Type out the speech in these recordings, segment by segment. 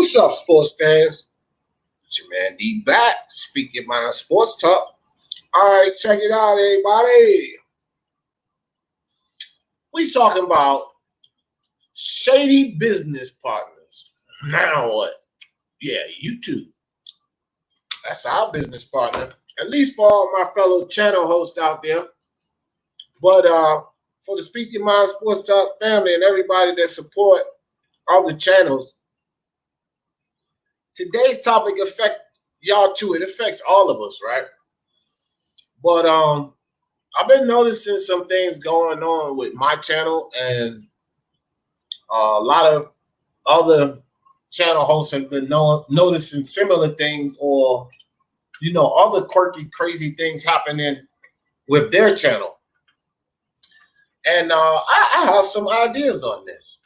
What's up, sports fans? It's your man D back, speaking my sports talk. All right, check it out, everybody. We talking about shady business partners. Now what? Yeah, YouTube. That's our business partner, at least for all my fellow channel hosts out there. But for the Speaking Mind Sports Talk family and everybody that support all the channels, today's topic affects y'all too. It affects all of us, right? But I've been noticing some things going on with my channel, and a lot of other channel hosts have been noticing similar things, or other quirky, crazy things happening with their channel. And I have some ideas on this.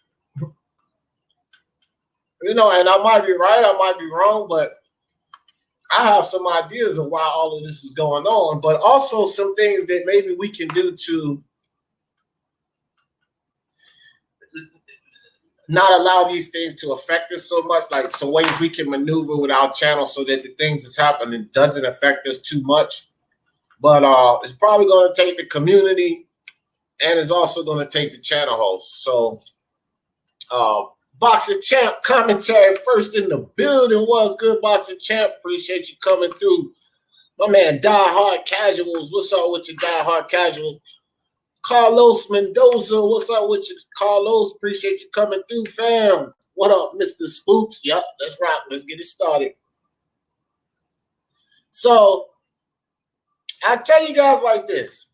And I might be right, I might be wrong, but I have some ideas of why all of this is going on, but also some things that maybe we can do to not allow these things to affect us so much, like some ways we can maneuver with our channel so that the things that's happening doesn't affect us too much. But it's probably going to take the community, and it's also going to take the channel host. So Boxing Champ commentary first in the building. What's good, Boxing Champ? Appreciate you coming through. My man, Die Hard Casuals. What's up with you, Die Hard Casual? Carlos Mendoza. What's up with you, Carlos? Appreciate you coming through, fam. What up, Mr. Spooks? Yep, that's right. Let's get it started. So, I'll tell you guys like this.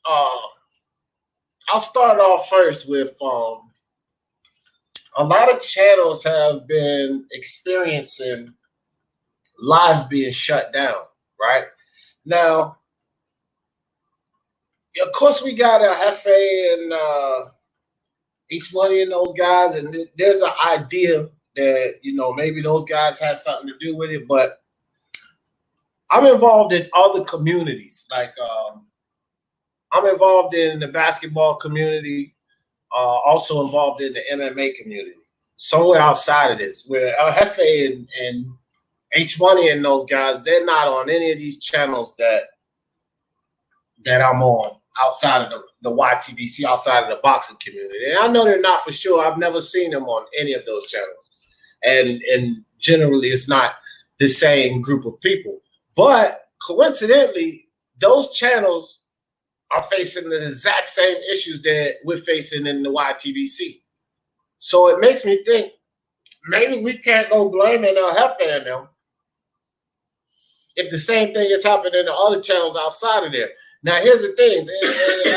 I'll start off first with a lot of channels have been experiencing lives being shut down, right? Now, of course, we got Hefe and Each Money and those guys, and there's an idea that, maybe those guys had something to do with it, but I'm involved in other communities. Like, I'm involved in the basketball community, also involved in the MMA community, somewhere outside of this, where El Jefe and H Money and those guys, they're not on any of these channels that I'm on outside of the YTBC, outside of the boxing community. And I know they're not for sure. I've never seen them on any of those channels. And generally, it's not the same group of people. But coincidentally, those channels are facing the exact same issues that we're facing in the YTBC. So it makes me think maybe we can't go blaming El Jefe and them if the same thing is happening to other channels outside of there. Now, here's the thing.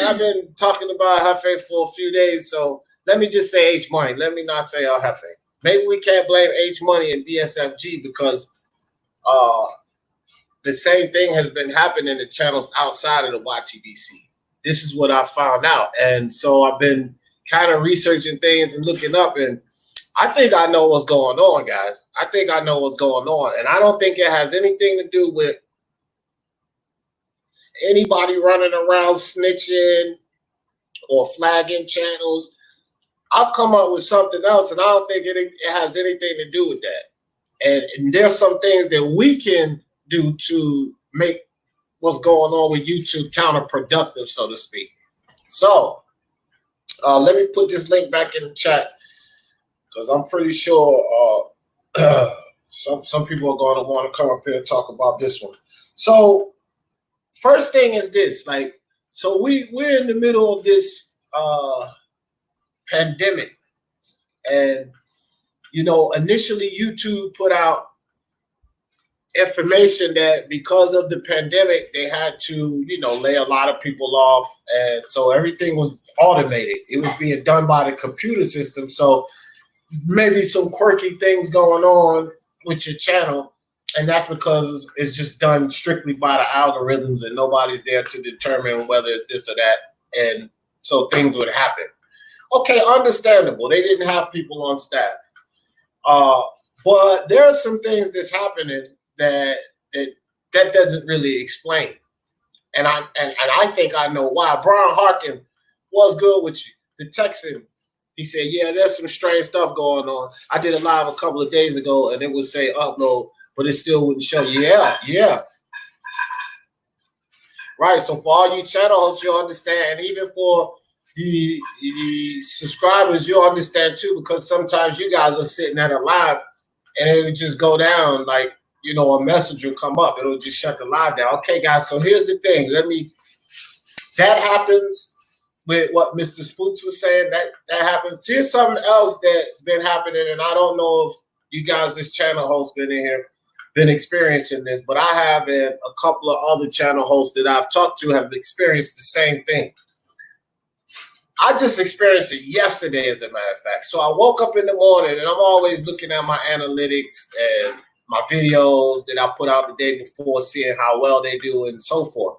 I've been talking about Jefe for a few days, so let me just say H Money. Let me not say El Jefe. Maybe we can't blame H Money and DSFG because the same thing has been happening in the channels outside of the YTBC. This is what I found out. And so I've been kind of researching things and looking up, and I think I know what's going on, guys. I think I know what's going on. And I don't think it has anything to do with anybody running around snitching or flagging channels. I'll come up with something else, and I don't think it has anything to do with that. And there's some things that we can do to make what's going on with YouTube counterproductive, so to speak. So let me put this link back in the chat because I'm pretty sure some people are going to want to come up here and talk about this one. So first thing is this, so we're in the middle of this pandemic, and initially YouTube put out information that because of the pandemic, they had to, lay a lot of people off. And so everything was automated. It was being done by the computer system. So maybe some quirky things going on with your channel. And that's because it's just done strictly by the algorithms and nobody's there to determine whether it's this or that. And so things would happen. Okay, understandable. They didn't have people on staff. But there are some things that's happening that doesn't really explain, and I think I know why. Brian Harkin, what's good with you? The Texan He said, yeah, there's some strange stuff going on. I did a live a couple of days ago, and it would say upload, but it still wouldn't show. Yeah. Right, so for all you channel hosts, you'll understand, and even for the subscribers, you'll understand too, because sometimes you guys are sitting at a live, and it would just go down like, you know, a message will come up. It'll just shut the live down. Okay, guys, so here's the thing. That happens with what Mr. Spooks was saying. That happens. Here's something else that's been happening, and I don't know if you guys, this channel host, been in here, been experiencing this, but I have, and a couple of other channel hosts that I've talked to have experienced the same thing. I just experienced it yesterday, as a matter of fact. So I woke up in the morning, and I'm always looking at my analytics and my videos that I put out the day before, seeing how well they do and so forth.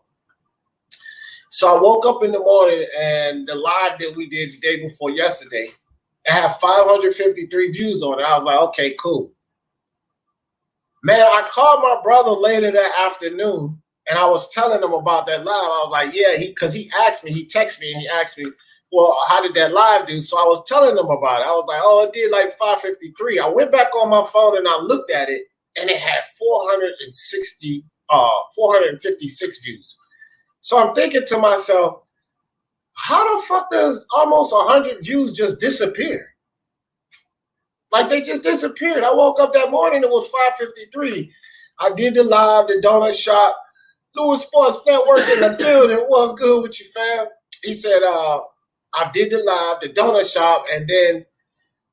So I woke up in the morning, and the live that we did the day before yesterday, it had 553 views on it. I was like, okay, cool. Man, I called my brother later that afternoon, and I was telling him about that live. I was like, yeah, because he asked me, he texted me, and he asked me, well, how did that live do? So I was telling him about it. I was like, oh, it did like 553. I went back on my phone, and I looked at it, and it had 456 views. So I'm thinking to myself, how the fuck does almost 100 views just disappear? Like, they just disappeared. I woke up that morning, it was 553. I did the live, the donut shop, Louis Sports Network in the building. What's good with you, fam? He said, I did the live, the donut shop, and then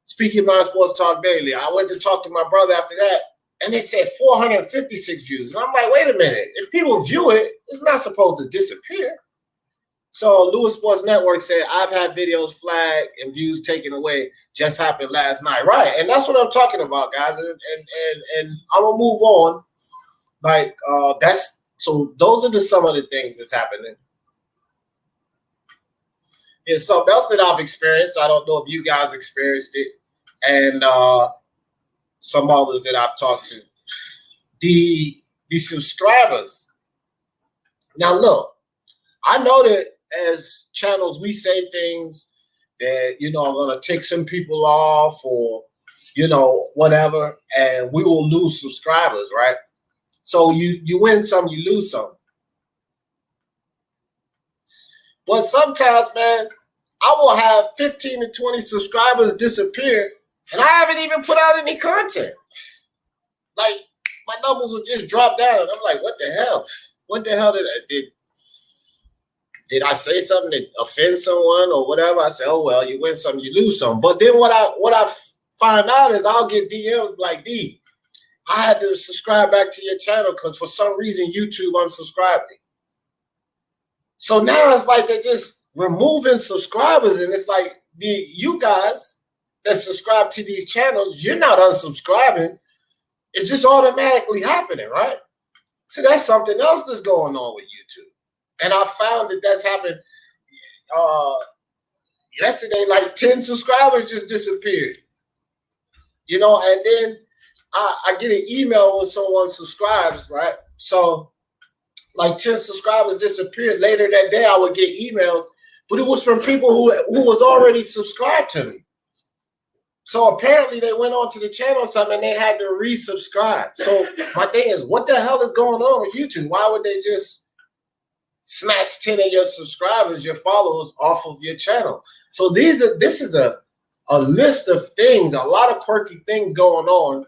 Speaking Mind Sports Talk Daily. I went to talk to my brother after that, and they said 456 views. And I'm like, wait a minute. If people view it, it's not supposed to disappear. So Louis Sports Network said, I've had videos flagged and views taken away. Just happened last night. Right. And that's what I'm talking about, guys. And I'm going to move on. Like, so those are some of the things that's happening. It's something else that I've experienced. I don't know if you guys experienced it. And some others that I've talked to. The subscribers. Now, look, I know that as channels, we say things that, you know, are going to take some people off or, you know, whatever, and we will lose subscribers, right? So you win some, you lose some. But sometimes, man, I will have 15 to 20 subscribers disappear, and I haven't even put out any content. Like, my numbers will just drop down, and I'm like, what the hell? What the hell did I say something that offends someone or whatever? I say, oh, well, you win some, you lose some. But then what I find out is I'll get DMs like, D, I had to subscribe back to your channel because for some reason YouTube unsubscribed me. So now it's like they're just removing subscribers, and it's like you guys that subscribe to these channels, you're not unsubscribing. It's just automatically happening, right? So that's something else that's going on with YouTube. And I found that that's happened yesterday, like 10 subscribers just disappeared. You know, and then I get an email when someone subscribes, right? So like 10 subscribers disappeared. Later that day, I would get emails, but it was from people who was already subscribed to me. So apparently they went onto the channel or something and they had to resubscribe. So my thing is, what the hell is going on with YouTube? Why would they just snatch 10 of your subscribers, your followers off of your channel? So this is a list of things, a lot of quirky things going on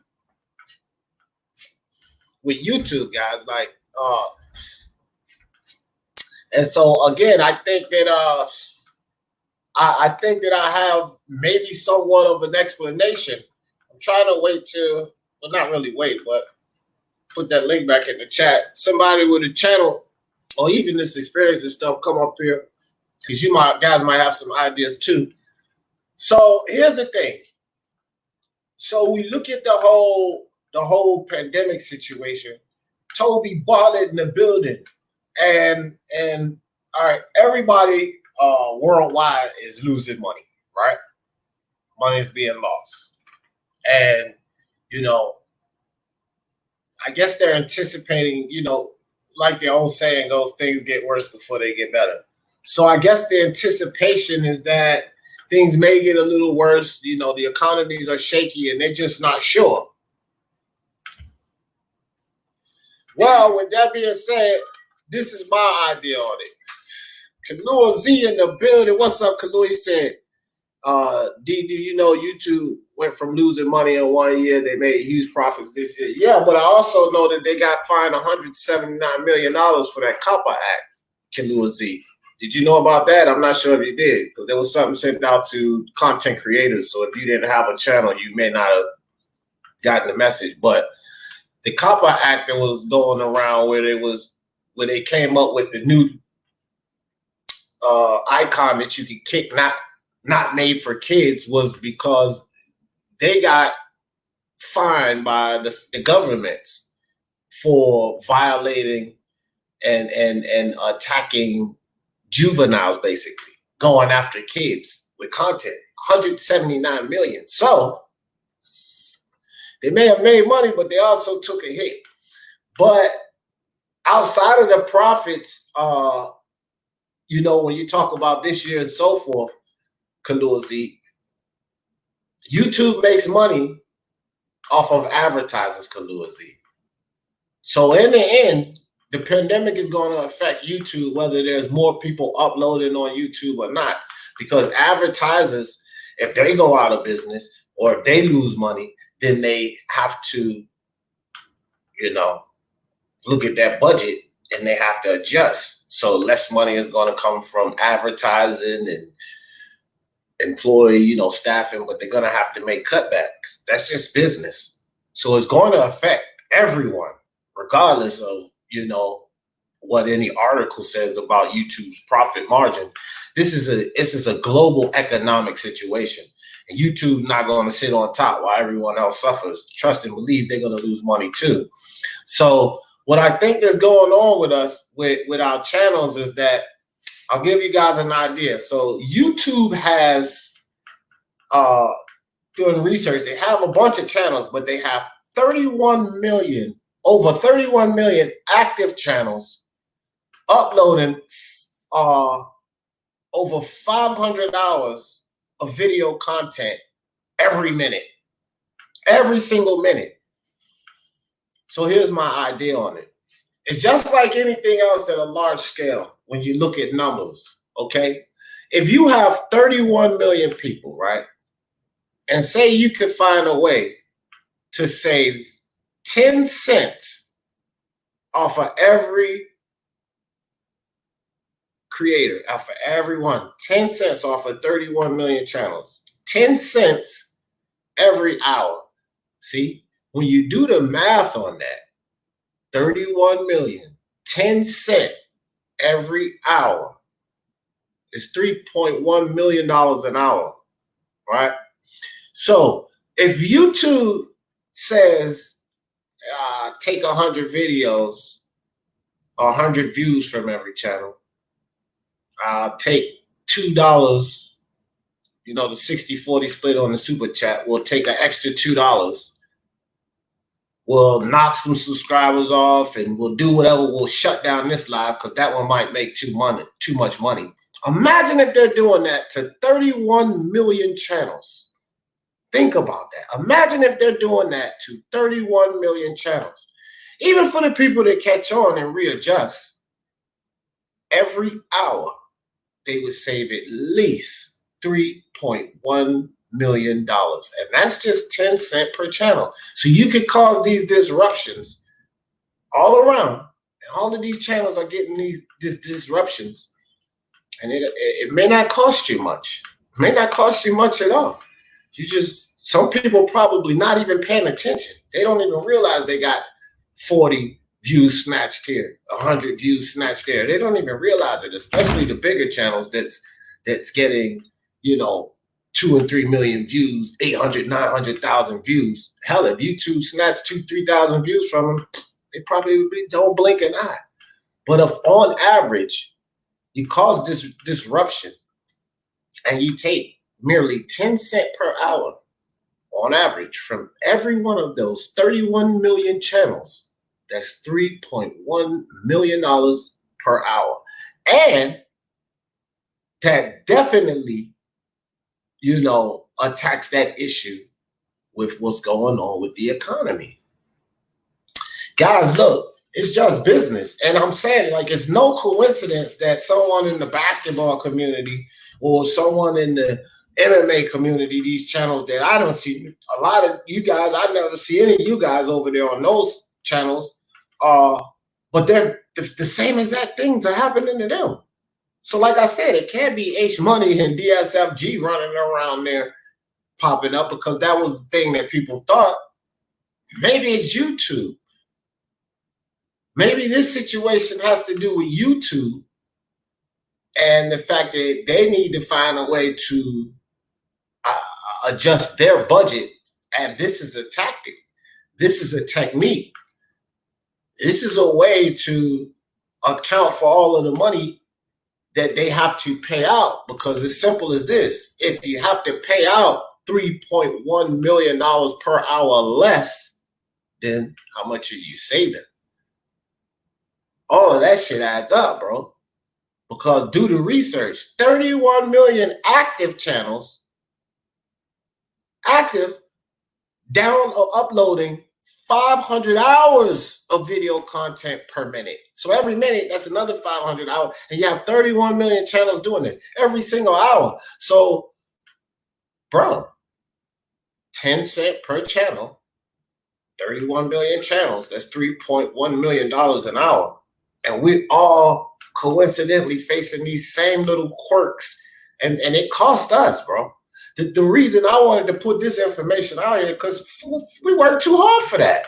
with YouTube, guys. Like, and so again, I think that I have maybe somewhat of an explanation. I'm trying to wait to, well, not really wait, but put that link back in the chat. Somebody with a channel or even this experience and stuff, come up here because guys might have some ideas too. So here's the thing. So we look at the whole pandemic situation. Toby Bartlett in the building, and all right, everybody worldwide is losing money, right? Money is being lost, and you know, I guess they're anticipating, you know, like the old saying goes, things get worse before they get better. So I guess the anticipation is that things may get a little worse. You know, the economies are shaky and they're just not sure. Well, with that being said, this is my idea on it. Kalua Z in the building. What's up, Kalua? He said, do you know YouTube went from losing money in 1 year, they made huge profits this year? Yeah, but I also know that they got fined $179 million for that COPPA Act, Kalua Z. Did you know about that? I'm not sure if you did, because there was something sent out to content creators. So if you didn't have a channel, you may not have gotten the message. But the COPPA Act that was going around where they came up with the new icon that you could kick, not made for kids, was because they got fined by the governments for violating and attacking juveniles, basically going after kids with content. 179 million. So they may have made money, but they also took a hit. But outside of the profits, you know, when you talk about this year and so forth, Kalua Z, YouTube makes money off of advertisers, Kalua Z. So in the end, the pandemic is going to affect YouTube, whether there's more people uploading on YouTube or not, because advertisers, if they go out of business or if they lose money, then they have to, you know, look at that budget and they have to adjust. So less money is going to come from advertising and employee, you know, staffing, but they're going to have to make cutbacks. That's just business. So it's going to affect everyone, regardless of, you know, what any article says about YouTube's profit margin. This is a global economic situation, and YouTube's not going to sit on top while everyone else suffers. Trust and believe they're going to lose money too. So what I think is going on with us, with our channels, is that I'll give you guys an idea. So YouTube has, doing research, they have a bunch of channels, but they have 31 million, over 31 million active channels uploading over 500 hours of video content every minute, every single minute. So here's my idea on it. It's just like anything else at a large scale when you look at numbers, okay? If you have 31 million people, right, and say you could find a way to save 10 cents off of every creator, off of everyone, 10 cents off of 31 million channels, 10 cents every hour. See, when you do the math on that, 31 million, 10 cents every hour is $3.1 million an hour, right? So if YouTube says, take 100 videos, 100 views from every channel, take $2, you know, the 60-40 split on the super chat, we'll take an extra $2. We'll knock some subscribers off and we'll do whatever. We'll shut down this live because that one might make too much money. Imagine if they're doing that to 31 million channels. Think about that. Imagine if they're doing that to 31 million channels. Even for the people that catch on and readjust, every hour they would save at least $3.1 million. And that's just 10 cents per channel. So you could cause these disruptions all around. And all of these channels are getting these disruptions. And it may not cost you much. It may not cost you much at all. Some people probably not even paying attention. They don't even realize they got 40 views snatched here, 100 views snatched there. They don't even realize it, especially the bigger channels that's getting, you know, 2 and 3 million views, 800, 900,000 views. Hell, if YouTube snatched 2,000, 3,000 views from them, they probably don't blink an eye. But if on average, you cause this disruption and you take merely 10 cents per hour on average from every one of those 31 million channels, that's $3.1 million per hour. And that definitely you know, attacks that issue with what's going on with the economy. Guys, look, it's just business. And I'm saying, like, it's no coincidence that someone in the basketball community or someone in the MMA community, these channels that I don't see, a lot of you guys, I never see any of you guys over there on those channels, but they're the same exact things are happening to them. So like I said, it can't be H Money and DSFG running around there popping up, because that was the thing that people thought. Maybe it's YouTube. Maybe this situation has to do with YouTube and the fact that they need to find a way to adjust their budget. And this is a tactic. This is a technique. This is a way to account for all of the money that they have to pay out, because it's simple as this. If you have to pay out $3.1 million per hour less, then how much are you saving? All of that shit adds up, bro. Because due to research, 31 million active channels, down or uploading 500 hours of video content per minute. So every minute, that's another 500 hours. And you have 31 million channels doing this every single hour. So, bro, 10 cents per channel, 31 million channels, that's $3.1 million an hour. And we all coincidentally facing these same little quirks. And it cost us, bro. The reason I wanted to put this information out here, because we worked too hard for that.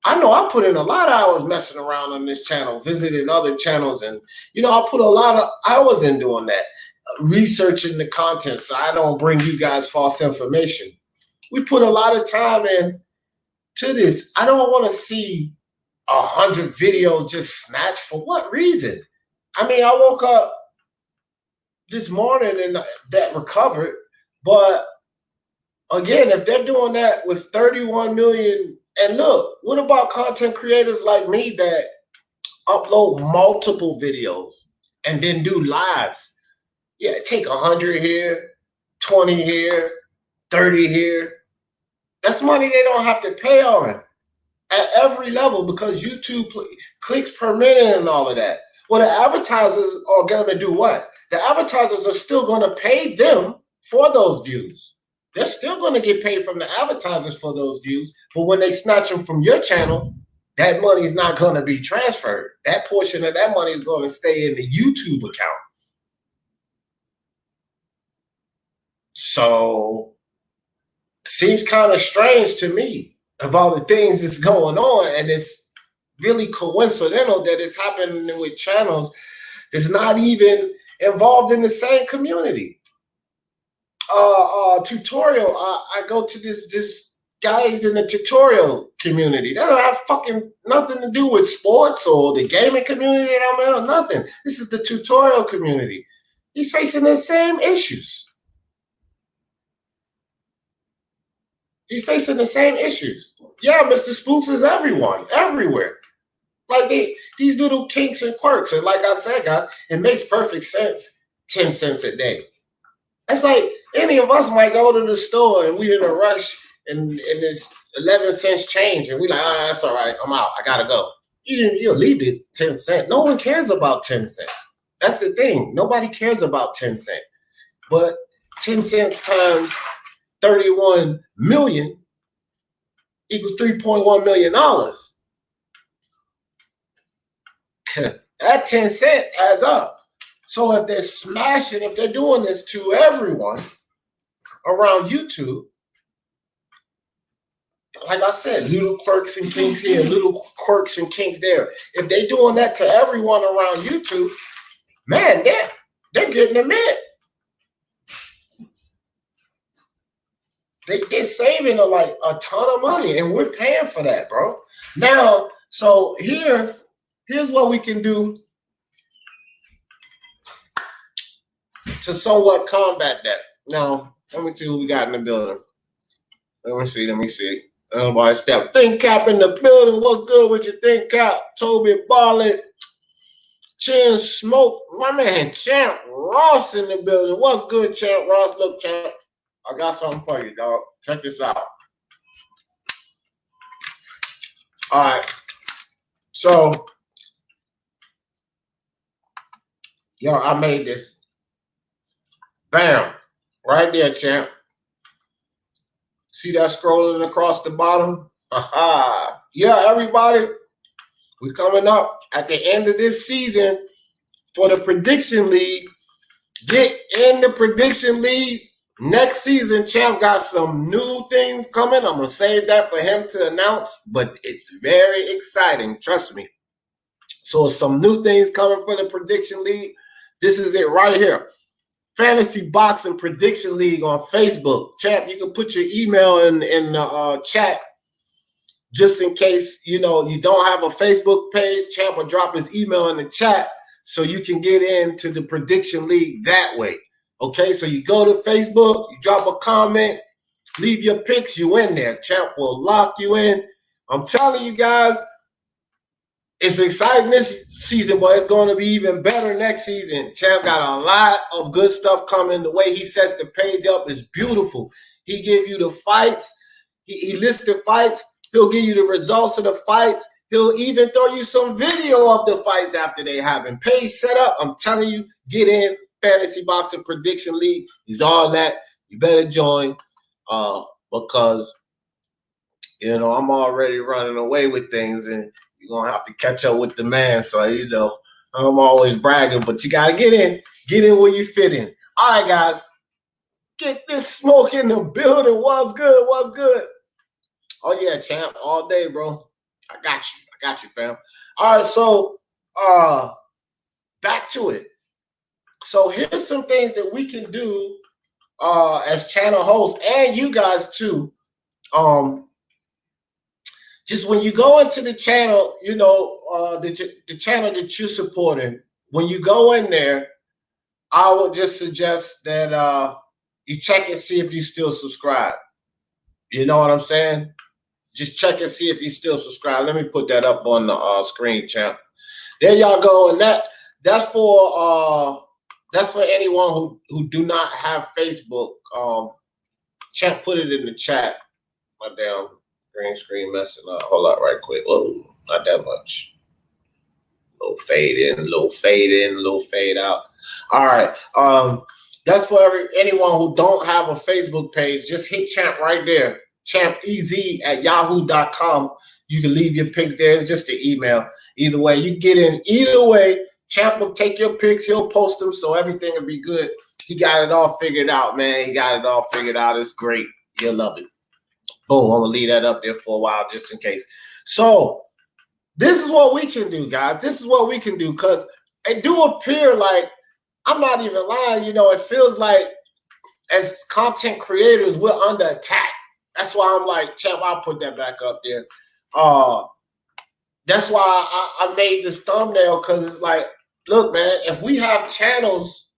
I know I put in a lot of hours messing around on this channel, visiting other channels. And, you know, I put a lot of hours in doing that, researching the content so I don't bring you guys false information. We put a lot of time in to this. I don't want to see 100 videos just snatched. For what reason? I mean, I woke up this morning and that recovered. But again, if they're doing that with 31 million, and look, what about content creators like me that upload multiple videos and then do lives? Yeah, take 100 here, 20 here, 30 here. That's money they don't have to pay on at every level, because YouTube clicks per minute and all of that. Well, the advertisers are going to do what? The advertisers are still going to pay them for those views. They're still going to get paid from the advertisers for those views. But when they snatch them from your channel, that money is not going to be transferred. That portion of that money is going to stay in the YouTube account. So it seems kind of strange to me about the things that's going on. And it's really coincidental that it's happening with channels that's not even involved in the same community. Tutorial. I go to this guys in the tutorial community. That don't have fucking nothing to do with sports or the gaming community that I'm in or nothing. This is the tutorial community. He's facing the same issues. He's facing the same issues. Yeah, Mr. Spooks is everywhere. Like these little kinks and quirks. And like I said, guys, it makes perfect sense. 10 cents a day. That's like any of us might go to the store and we're in a rush and it's 11 cents change and we like, oh, that's all right, I'm out, I gotta go. You'll leave it 10 cents. No one cares about 10 cents. That's the thing. Nobody cares about 10 cents. But 10 cents times 31 million equals $3.1 million. That 10 cents adds up. So if they're smashing, if they're doing this to everyone around YouTube, like I said, little quirks and kinks here, little quirks and kinks there. If they're doing that to everyone around YouTube, man, they're getting a mint. They're saving like a ton of money, and we're paying for that, bro. Now, so here's what we can do to somewhat combat that. Now, let me see who we got in the building. Let me see. Everybody step. Think Cap in the building. What's good with your Think Cap? Toby Barlett, Chin Smoke, my man Champ Ross in the building. What's good, Champ Ross? Look, Champ, I got something for you, dog. Check this out. All right. So, yo, I made this. Bam. Right there, champ. See that scrolling across the bottom? Aha. Yeah, everybody. We're coming up at the end of this season for the prediction league. Get in the prediction league. Next season, champ got some new things coming. I'm going to save that for him to announce, but it's very exciting. Trust me. So some new things coming for the prediction league. This is it right here. Fantasy Boxing Prediction League on Facebook. Champ, you can put your email in the chat just in case, you don't have a Facebook page. Champ will drop his email in the chat so you can get into the prediction league that way. Okay, so you go to Facebook, you drop a comment, leave your picks, you in there. Champ will lock you in. I'm telling you guys, it's exciting this season, but it's going to be even better next season. Champ got a lot of good stuff coming. The way he sets the page up is beautiful. He give you the fights. He lists the fights. He'll give you the results of the fights. He'll even throw you some video of the fights after they happen. Page set up. I'm telling you, get in. Fantasy Boxing Prediction League. He's all that. You better join because, I'm already running away with things, and you're going to have to catch up with the man. So, I'm always bragging, but you got to get in. Get in where you fit in. All right, guys. Get this smoke in the building. What's good? What's good? Oh, yeah, champ. All day, bro. I got you, fam. All right, so back to it. So here's some things that we can do as channel hosts and you guys too. Just when you go into the channel, the channel that you're supporting, when you go in there, I would just suggest that you check and see if you still subscribe. You know what I'm saying? Just check and see if you still subscribe. Let me put that up on the screen, champ. There y'all go, and that's for anyone who do not have Facebook. Champ put it in the chat. My damn green screen messing up. Hold up right quick. Whoa, not that much. Little fade in, little fade in, little fade out. All right. That's for anyone who don't have a Facebook page. Just hit Champ right there. champez@yahoo.com. You can leave your picks there. It's just an email. Either way, you get in. Either way, Champ will take your picks. He'll post them, so everything will be good. He got it all figured out, man. He got it all figured out. It's great. You'll love it. Boom. I'm going to leave that up there for a while just in case. So this is what we can do, guys. This is what we can do because it do appear like, I'm not even lying, it feels like as content creators, we're under attack. That's why I'm like, Champ, I'll put that back up there. That's why I made this thumbnail because it's like, look, man, if we have channels,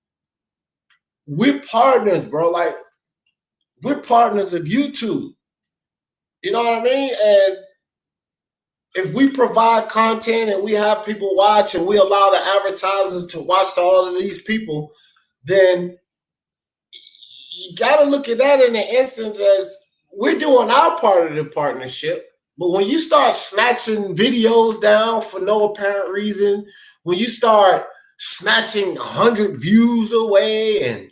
we're partners, bro. Like, we're partners of YouTube. You know what I mean? And if we provide content and we have people watch and we allow the advertisers to watch to all of these people, then you got to look at that in the instance as we're doing our part of the partnership. But when you start snatching videos down for no apparent reason, when you start snatching 100 views away and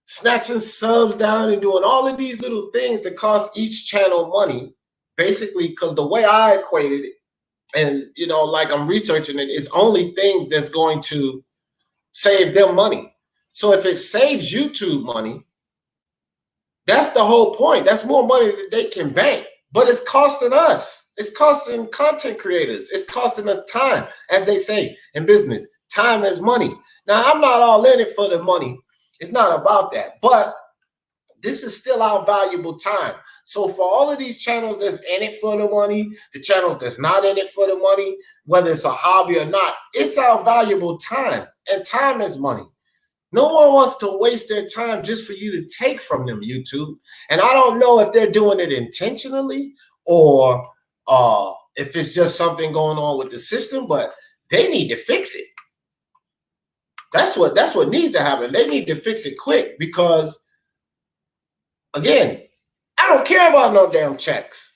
snatching subs down and doing all of these little things that cost each channel money, basically, because the way I equated it, and, like I'm researching it, it's only things that's going to save them money. So if it saves YouTube money, that's the whole point. That's more money that they can bank. But it's costing us. It's costing content creators. It's costing us time. As they say in business, time is money. Now, I'm not all in it for the money. It's not about that. But this is still our valuable time. So for all of these channels that's in it for the money, the channels that's not in it for the money, whether it's a hobby or not, it's our valuable time. And time is money. No one wants to waste their time just for you to take from them, YouTube. And I don't know if they're doing it intentionally or if it's just something going on with the system, but they need to fix it. That's what needs to happen. They need to fix it quick because Again, I don't care about no damn checks.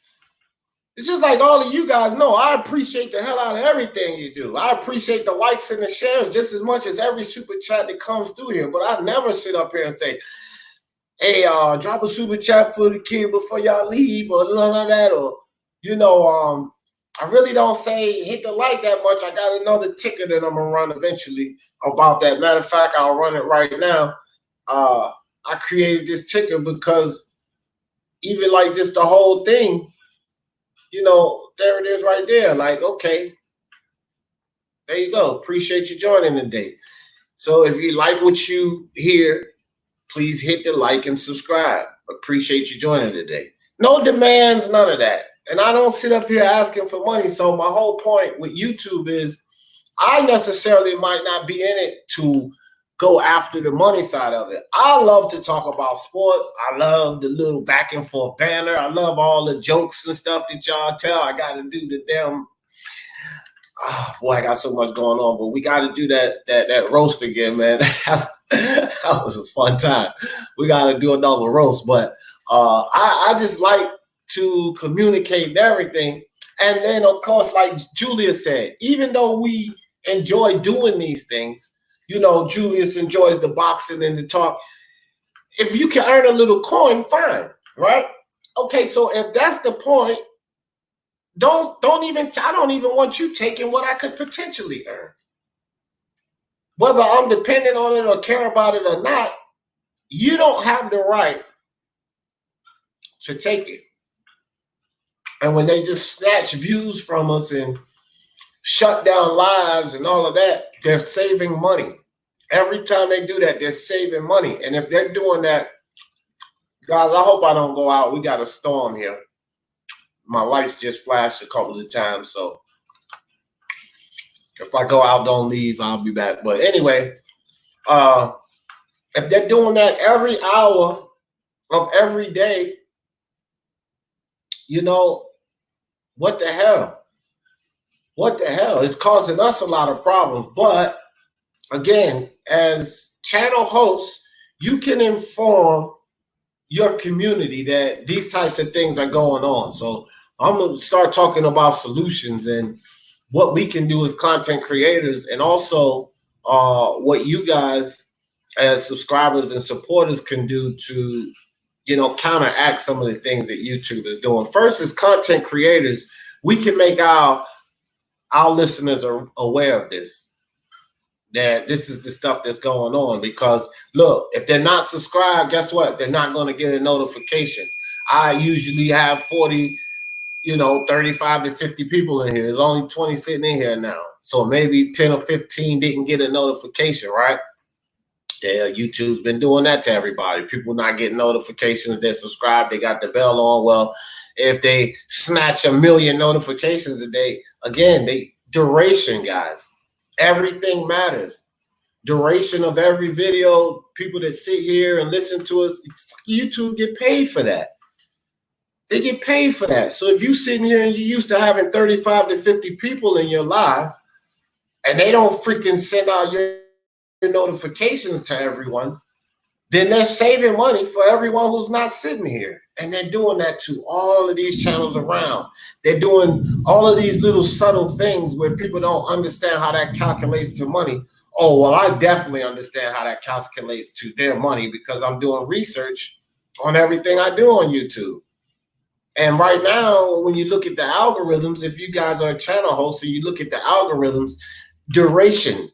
It's just like all of you guys know, I appreciate the hell out of everything you do. I appreciate the likes and the shares just as much as every super chat that comes through here. But I never sit up here and say, hey, drop a super chat for the kid before y'all leave, or none of that. Or, you know, I really don't say hit the like that much. I got another ticker that I'm going to run eventually about that. Matter of fact, I'll run it right now. I created this ticker because even like just the whole thing, you know, there it is right there. Like, okay, there you go. Appreciate you joining today. So if you like what you hear, please hit the like and subscribe. Appreciate you joining today. No demands, none of that. And I don't sit up here asking for money. So my whole point with YouTube is I necessarily might not be in it to go after the money side of it. I love to talk about sports. I love the little back and forth banner. I love all the jokes and stuff that y'all tell. I got to do the damn, oh boy, I got so much going on, but we got to do that roast again, man. That was a fun time. We got to do another roast, but I just like to communicate everything. And then, of course, like Julia said, even though we enjoy doing these things, you know, Julius enjoys the boxing and the talk. If you can earn a little coin, fine, right? Okay, so if that's the point, I don't even want you taking what I could potentially earn. Whether I'm dependent on it or care about it or not, you don't have the right to take it. And when they just snatch views from us and shut down lives and all of that, they're saving money. Every time they do that, they're saving money. And if they're doing that, guys, I hope I don't go out. We got a storm here. My lights just flashed a couple of times. So if I go out, don't leave. I'll be back. But anyway, if they're doing that every hour of every day, you know, what the hell? What the hell? It's causing us a lot of problems. But again, as channel hosts, you can inform your community that these types of things are going on. So I'm going to start talking about solutions and what we can do as content creators, and also what you guys as subscribers and supporters can do to, you know, counteract some of the things that YouTube is doing. First, as content creators, we can make our listeners are aware of this, that this is the stuff that's going on. Because look, if they're not subscribed, guess what? They're not going to get a notification. I usually have 40, 35 to 50 people in here. There's only 20 sitting in here now. So maybe 10 or 15 didn't get a notification, right? Yeah, YouTube's been doing that to everybody. People not getting notifications. They're subscribed. They got the bell on. Well, if they snatch 1 million notifications a day, again, duration, guys. Everything matters. Duration of every video, people that sit here and listen to us, YouTube get paid for that. They get paid for that. So if you sitting here and you're used to having 35 to 50 people in your live, and they don't freaking send out your notifications to everyone, then they're saving money for everyone who's not sitting here. And they're doing that to all of these channels around. They're doing all of these little subtle things where people don't understand how that calculates to money. Oh, well, I definitely understand how that calculates to their money because I'm doing research on everything I do on YouTube. And right now, when you look at the algorithms, if you guys are a channel host and you look at the algorithms, duration,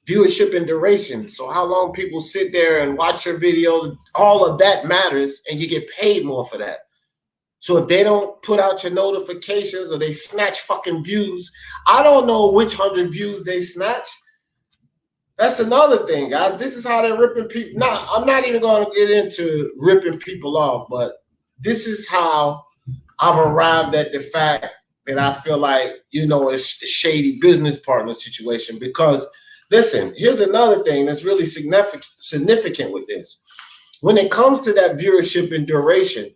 viewership and duration. So how long people sit there and watch your videos, all of that matters, and you get paid more for that. So if they don't put out your notifications or they snatch fucking views, I don't know which 100 views they snatch. That's another thing, guys. This is how they're ripping people. Now, I'm not even going to get into ripping people off, but this is how I've arrived at the fact that I feel like, it's a shady business partner situation. Because listen, here's another thing that's really significant with this. When it comes to that viewership and duration,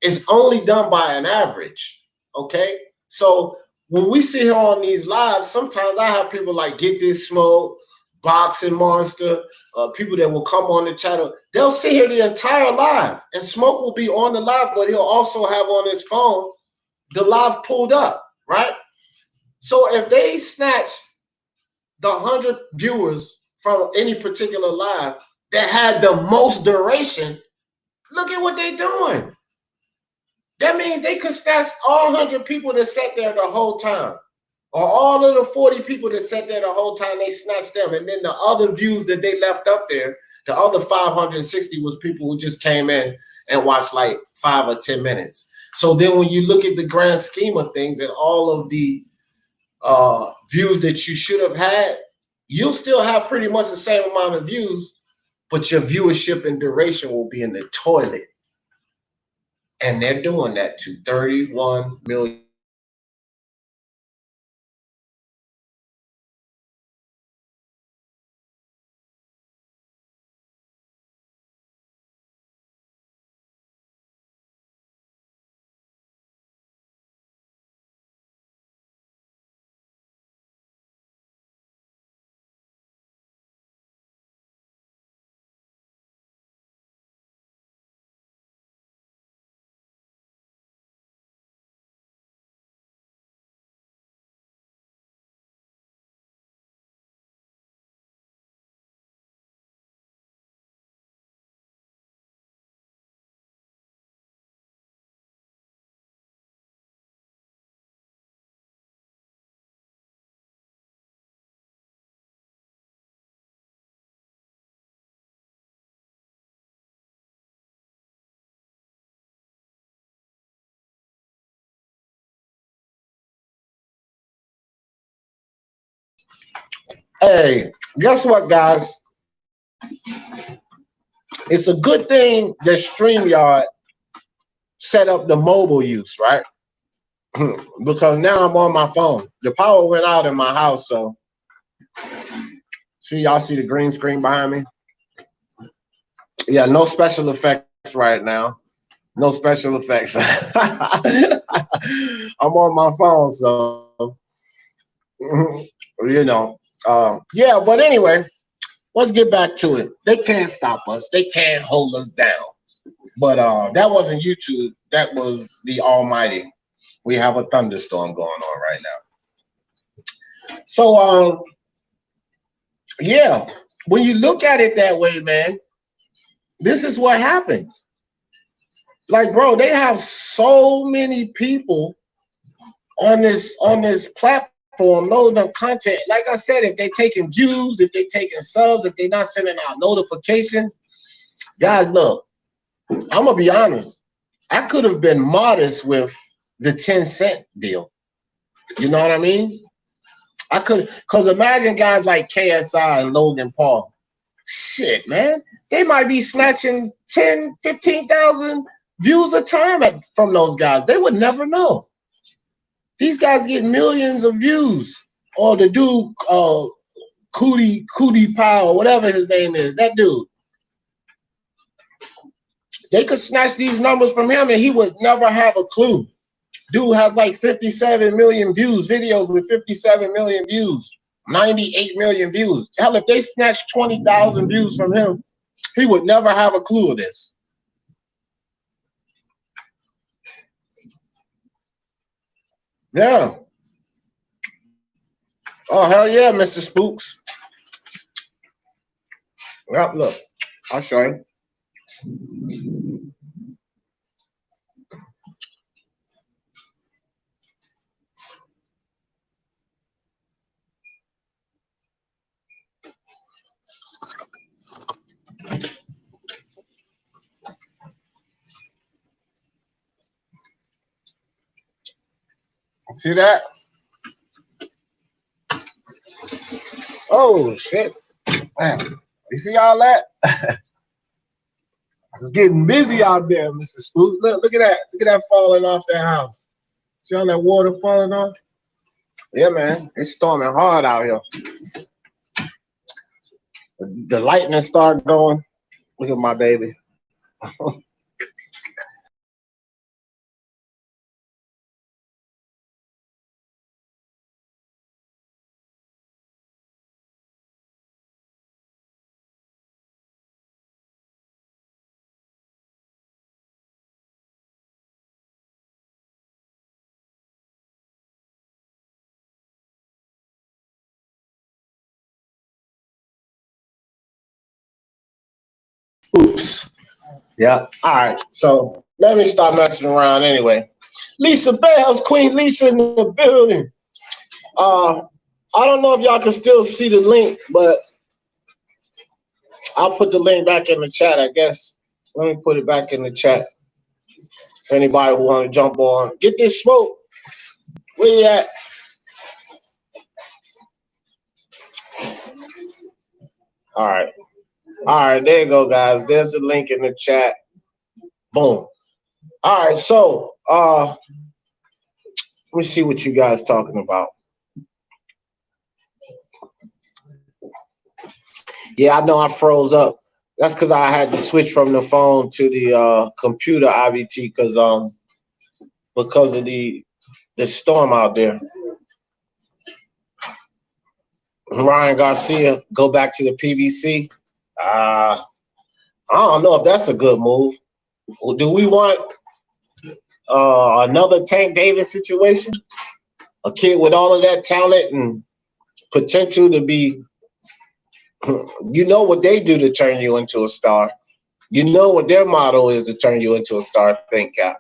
it's only done by an average, okay? So when we sit here on these lives, sometimes I have people like Get This Smoke, Boxing Monster, people that will come on the channel, they'll sit here the entire live, and Smoke will be on the live, but he'll also have on his phone the live pulled up, right? So if they snatch the 100 viewers from any particular live that had the most duration, look at what they're doing. That means they could snatch all 100 people that sat there the whole time, or all of the 40 people that sat there the whole time, they snatched them. And then the other views that they left up there, the other 560 was people who just came in and watched like 5 or 10 minutes. So then when you look at the grand scheme of things and all of the views that you should have had, you'll still have pretty much the same amount of views, but your viewership and duration will be in the toilet. And they're doing that to 31 million. Hey, guess what, guys? It's a good thing that StreamYard set up the mobile use, right? Because now I'm on my phone. The power went out in my house, so see, y'all see the green screen behind me? Yeah, no special effects right now. No special effects. I'm on my phone, so you know. Yeah, but anyway, let's get back to it. They can't stop us. They can't hold us down. But that wasn't YouTube. That was the Almighty. We have a thunderstorm going on right now. So yeah, when you look at it that way, man, this is what happens. Like, bro, they have so many people on this platform loading up content. Like I said, if they're taking views, if they're taking subs, if they're not sending out notifications, guys, look, I'm gonna be honest. I could have been modest with the 10-cent deal. You know what I mean? I could, because imagine guys like KSI and Logan Paul. Shit, man. They might be snatching 10, 15,000 views a time from those guys. They would never know. These guys get millions of views. Or the dude, Cootie Pie, or whatever his name is, that dude. They could snatch these numbers from him and he would never have a clue. Dude has like 57 million views, videos with 57 million views, 98 million views. Hell, if they snatched 20,000 views from him, he would never have a clue of this. Yeah. Oh, hell yeah, Mr. Spooks. Well, look, I'll show you. See that? Oh, shit. Man, you see all that? It's getting busy out there, Mr. Spook. Look at that. Look at that falling off that house. See all that water falling off? Yeah, man. It's storming hard out here. The lightning started going. Look at my baby. Oops. Yeah. All right. So let me start messing around anyway. Lisa Bell's Queen Lisa in the building. I don't know if y'all can still see the link, but I'll put the link back in the chat, I guess. Let me put it back in the chat. For anybody who want to jump on. Get this smoke. Where you at? All right. All right, there you go, guys. There's the link in the chat. Boom. All right, so let me see what you guys talking about. Yeah, I know I froze up. That's because I had to switch from the phone to the computer IVT because of the storm out there. Ryan Garcia, go back to the PVC. I don't know if that's a good move. Do we want another Tank Davis situation? A kid with all of that talent and potential to be, you know what they do to turn you into a star. You know what their motto is to turn you into a star. Think Cap.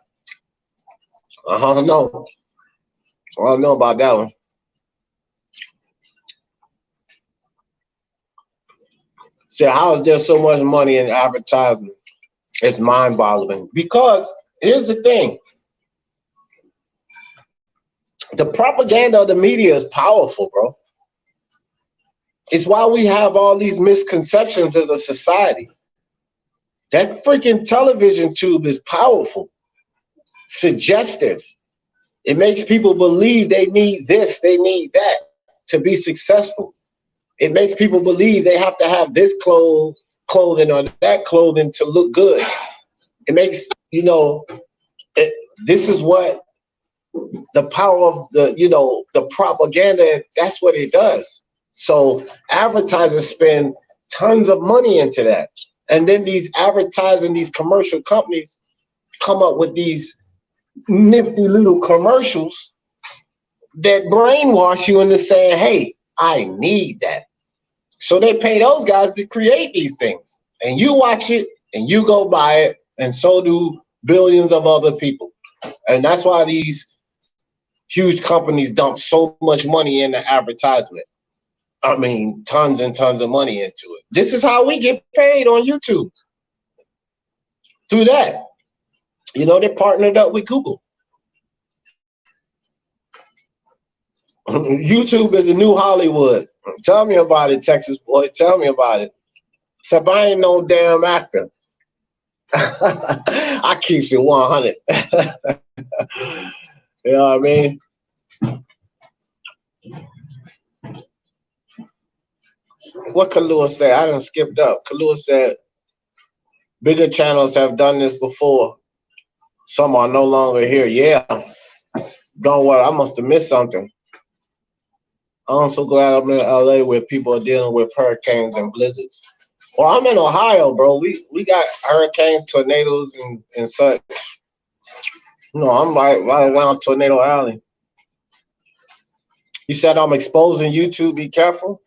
I don't know. I don't know about that one. So how is there so much money in advertising? It's mind-boggling. Because here's the thing. The propaganda of the media is powerful, bro. It's why we have all these misconceptions as a society. That freaking television tube is powerful, suggestive. It makes people believe they need this, they need that to be successful. It makes people believe they have to have this clothing or that clothing to look good. It makes, you know, this is what the power of the propaganda, that's what it does. So advertisers spend tons of money into that. And then these advertising, these commercial companies come up with these nifty little commercials that brainwash you into saying, hey, I need that. So they pay those guys to create these things. And you watch it and you go buy it, and so do billions of other people. And that's why these huge companies dump so much money into advertisement. I mean, tons and tons of money into it. This is how we get paid on YouTube. Through that. You know, they partnered up with Google. YouTube is the new Hollywood. Tell me about it, Texas boy. Tell me about it. Except I ain't no damn actor. I keep it 100. You know what I mean? What Kalua said? I done skipped up. Kalua said, bigger channels have done this before. Some are no longer here. Yeah. Don't worry. I must have missed something. I'm so glad I'm in LA where people are dealing with hurricanes and blizzards. Well, I'm in Ohio, bro. We got hurricanes, tornadoes, and such. No, I'm right around Tornado Alley. You said I'm exposing YouTube. Be careful.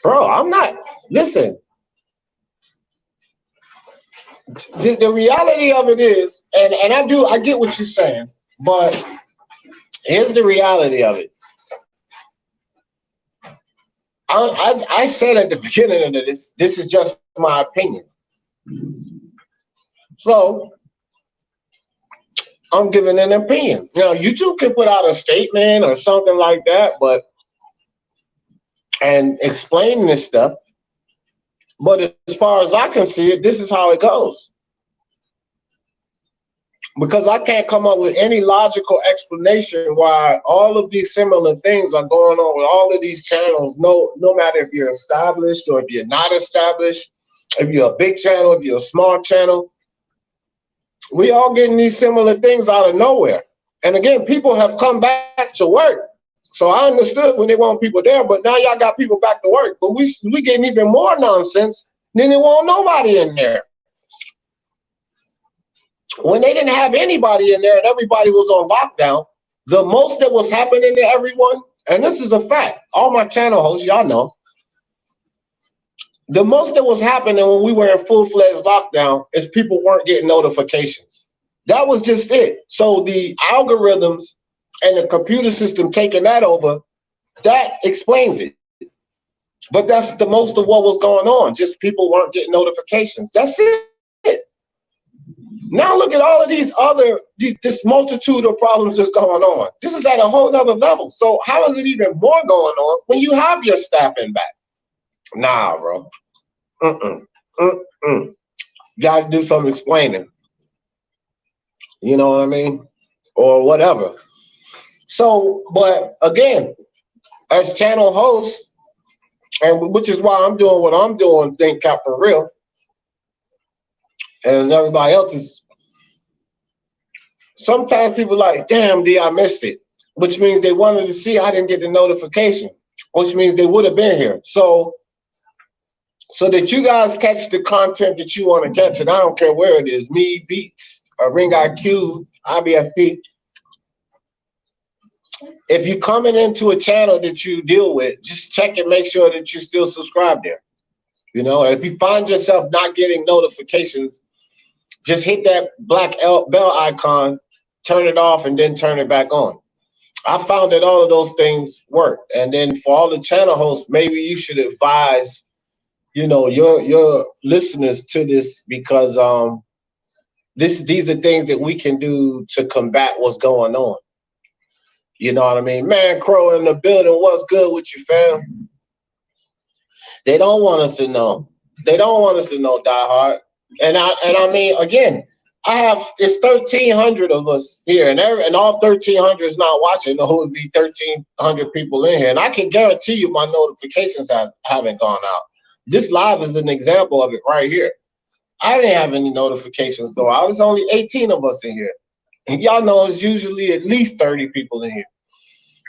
Bro, I'm not. Listen. The reality of it is, and I get what you're saying, but here's the reality of it. I said at the beginning of this is just my opinion. So I'm giving an opinion. Now, YouTube can put out a statement or something like that, and explain this stuff. But as far as I can see it, this is how it goes. Because I can't come up with any logical explanation why all of these similar things are going on with all of these channels, no matter if you're established or if you're not established, if you're a big channel, if you're a small channel. We all getting these similar things out of nowhere. And again, people have come back to work. So I understood when they want people there, but now y'all got people back to work. But we getting even more nonsense than they want nobody in there. When they didn't have anybody in there and everybody was on lockdown, the most that was happening to everyone, and this is a fact, all my channel hosts, y'all know, The most that was happening when we were in full-fledged lockdown is people weren't getting notifications. That was just it. So the algorithms and the computer system taking that over, that explains it. But that's the most of what was going on. Just people weren't getting notifications. That's it. Now look at all of this multitude of problems that's going on. This is at a whole nother level. So how is it even more going on when you have your staffing back? Nah, bro. Got to do some explaining. You know what I mean? Or whatever. So, but again, as channel host, and which is why I'm doing what I'm doing, Think Cap for Real, and everybody else is, sometimes people like, damn, D, I missed it, which means they wanted to see, I didn't get the notification, which means they would have been here. So that you guys catch the content that you want to catch, and I don't care where it is, me, Beats, Ring IQ, IBFP. If you're coming into a channel that you deal with, just check and make sure that you still subscribe there. You know, if you find yourself not getting notifications, just hit that black bell icon, turn it off, and then turn it back on. I found that all of those things work. And then for all the channel hosts, maybe you should advise, you know, your listeners to this, because these are things that we can do to combat what's going on. You know what I mean? Man, Crow in the building, what's good with you, fam? They don't want us to know. They don't want us to know, Die Hard. And I mean, again, it's 1,300 of us here, and all 1,300 is not watching. There would be 1,300 people in here, and I can guarantee you my notifications haven't gone out. This live is an example of it right here. I didn't have any notifications go out. There's only 18 of us in here, and y'all know it's usually at least 30 people in here.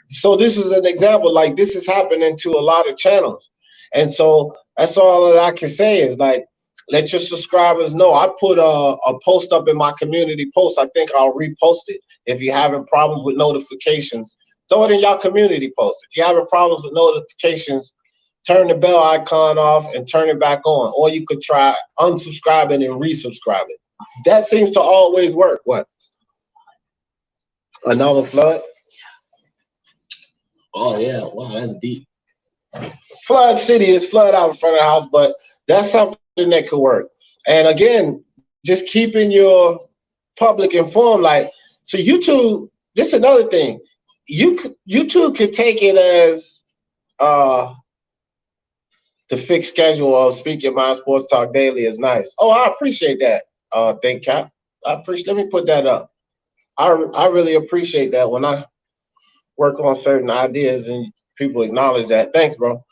So this is an example. Like, this is happening to a lot of channels, and so that's all that I can say is, like, let your subscribers know. I put a post up in my community post. I think I'll repost it. If you're having problems with notifications, throw it in your community post. If you're having problems with notifications, turn the bell icon off and turn it back on. Or you could try unsubscribing and resubscribing. That seems to always work. What? Another flood? Oh, yeah. Wow, that's deep. Flood City is flood out in front of the house, but that's something that could work. And again, just keeping your public informed. Like, so YouTube, this is another thing. YouTube could take it as the fixed schedule of Speak Your Mind Sports Talk Daily is nice. Oh, I appreciate that. Think Cap. Let me put that up. I really appreciate that when I work on certain ideas and people acknowledge that. Thanks, bro.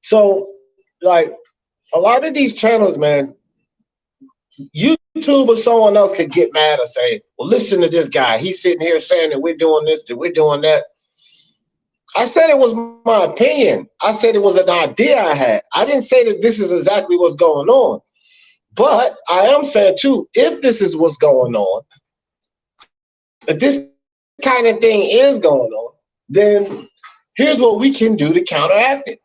So, like, a lot of these channels, man, YouTube or someone else could get mad or say, well, listen to this guy. He's sitting here saying that we're doing this, that we're doing that. I said it was my opinion. I said it was an idea I had. I didn't say that this is exactly what's going on. But I am saying, too, if this is what's going on, if this kind of thing is going on, then here's what we can do to counteract it.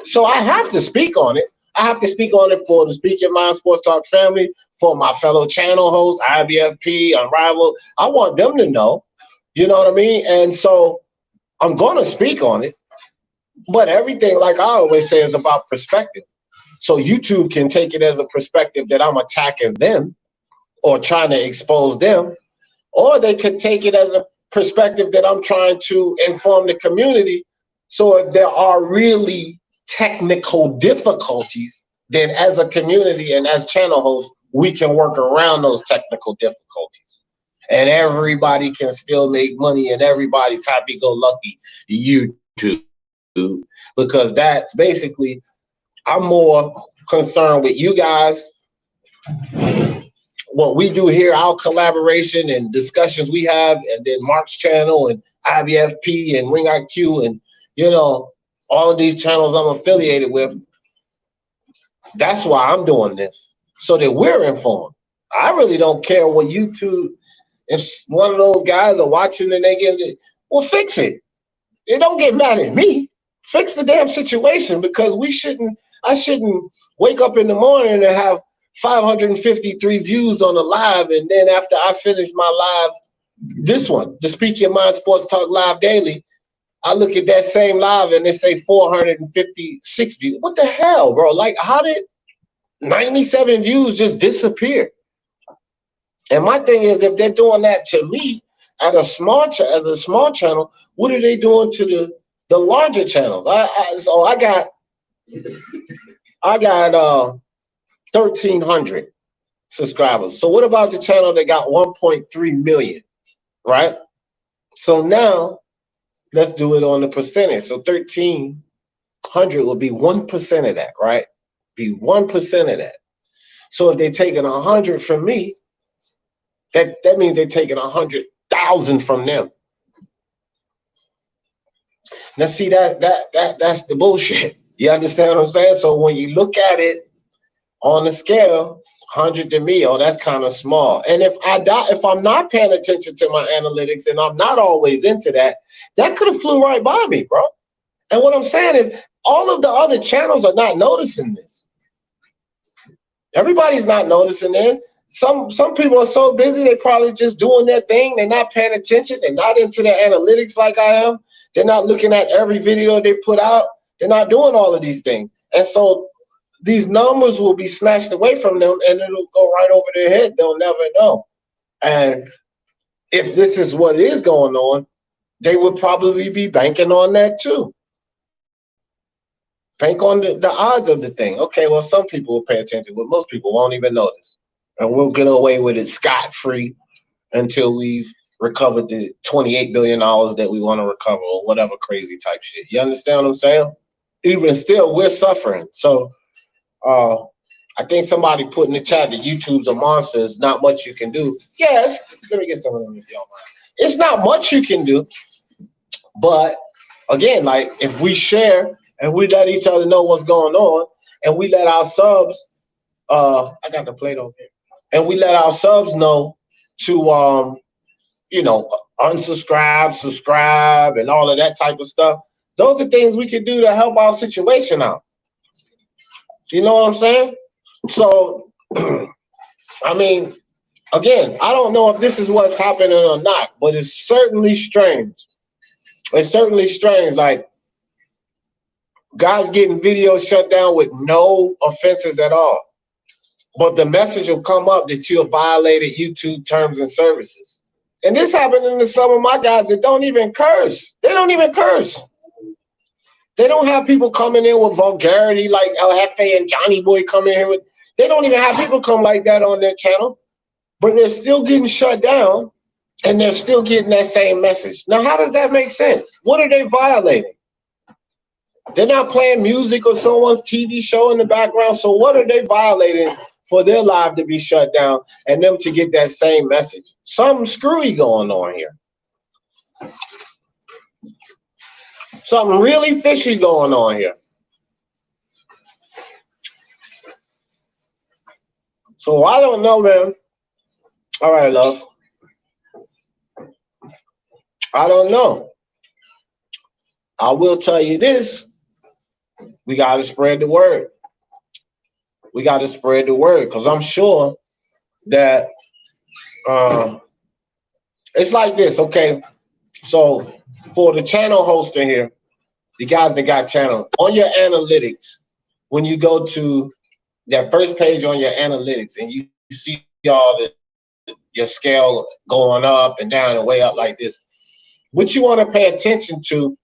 So I have to speak on it. I have to speak on it for the Speak Your Mind Sports Talk family, for my fellow channel hosts, IBFP, Unrivaled. I want them to know, you know what I mean? And so I'm going to speak on it. But everything, like I always say, is about perspective. So YouTube can take it as a perspective that I'm attacking them or trying to expose them. Or they could take it as a perspective that I'm trying to inform the community. So if there are really technical difficulties, then as a community and as channel hosts, we can work around those technical difficulties. And everybody can still make money and everybody's happy-go-lucky YouTube. Because that's basically, I'm more concerned with you guys, what we do here, our collaboration and discussions we have, and then Mark's channel and IBFP and Ring IQ and, you know, all of these channels I'm affiliated with. That's why I'm doing this, so that we're informed. I really don't care what YouTube, if one of those guys are watching and they get it, well, fix it. They don't get mad at me. Fix the damn situation, because we shouldn't, I shouldn't wake up in the morning and have 553 views on a live, and then after I finish my live, this one, the Speak Your Mind Sports Talk Live Daily, I look at that same live and they say 456 views. What the hell, bro? Like, how did 97 views just disappear? And my thing is, if they're doing that to me at a small as a small channel, what are they doing to the larger channels? So I got 1,300 subscribers. So what about the channel that got 1.3 million, right? So now let's do it on the percentage. So 1,300 will be 1% of that, right? Be 1% of that. So if they're taking 100 from me, that means they're taking 100,000 from them. Now see, that's the bullshit. You understand what I'm saying? So when you look at it on the scale, 100 to me, oh, that's kind of small. And if I'm not paying attention to my analytics and I'm not always into that, that could have flew right by me, bro. And what I'm saying is, all of the other channels are not noticing this. Everybody's not noticing it. Some people are so busy, they're probably just doing their thing. They're not paying attention. They're not into their analytics like I am. They're not looking at every video they put out. They're not doing all of these things. And so these numbers will be snatched away from them and it'll go right over their head. They'll never know. And if this is what is going on, they would probably be banking on that too. Bank on the odds of the thing. Okay, well, some people will pay attention, but most people won't even notice. And we'll get away with it scot-free until we've recovered the $28 billion that we want to recover or whatever crazy type shit. You understand what I'm saying? Even still, we're suffering. So I think somebody put in the chat that YouTube's a monster. There's not much you can do. Yes, let me get some of them if y'all mind. It's not much you can do. But again, like if we share and we let each other know what's going on and we let our subs, I got the plate over here. And we let our subs know to, you know, unsubscribe, subscribe, and all of that type of stuff. Those are things we can do to help our situation out. You know what I'm saying? So, I mean, again, I don't know if this is what's happening or not, but it's certainly strange. It's certainly strange. Like, guys getting videos shut down with no offenses at all. But the message will come up that you have violated YouTube terms and services. And this happened to some of my guys that don't even curse. They don't even curse. They don't have people coming in with vulgarity like El Jefe and Johnny Boy coming here with. They don't even have people come like that on their channel. But they're still getting shut down and they're still getting that same message. Now, how does that make sense? What are they violating? They're not playing music or someone's TV show in the background. So what are they violating for their live to be shut down and them to get that same message? Something screwy going on here. Something really fishy going on here. So I don't know, man. All right, love. I don't know. I will tell you this. We got to spread the word. We got to spread the word because I'm sure that it's like this, okay? So for the channel hoster here, the guys that got channel, on your analytics, when you go to that first page on your analytics and you see all your scale going up and down and way up like this, what you want to pay attention to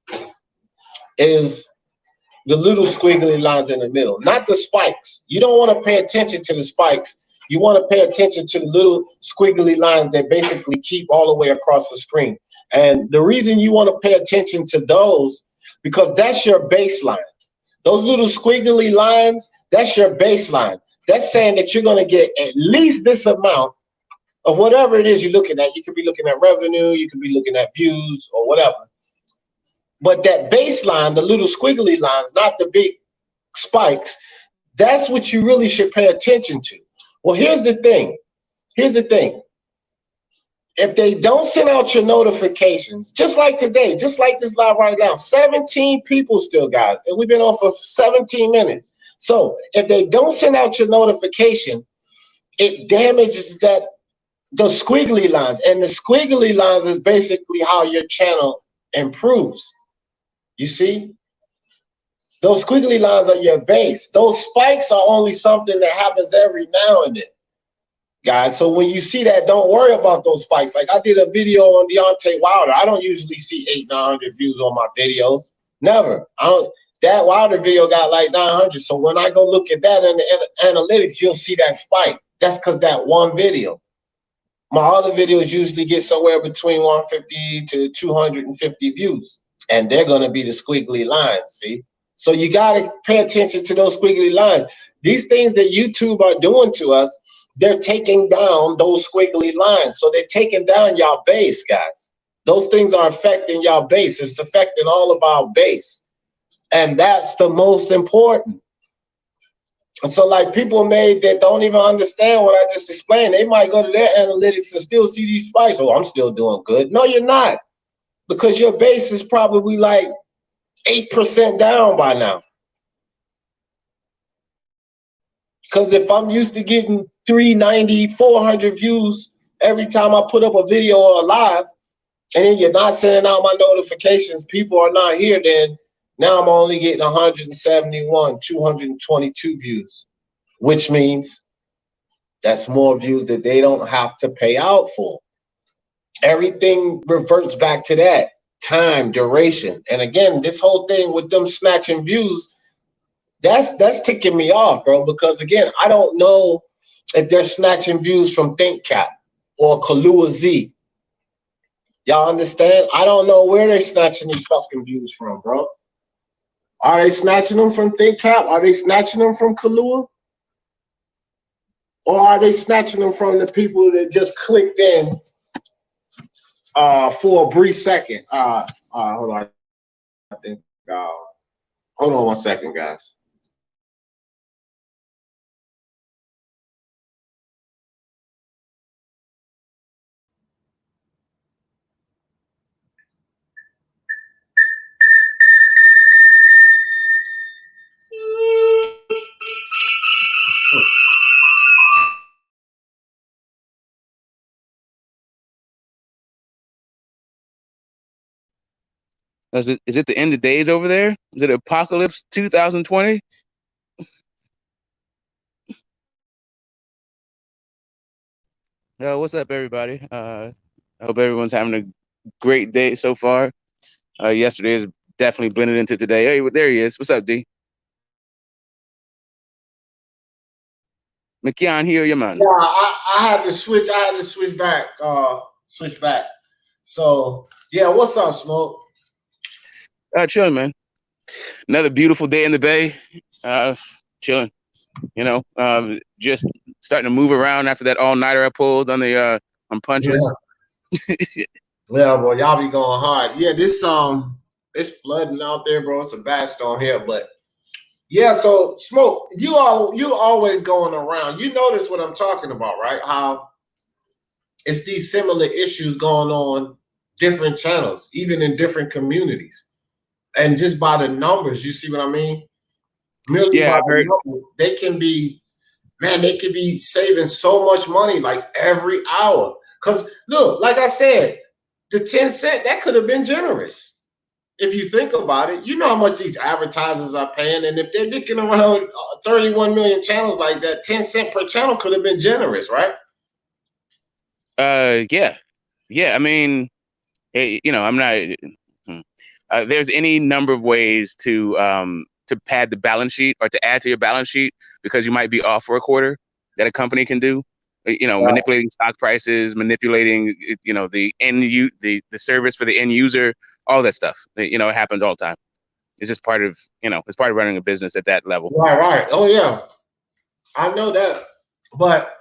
is the little squiggly lines in the middle, not the spikes. You don't want to pay attention to the spikes. You want to pay attention to the little squiggly lines that basically keep all the way across the screen. And the reason you want to pay attention to those, because that's your baseline. Those little squiggly lines, that's your baseline. That's saying that you're going to get at least this amount of whatever it is you're looking at. You could be looking at revenue, you could be looking at views or whatever. But that baseline, the little squiggly lines, not the big spikes, that's what you really should pay attention to. Well, here's the thing. Here's the thing. If they don't send out your notifications, just like today, just like this live right now, 17 people still, guys, and we've been on for 17 minutes. So if they don't send out your notification, it damages the squiggly lines. And the squiggly lines is basically how your channel improves. You see? Those squiggly lines are your base. Those spikes are only something that happens every now and then, guys. So when you see that, don't worry about those spikes. Like I did a video on Deontay Wilder. I don't usually see 800-900 views on my videos. Never. I don't. That Wilder video got like 900. So when I go look at that in the analytics, you'll see that spike. That's because that one video. My other videos usually get somewhere between 150 to 250 views. And they're going to be the squiggly lines, see? So you got to pay attention to those squiggly lines. These things that YouTube are doing to us, they're taking down those squiggly lines. So they're taking down y'all base, guys. Those things are affecting y'all base. It's affecting all of our base. And that's the most important. And so like people that don't even understand what I just explained, they might go to their analytics and still see these spikes. Oh, I'm still doing good. No, you're not. Because your base is probably like 8% down by now. Because if I'm used to getting 390, 400 views every time I put up a video or a live, and then you're not sending out my notifications, people are not here, then now I'm only getting 171, 222 views, which means that's more views that they don't have to pay out for. Everything reverts back to that. Time, duration. And again, this whole thing with them snatching views, that's ticking me off, bro, because again, I don't know if they're snatching views from ThinkCap or Kahlua Z. Y'all understand? I don't know where they're snatching these fucking views from, bro. Are they snatching them from ThinkCap? Are they snatching them from Kahlua? Or are they snatching them from the people that just clicked in for a brief second? Hold on. I think hold on 1 second, guys. Is it the end of days over there? Is it Apocalypse 2020? What's up, everybody? I hope everyone's having a great day so far. Yesterday is definitely blended into today. Hey, there he is. What's up, D? McKeon here, your man. Yeah, I had to switch. I had to switch back. So yeah, what's up, Smoke? Chilling, man. Another beautiful day in the Bay. Chilling. You know, just starting to move around after that all-nighter I pulled on the on punches. Yeah. Yeah, boy, y'all be going hard. Yeah, this it's flooding out there, bro. It's a bad storm here, but yeah. So Smoke, you always going around. You notice what I'm talking about, right? How it's these similar issues going on different channels, even in different communities, and just by the numbers, you see what I mean? Merely Yeah, by I've heard. numbers, they can be saving so much money like every hour. Because look, like I said, the 10 cent, that could have been generous. If you think about it, you know how much these advertisers are paying. And if they're dicking around 31 million channels like that, 10 cent per channel could have been generous, right? Yeah. I mean, you know, I'm not. There's any number of ways to pad the balance sheet or to add to your balance sheet because you might be off for a quarter that a company can do. You know, right. Manipulating stock prices, manipulating, you know, the service for the end user, all that stuff. You know, it happens all the time. It's just part of, you know, it's part of running a business at that level. Right. Oh yeah, I know that, but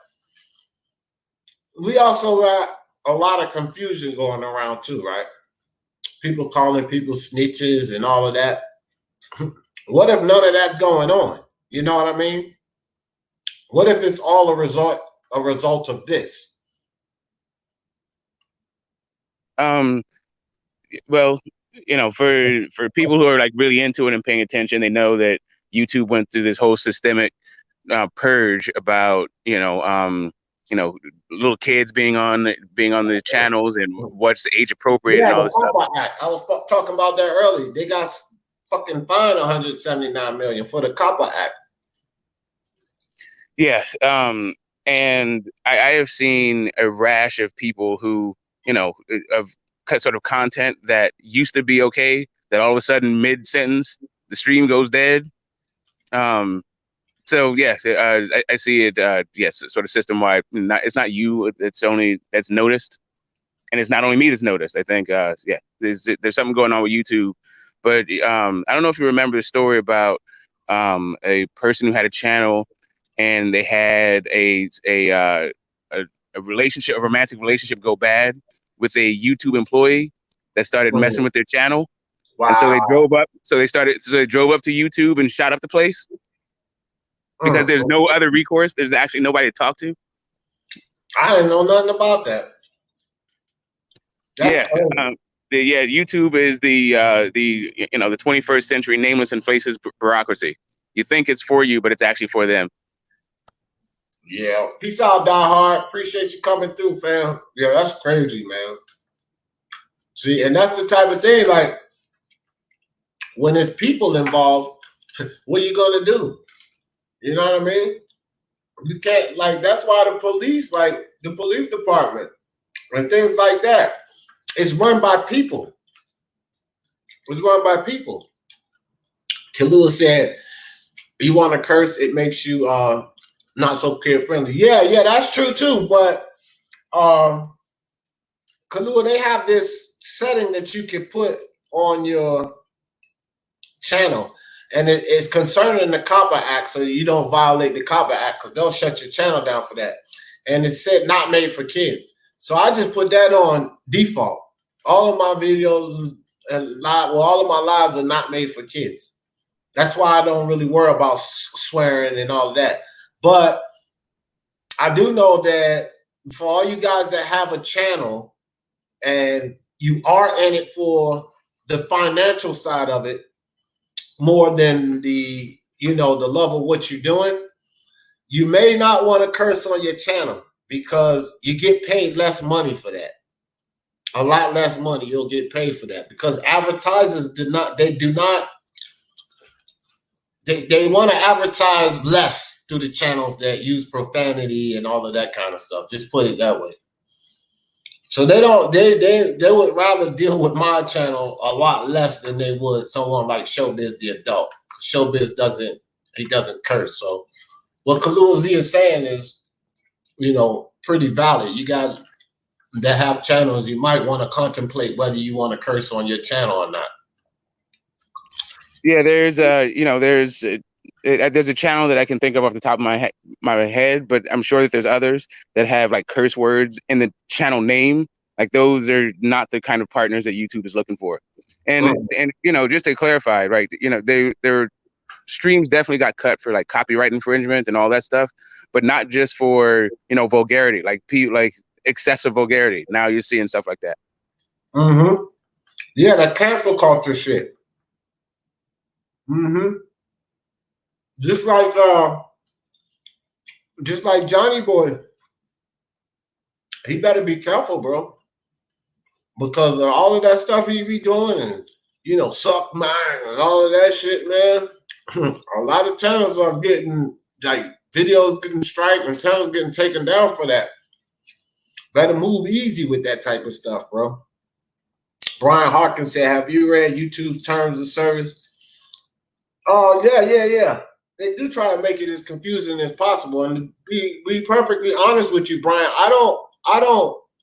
we also got a lot of confusion going around too, right? People calling people snitches and all of that. What if none of that's going on? You know what I mean? What if it's all a result of this? Well, you know, for people who are like really into it and paying attention, they know that YouTube went through this whole systemic purge about little kids being on the channels and what's age appropriate and Yeah, all the this stuff. COPPA Act. I was talking about that earlier. They got fucking fined $179 million for the COPPA Act. Yes. And I have seen a rash of people who, of sort of content that used to be okay, that all of a sudden mid-sentence, the stream goes dead. So yes, I see it. Yes, sort of system-wide. It's not you. It's only that's noticed, and it's not only me that's noticed. I think, there's something going on with YouTube. But I don't know if you remember the story about a person who had a channel, and they had a relationship, a romantic relationship, go bad with a YouTube employee that started messing with their channel. Wow. And so they drove up. So they drove up to YouTube and shot up the place. Because there's no other recourse. There's actually nobody to talk to. I didn't know nothing about that. That's YouTube is the 21st century nameless and faceless bureaucracy. You think it's for you, but it's actually for them. Yeah. Peace out, Die Hard. Appreciate you coming through, fam. Yeah, that's crazy, man. See, and that's the type of thing, like, when there's people involved, what are you gonna do? You know what I mean? You can't, like, that's why the police, like the police department and things like that, it's run by people. It's run by people. Kalua said, you want to curse, it makes you not so kid friendly. Yeah, that's true too. But Kalua, they have this setting that you can put on your channel. And it's concerning the COPPA Act, so you don't violate the COPPA Act, because they'll shut your channel down for that. And it said not made for kids. So I just put that on default. All of my videos and all of my lives are not made for kids. That's why I don't really worry about swearing and all of that. But I do know that for all you guys that have a channel and you are in it for the financial side of it, more than the love of what you're doing, you may not want to curse on your channel, because you get paid less money for that. A lot less money you'll get paid for that, because advertisers they want to advertise less through the channels that use profanity and all of that kind of stuff. Just put it that way. So they would rather deal with my channel a lot less than they would someone like Showbiz the Adult. Showbiz doesn't curse. So what Kalua Z is saying is, pretty valid. You guys that have channels, you might want to contemplate whether you want to curse on your channel or not. Yeah, there's a channel that I can think of off the top of my head, but I'm sure that there's others that have like curse words in the channel name. Like, those are not the kind of partners that YouTube is looking for. And just to clarify, right? Their streams definitely got cut for like copyright infringement and all that stuff, but not just for vulgarity, like excessive vulgarity. Now you're seeing stuff like that. Mm-hmm. Yeah, that cancel culture shit. Mm-hmm. Just like Johnny Boy, he better be careful, bro, because of all of that stuff he be doing, and suck mine and all of that shit, man. A lot of channels are getting, like, videos getting striked and channels getting taken down for that. Better move easy with that type of stuff, bro. Brian Harkins said, have you read YouTube's terms of service? Oh, yeah. They do try to make it as confusing as possible. And to be perfectly honest with you, Brian, I don't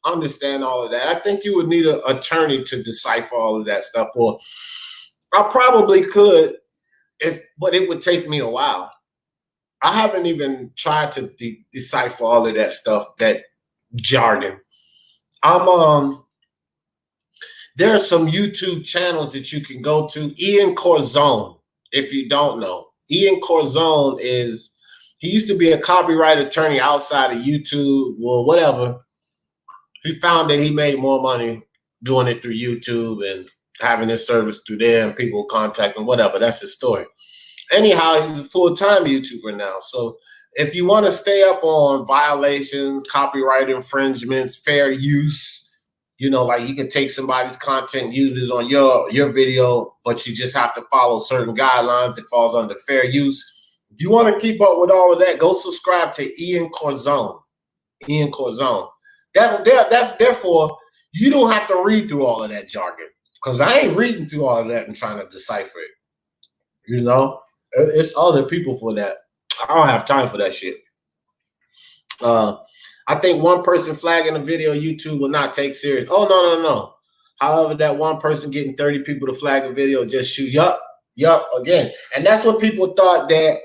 understand all of that. I think you would need an attorney to decipher all of that stuff. Or I probably could, but it would take me a while. I haven't even tried to decipher all of that stuff, that jargon. There are some YouTube channels that you can go to. Ian Corzone, if you don't know. Ian Corzone he used to be a copyright attorney outside of YouTube or whatever. He found that he made more money doing it through YouTube and having his service through there, and people contact him, whatever. That's his story. anyhow, he's a full-time YouTuber now. So if you want to stay up on violations, copyright infringements, fair use, you know, like you can take somebody's content, use it on your video, but you just have to follow certain guidelines. It falls under fair use. If you want to keep up with all of that, go subscribe to Ian Corzone. Ian Corzone. Therefore, you don't have to read through all of that jargon, because I ain't reading through all of that and trying to decipher it. You know, it's other people for that. I don't have time for that shit. I think one person flagging a video YouTube will not take serious. Oh, no. However, that one person getting 30 people to flag a video just shoot yup again. And that's what people thought that,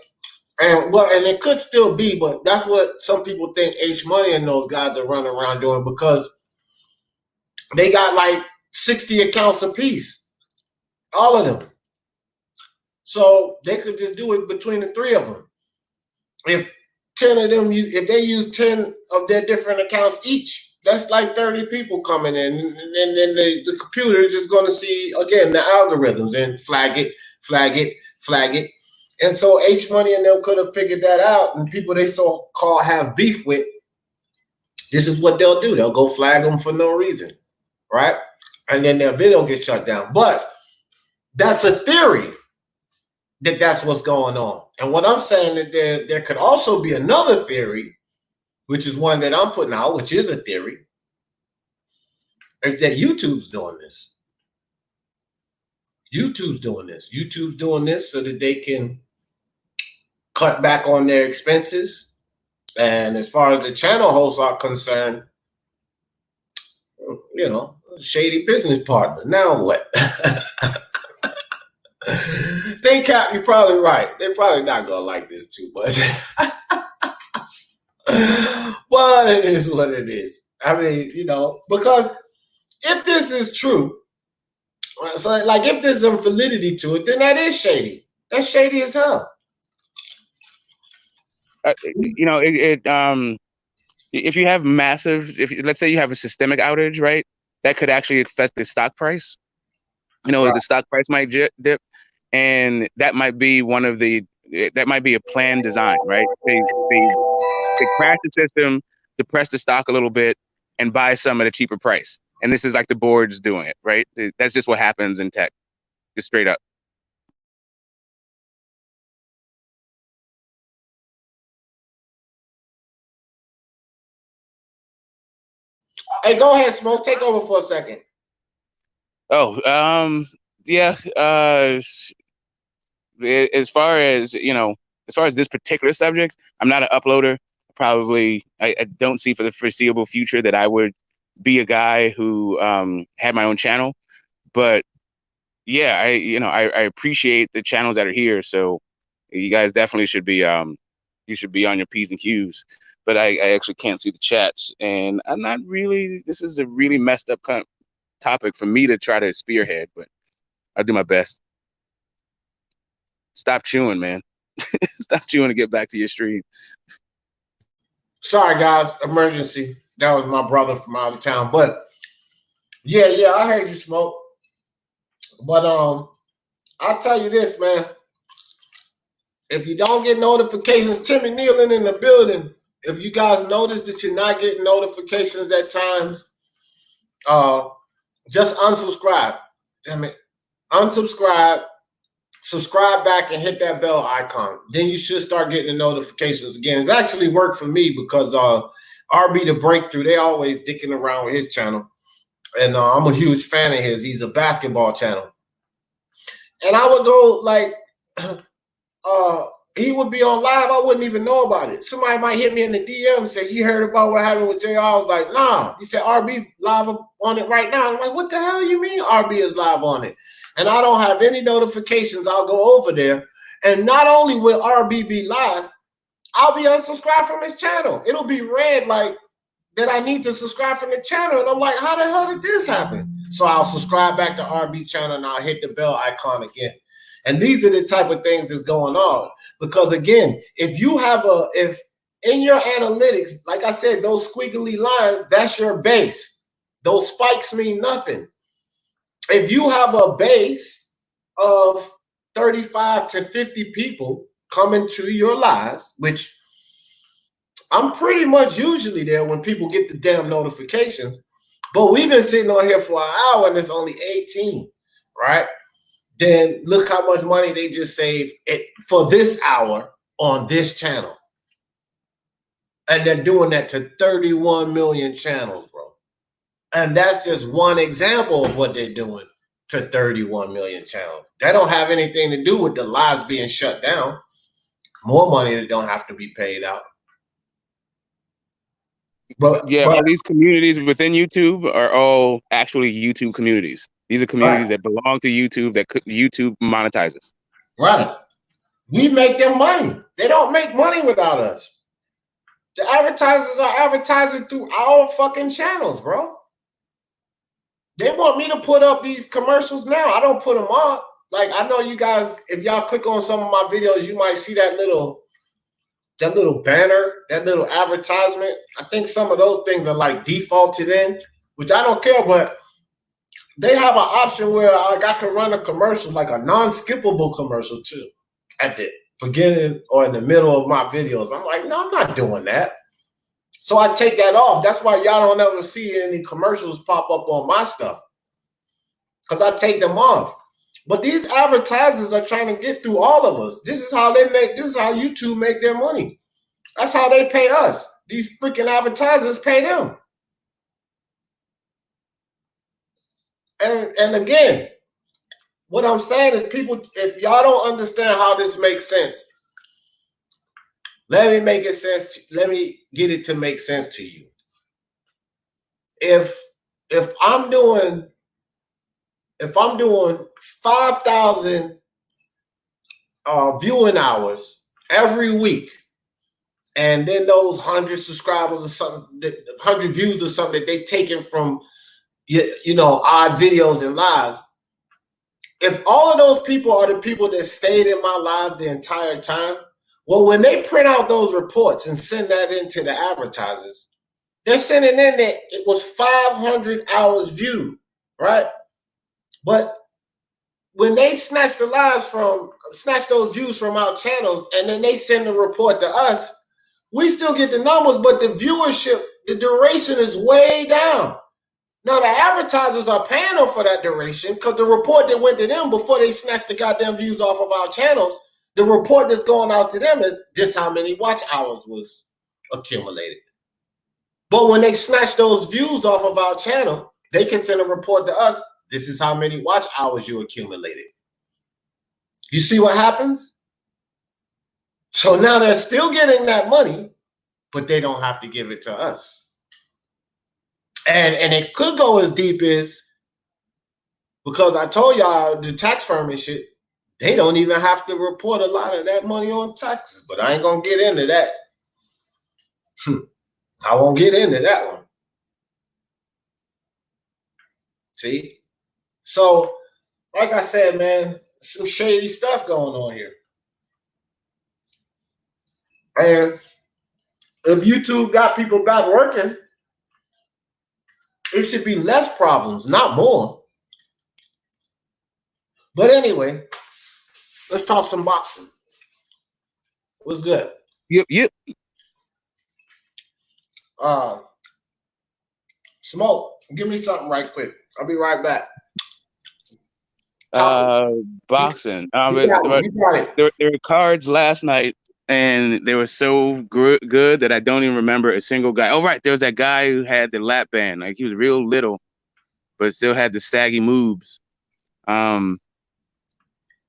and it could still be, but that's what some people think H Money and those guys are running around doing, because they got like 60 accounts apiece, all of them. So they could just do it between the three of them. If 10 of them, if they use 10 of their different accounts each, that's like 30 people coming in, and then the computer is just going to see, again, the algorithms and flag it. And so H Money and them could have figured that out, and people they so-called have beef with, this is what they'll do. They'll go flag them for no reason, right? And then their video gets shut down. But that's a theory that that's what's going on. And what I'm saying that there could also be another theory, which is one that I'm putting out, which is a theory, is that YouTube's doing this. YouTube's doing this so that they can cut back on their expenses. And as far as the channel hosts are concerned, you know, shady business partner. Now what? Think Cap, you're probably right. They're probably not gonna like this too much. But it is what it is. I mean, you know, because if this is true, so like if there's some validity to it, then that is shady. That's shady as hell. You know, if you have massive, let's say you have a systemic outage, right, that could actually affect the stock price. You know, right. The stock price might dip, and that might be that might be a planned design, right? They crash the system, depress the stock a little bit, and buy some at a cheaper price. And this is like the board's doing it, right? That's just what happens in tech, just straight up. Hey, go ahead, Smoke. Take over for a second. Oh, yeah. As far as, you know, as far as this particular subject, I'm not an uploader. Probably, I don't see for the foreseeable future that I would be a guy who had my own channel. But yeah, I appreciate the channels that are here. So you guys definitely should be you should be on your P's and Q's. But I actually can't see the chats, and I'm not really. This is a really messed up topic for me to try to spearhead, but I'll do my best. Stop chewing, man. Stop chewing and get back to your stream. Sorry, guys. Emergency. That was my brother from out of town. But yeah, I heard you, Smoke. But I'll tell you this, man. If you don't get notifications, Timmy Nealon in the building. If you guys notice that you're not getting notifications at times, just unsubscribe. Damn it. Unsubscribe. Subscribe back and hit that bell icon. Then you should start getting the notifications again. It's actually worked for me because RB the Breakthrough, they always dicking around with his channel. And I'm a huge fan of his. He's a basketball channel. And I would go like, he would be on live. I wouldn't even know about it. Somebody might hit me in the DM and say, he heard about what happened with JR. I was like, nah. He said, RB live on it right now. I'm like, what the hell you mean RB is live on it? And I don't have any notifications. I'll go over there. And not only will RB be live, I'll be unsubscribed from his channel. It'll be red like that I need to subscribe from the channel. And I'm like, how the hell did this happen? So I'll subscribe back to RB channel and I'll hit the bell icon again. And these are the type of things that's going on. Because again, if in your analytics, like I said, those squiggly lines, that's your base. Those spikes mean nothing. If you have a base of 35 to 50 people coming to your lives, which I'm pretty much usually there when people get the damn notifications. But we've been sitting on here for an hour and it's only 18, right? Then look how much money they just saved for this hour on this channel. And they're doing that to 31 million channels, bro. And that's just one example of what they're doing to 31 million channels. That don't have anything to do with the lives being shut down. More money that don't have to be paid out. But these communities within YouTube are all actually YouTube communities. These are communities that belong to YouTube that YouTube monetizes. Right. We make them money. They don't make money without us. The advertisers are advertising through our fucking channels, bro. They want me to put up these commercials now. I don't put them on. Like, I know you guys, if y'all click on some of my videos, you might see that little banner, that little advertisement. I think some of those things are like defaulted in, which I don't care, but they have an option where I can run a commercial, like a non-skippable commercial too, at the beginning or in the middle of my videos. I'm like, no, I'm not doing that. So I take that off. That's why y'all don't ever see any commercials pop up on my stuff, because I take them off. But these advertisers are trying to get through all of us. This is how YouTube make their money. That's how they pay us. These freaking advertisers pay them. And again, what I'm saying is, people, if y'all don't understand how this makes sense, let me make it sense. Let me get it to make sense to you. If I'm doing 5,000 viewing hours every week, and then those 100 subscribers or something, 100 views or something that they taken from, odd videos and lives. If all of those people are the people that stayed in my lives the entire time, well, when they print out those reports and send that into the advertisers, they're sending in that it was 500 hours viewed, right? But when they snatch those views from our channels, and then they send the report to us, we still get the numbers, but the viewership, the duration is way down. Now, the advertisers are paying them for that duration, because the report that went to them before they snatched the goddamn views off of our channels, the report that's going out to them is this how many watch hours was accumulated. But when they snatch those views off of our channel, they can send a report to us. This is how many watch hours you accumulated. You see what happens? So now they're still getting that money, but they don't have to give it to us. And it could go as deep as, because I told y'all the tax firm and shit, they don't even have to report a lot of that money on taxes. But I ain't gonna get into that. I won't get into that one. See? So, like I said, man, some shady stuff going on here. And if YouTube got people back working, it should be less problems, not more. But anyway, let's talk some boxing. What's good? Yep. Smoke, give me something right quick. I'll be right back. Boxing. There were cards last night, and they were so good that I don't even remember a single guy. Oh, right, there was that guy who had the lap band. Like, he was real little, but still had the saggy moves. Damn,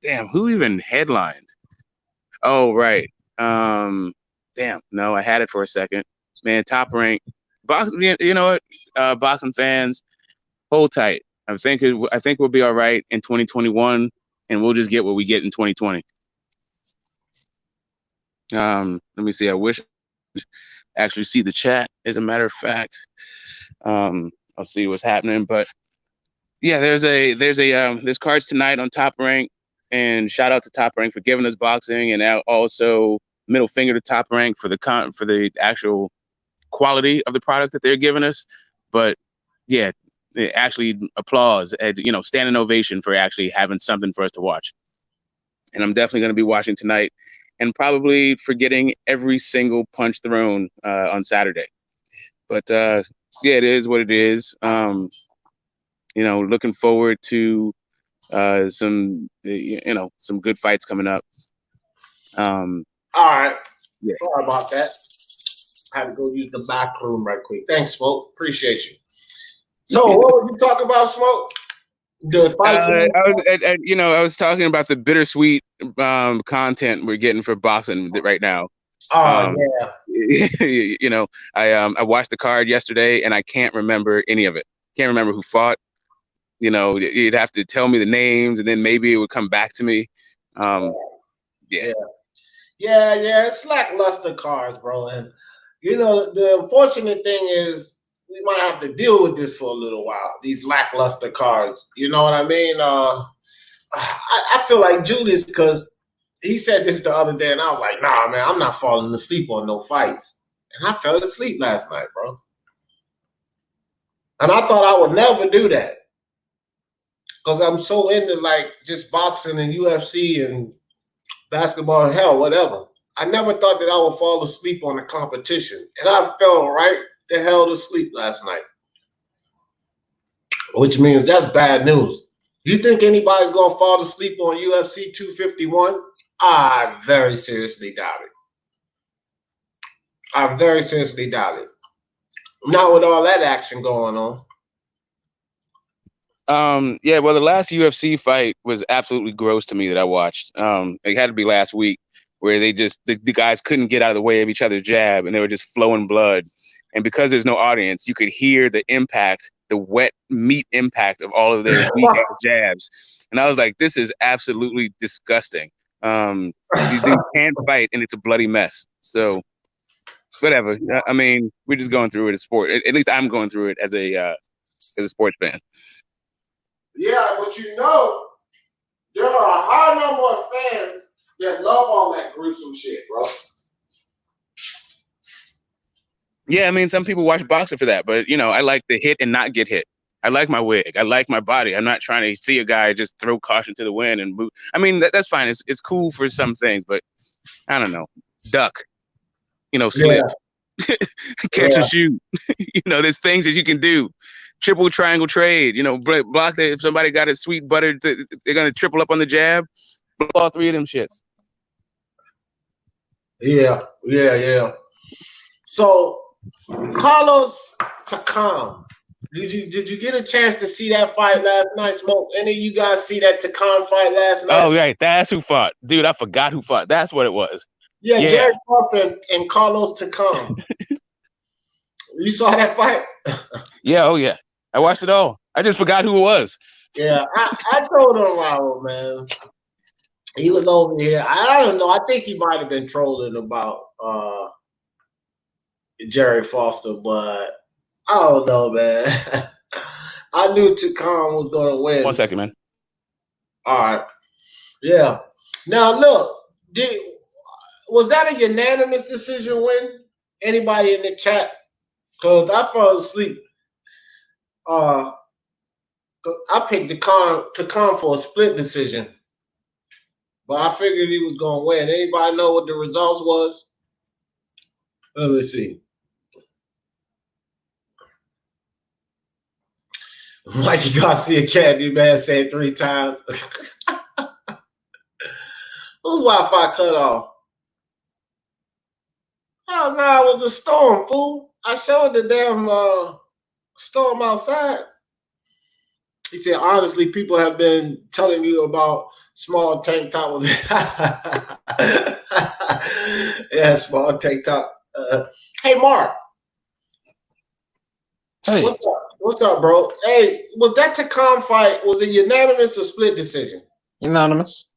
who even headlined? Oh, right. Damn, no, I had it for a second. Man, Top Rank. You know what? Boxing fans, hold tight. I think we'll be all right in 2021, and we'll just get what we get in 2020. Let me see. I wish I could actually see the chat. As a matter of fact, I'll see what's happening. But yeah, there's cards tonight on Top Rank, and shout out to Top Rank for giving us boxing, and also middle finger to Top Rank for the actual quality of the product that they're giving us. But yeah, actually applause, standing ovation for actually having something for us to watch. and I'm definitely going to be watching tonight, and probably forgetting every single punch thrown on Saturday. But yeah, it is what it is. Looking forward to some good fights coming up. All right. Yeah. Sorry about that. I had to go use the back room right quick. Thanks, Smoke. Appreciate you. So, what were you talking about, Smoke? The fights. I was talking about the bittersweet content we're getting for boxing right now. Oh yeah. I watched the card yesterday and I can't remember any of it. Can't remember who fought. You'd have to tell me the names and then maybe it would come back to me. Yeah. It's lackluster cards, bro. And the unfortunate thing is we might have to deal with this for a little while. These lackluster cards. You know what I mean? I feel like Julius, because he said this the other day, and I was like, nah, man, I'm not falling asleep on no fights. And I fell asleep last night, bro. And I thought I would never do that. Because I'm so into just boxing and UFC and basketball and hell, whatever. I never thought that I would fall asleep on a competition. And I fell right the hell to sleep last night. Which means that's bad news. You think anybody's going to fall asleep on UFC 251? I very seriously doubt it. I very seriously doubt it. Not with all that action going on. Yeah, well, the last UFC fight was absolutely gross to me that I watched. It had to be last week, where they just the guys couldn't get out of the way of each other's jab, and they were just flowing blood. And because there's no audience, you could hear the impact, the wet meat impact of all of their weak jabs. And I was like, this is absolutely disgusting. These dudes can't fight, and it's a bloody mess. So, whatever. I mean, we're just going through it as sport. At least I'm going through it as a sports fan. Yeah, but there are a high number of fans that love all that gruesome shit, bro. Yeah, I mean, some people watch boxing for that, but I like to hit and not get hit. I like my wig. I like my body. I'm not trying to see a guy just throw caution to the wind and move. I mean, that's fine. It's cool for some things, but I don't know. Duck, slip, catch and shoot. There's things that you can do. Triple triangle trade, block that. If somebody got it sweet buttered, they're going to triple up on the jab. Blow all three of them shits. Yeah. So, Carlos Takam, did you get a chance to see that fight last night, Smoke? Any of you guys see that Takam fight last night? Oh, right. That's who fought. Dude, I forgot who fought. That's what it was. Yeah. Jerry Crawford and Carlos Takam. You saw that fight? Yeah, oh yeah. I watched it all. I just forgot who it was. Yeah, I told him, Raul, man. He was over here. I don't know. I think he might have been trolling about Jerry Foster, but I don't know, man. I knew Takam was going to win. 1 second, man. All right. Yeah. Now, look, was that a unanimous decision win? Anybody in the chat? Because I fell asleep. I picked Takam for a split decision, but I figured he was going to win. Anybody know what the results was? Let me see. Mikey Garcia Candy Man said 3 times. Whose Wi-Fi cut off? Oh no, it was a storm, fool. I showed the damn storm outside. He said, honestly, people have been telling you about small tank top. Yeah, small tank top. Hey, Mark. Hey. What's up, bro? Hey, was that Takam fight, was it unanimous or split decision? Unanimous.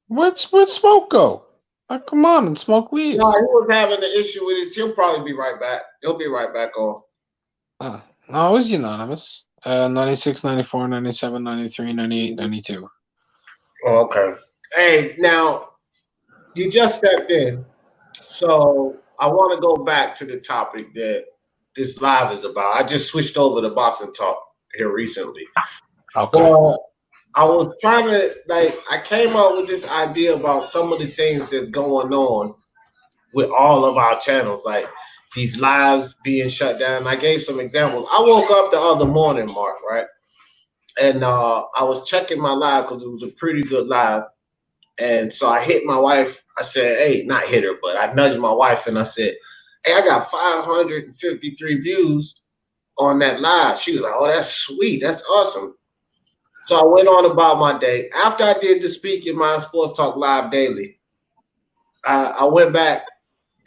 Where'd Smoke go? Oh, come on, and Smoke leaves. No, he was having an issue with it. He'll probably be right back. He'll be right back on. No, it was unanimous. 96, 94, 97, 93, 98, 92. Oh, okay. Hey, now, you just stepped in, so I want to go back to the topic that this live is about. I just switched over to Boxing Talk here recently. Okay. I was trying to I came up with this idea about some of the things that's going on with all of our channels, like these lives being shut down. I gave some examples. I woke up the other morning, Mark, right? And I was checking my live because it was a pretty good live. And so I hit my wife. I said, hey, not hit her, but I nudged my wife and I said, hey, I got 553 views on that live. She was like, oh, that's sweet. That's awesome. So I went on about my day. After I did the Speak in My Sports Talk Live Daily, I went back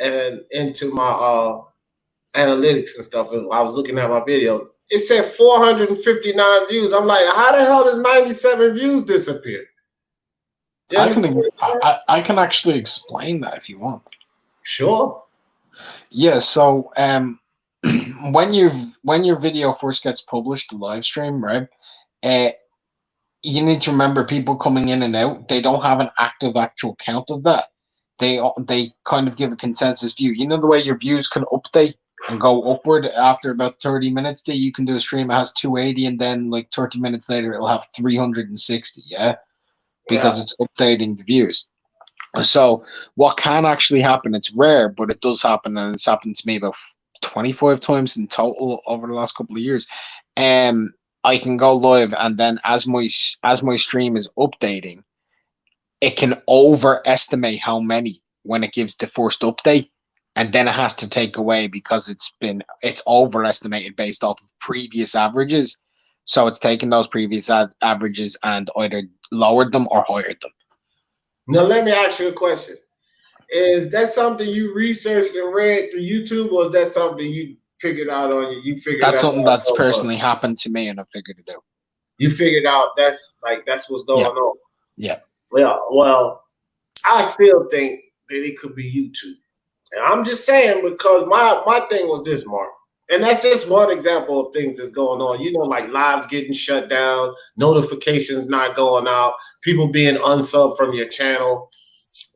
and into my analytics and stuff, and I was looking at my video. It said 459 views. I'm like, how the hell does 97 views disappear? I can actually explain that if you want. Sure. Yeah. So when your video first gets published, the live stream, right? You need to remember people coming in and out. They don't have an active actual count of that. They kind of give a consensus view. You know the way your views can update and go upward after about 30 minutes. That you can do a stream that has 280, and then like 30 minutes later it'll have 360. Yeah, because it's updating the views. So what can actually happen? It's rare, but it does happen, and it's happened to me about 25 times in total over the last couple of years. I can go live, and then as my stream is updating, it can overestimate how many when it gives the first update, and then it has to take away because it's overestimated based off of previous averages. So it's taken those previous averages and either lowered them or higher them. Now let me ask you a question. Is that something you researched and read through YouTube, or is that something you figured out on you? That's something that's personally happened to me, and I figured it out. You figured out that's what's going on. Yeah. Well, I still think that it could be YouTube. And I'm just saying because my thing was this, Mark. And that's just one example of things that's going on. You know, like lives getting shut down, notifications not going out, people being unsubbed from your channel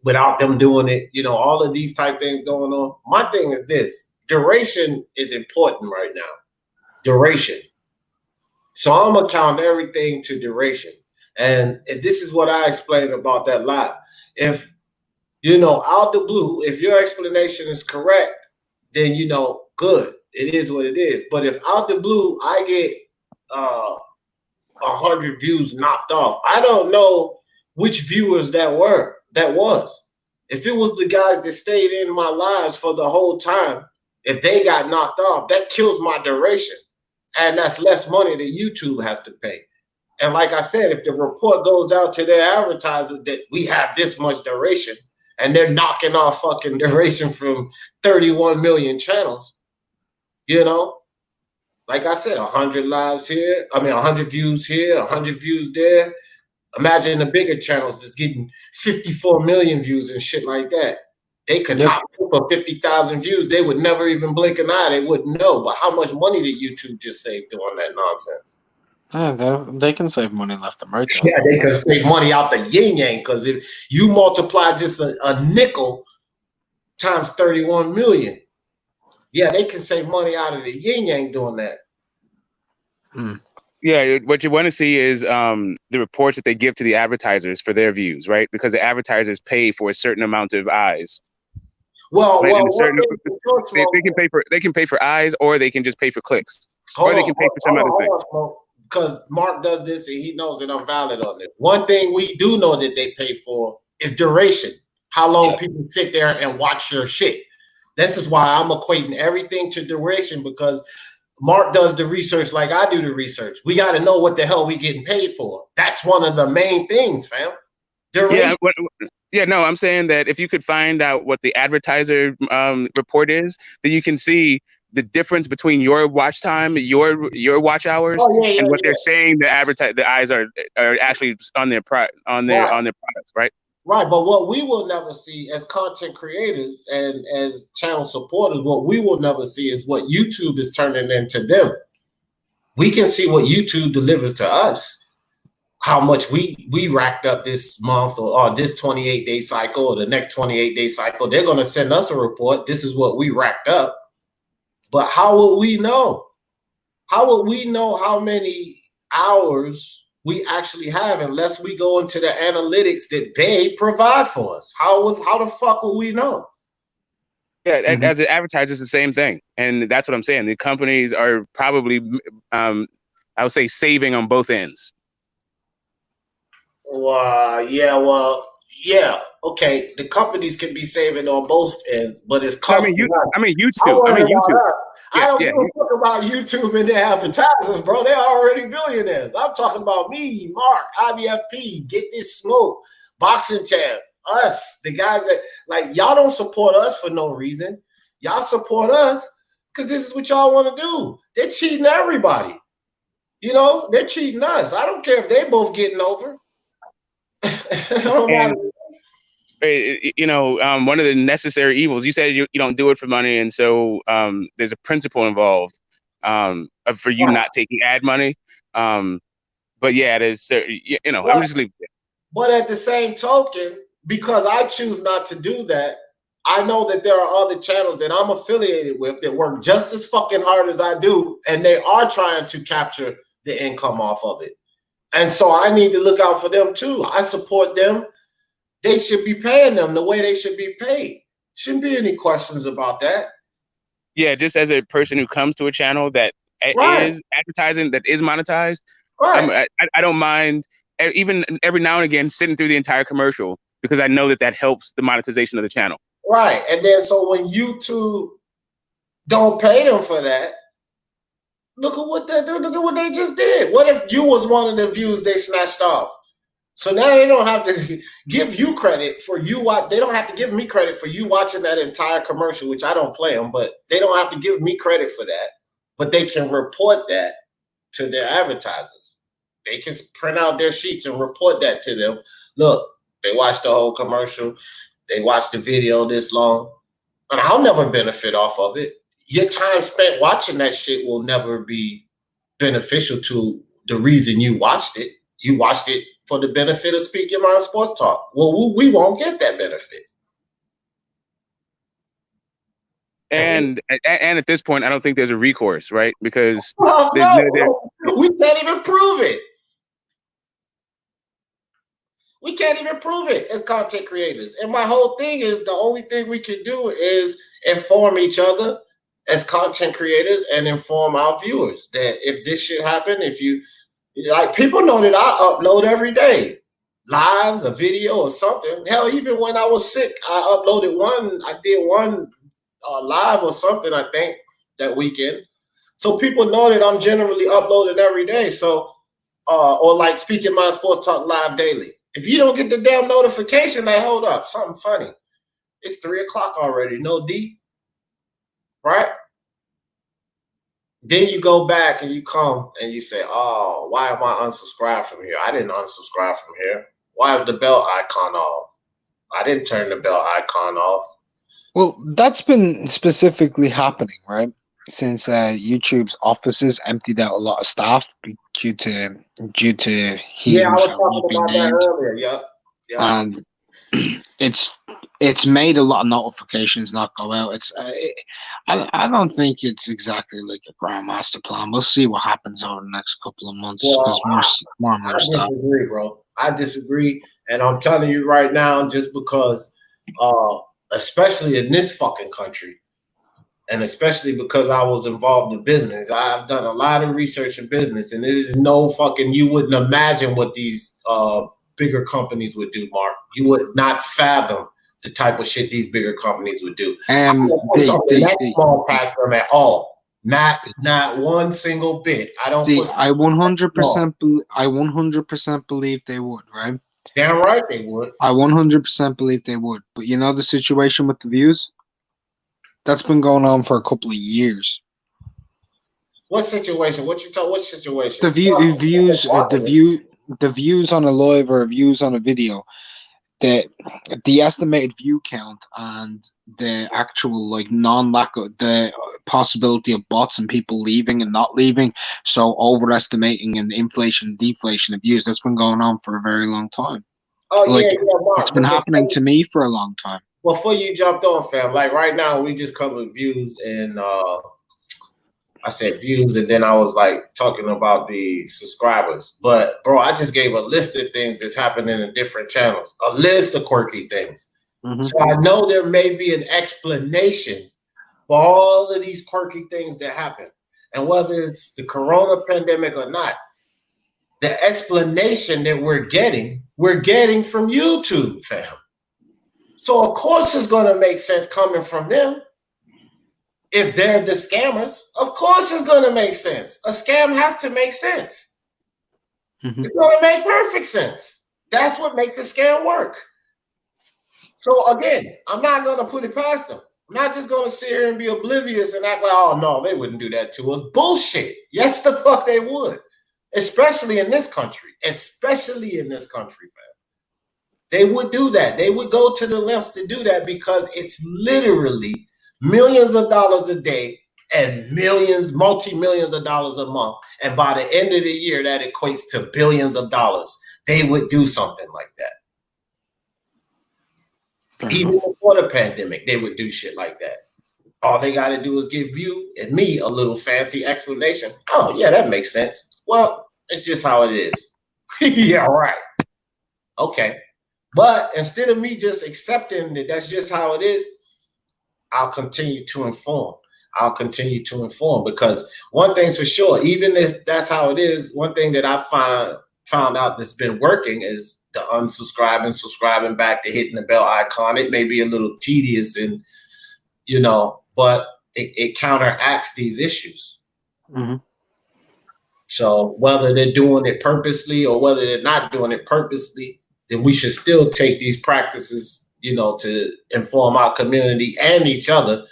without them doing it. You know, all of these type things going on. My thing is this. Duration is important right now. Duration. So I'm going to count everything to duration. And this is what I explained about that live. If, you know, out the blue, if your explanation is correct, then, you know, good. It is what it is. But if out the blue, I get 100 views knocked off, I don't know which viewers that was. If it was the guys that stayed in my lives for the whole time, if they got knocked off, that kills my duration. And that's less money that YouTube has to pay. And like I said, if the report goes out to their advertisers that we have this much duration and they're knocking off fucking duration from 31 million channels, you know, like I said, 100 lives here. 100 views here, 100 views there. Imagine the bigger channels that's getting 54 million views and shit like that. They could knock for 50,000 views. They would never even blink an eye. They wouldn't know. But how much money did YouTube just save doing that nonsense? They can save money left and right. Yeah, they can save money out the yin yang, because if you multiply just a nickel times 31 million, yeah, they can save money out of the yin yang doing that. Yeah, what you want to see is the reports that they give to the advertisers for their views, right? Because the advertisers pay for a certain amount of eyes. Well, they can pay for eyes, or they can just pay for clicks, or they can pay for some other thing. Because Mark does this and he knows that I'm valid on it. One thing we do know that they pay for is duration. How long people sit there and watch your shit. This is why I'm equating everything to duration, because Mark does the research like I do the research. We got to know what the hell we getting paid for. That's one of the main things, fam. Duration. No, I'm saying that if you could find out what the advertiser report is, then you can see the difference between your watch time, your watch hours, and what they're saying the eyes are actually on their products, right? Right, but what we will never see as content creators and as channel supporters, what we will never see is what YouTube is turning into them. We can see what YouTube delivers to us, how much we racked up this month or this 28-day cycle or the next 28-day cycle. They're going to send us a report. This is what we racked up. But how will we know? How will we know how many hours we actually have unless we go into the analytics that they provide for us. How the fuck will we know? Yeah, as an advertiser, it's the same thing, and that's what I'm saying. The companies are probably, I would say, saving on both ends. Yeah. Okay, the companies can be saving on both ends, but it's I costing. mean, YouTube. I don't give a fuck about YouTube and their advertisers, bro. They're already billionaires. I'm talking about me, Mark, IBFP, Get This Smoke, Boxing Champ, us, the guys that, like, y'all don't support us for no reason. Y'all support us because this is what y'all want to do. They're cheating everybody. You know, they're cheating us. I don't care if they both getting over. You know, one of the necessary evils, you said you don't do it for money, and so there's a principle involved for you not taking ad money. But yeah, there's, you know, I'm just leaving it. But at the same token, because I choose not to do that, I know that there are other channels that I'm affiliated with that work just as fucking hard as I do, and they are trying to capture the income off of it. And so I need to look out for them too. I support them. They should be paying them the way they should be paid. Shouldn't be any questions about that. Yeah, just as a person who comes to a channel that is advertising, that is monetized, I don't mind even every now and again sitting through the entire commercial because I know that helps the monetization of the channel. Right. And then so when YouTube don't pay them for that, look at what they just did. What if you was one of the views they snatched off? So now they don't have to give you credit for you they don't have to give me credit for you watching that entire commercial, which I don't play them, but they don't have to give me credit for that. But they can report that to their advertisers. They can print out their sheets and report that to them. Look, they watched the whole commercial. They watched the video this long. And I'll never benefit off of it. Your time spent watching that shit will never be beneficial to the reason you watched it. You watched it for the benefit of Speak Your Mind Sports Talk. Well, we won't get that benefit. And at this point, I don't think there's a recourse, right? Because we can't even prove it. We can't even prove it as content creators. And my whole thing is the only thing we can do is inform each other as content creators and inform our viewers that if this shit happen, if you like, people know that I upload every day, lives, a video or something. Hell, even when I was sick, I uploaded one. I did one live or something, I think, that weekend. So people know that I'm generally uploading every day. So, or like Speak Your Mind Sports Talk Live Daily. If you don't get the damn notification, like, hold up, something funny. It's 3 o'clock already, no D, right? Then you go back and you come and you say, oh, why am I unsubscribed from here? I didn't unsubscribe from here. Why is the bell icon off? I didn't turn the bell icon off. Well, that's been specifically happening, right? Since YouTube's offices emptied out a lot of staff due to he I was talking about that earlier. Yeah. And it's made a lot of notifications not go out. I don't think it's exactly like a grand master plan. We'll see what happens over the next couple of months because more and more stuff. I disagree, bro. I disagree, and I'm telling you right now, just because, especially in this fucking country, and especially because I was involved in business, I've done a lot of research in business, and there's no fucking, you wouldn't imagine what these bigger companies would do, Mark. You would not fathom the type of shit these bigger companies would do. They won't pass them at all. Not one single bit. I don't. I 100%. I 100% believe they would. Right? Damn right they would. I 100% believe they would. But you know the situation with the views? That's been going on for a couple of years. What situation? What situation? The views on a live or views on a video. The estimated view count and the actual the possibility of bots and people leaving and not leaving, so overestimating and inflation deflation of views, that's been going on for a very long time. Mark, it's been happening to me for a long time. Before you jumped on, fam, like right now we just covered views in I said views, and then I was like talking about the subscribers. But bro, I just gave a list of things that's happening in different channels, a list of quirky things. So I know there may be an explanation for all of these quirky things that happen. And whether it's the corona pandemic or not, the explanation that we're getting from YouTube, fam. So of course it's going to make sense coming from them. If they're the scammers, of course it's going to make sense. A scam has to make sense. It's going to make perfect sense. That's what makes a scam work. So again, I'm not going to put it past them. I'm not just going to sit here and be oblivious and act like, oh, no, they wouldn't do that to us. Bullshit. Yes, the fuck they would. Especially in this country. Especially in this country, fam. They would do that. They would go to the lengths to do that because it's literally millions of dollars a day and millions, multi-millions of dollars a month. And by the end of the year, that equates to billions of dollars. They would do something like that. Even before the pandemic, they would do shit like that. All they got to do is give you and me a little fancy explanation. Oh, yeah, that makes sense. Well, it's just how it is. Yeah, right. Okay. But instead of me just accepting that that's just how it is, I'll continue to inform. I'll continue to inform because one thing's for sure, even if that's how it is, one thing that I found out that's been working is the unsubscribing, subscribing back, to hitting the bell icon. It may be a little tedious and, you know, but it counteracts these issues. So whether they're doing it purposely or whether they're not doing it purposely, then we should still take these practices, you know, to inform our community and each other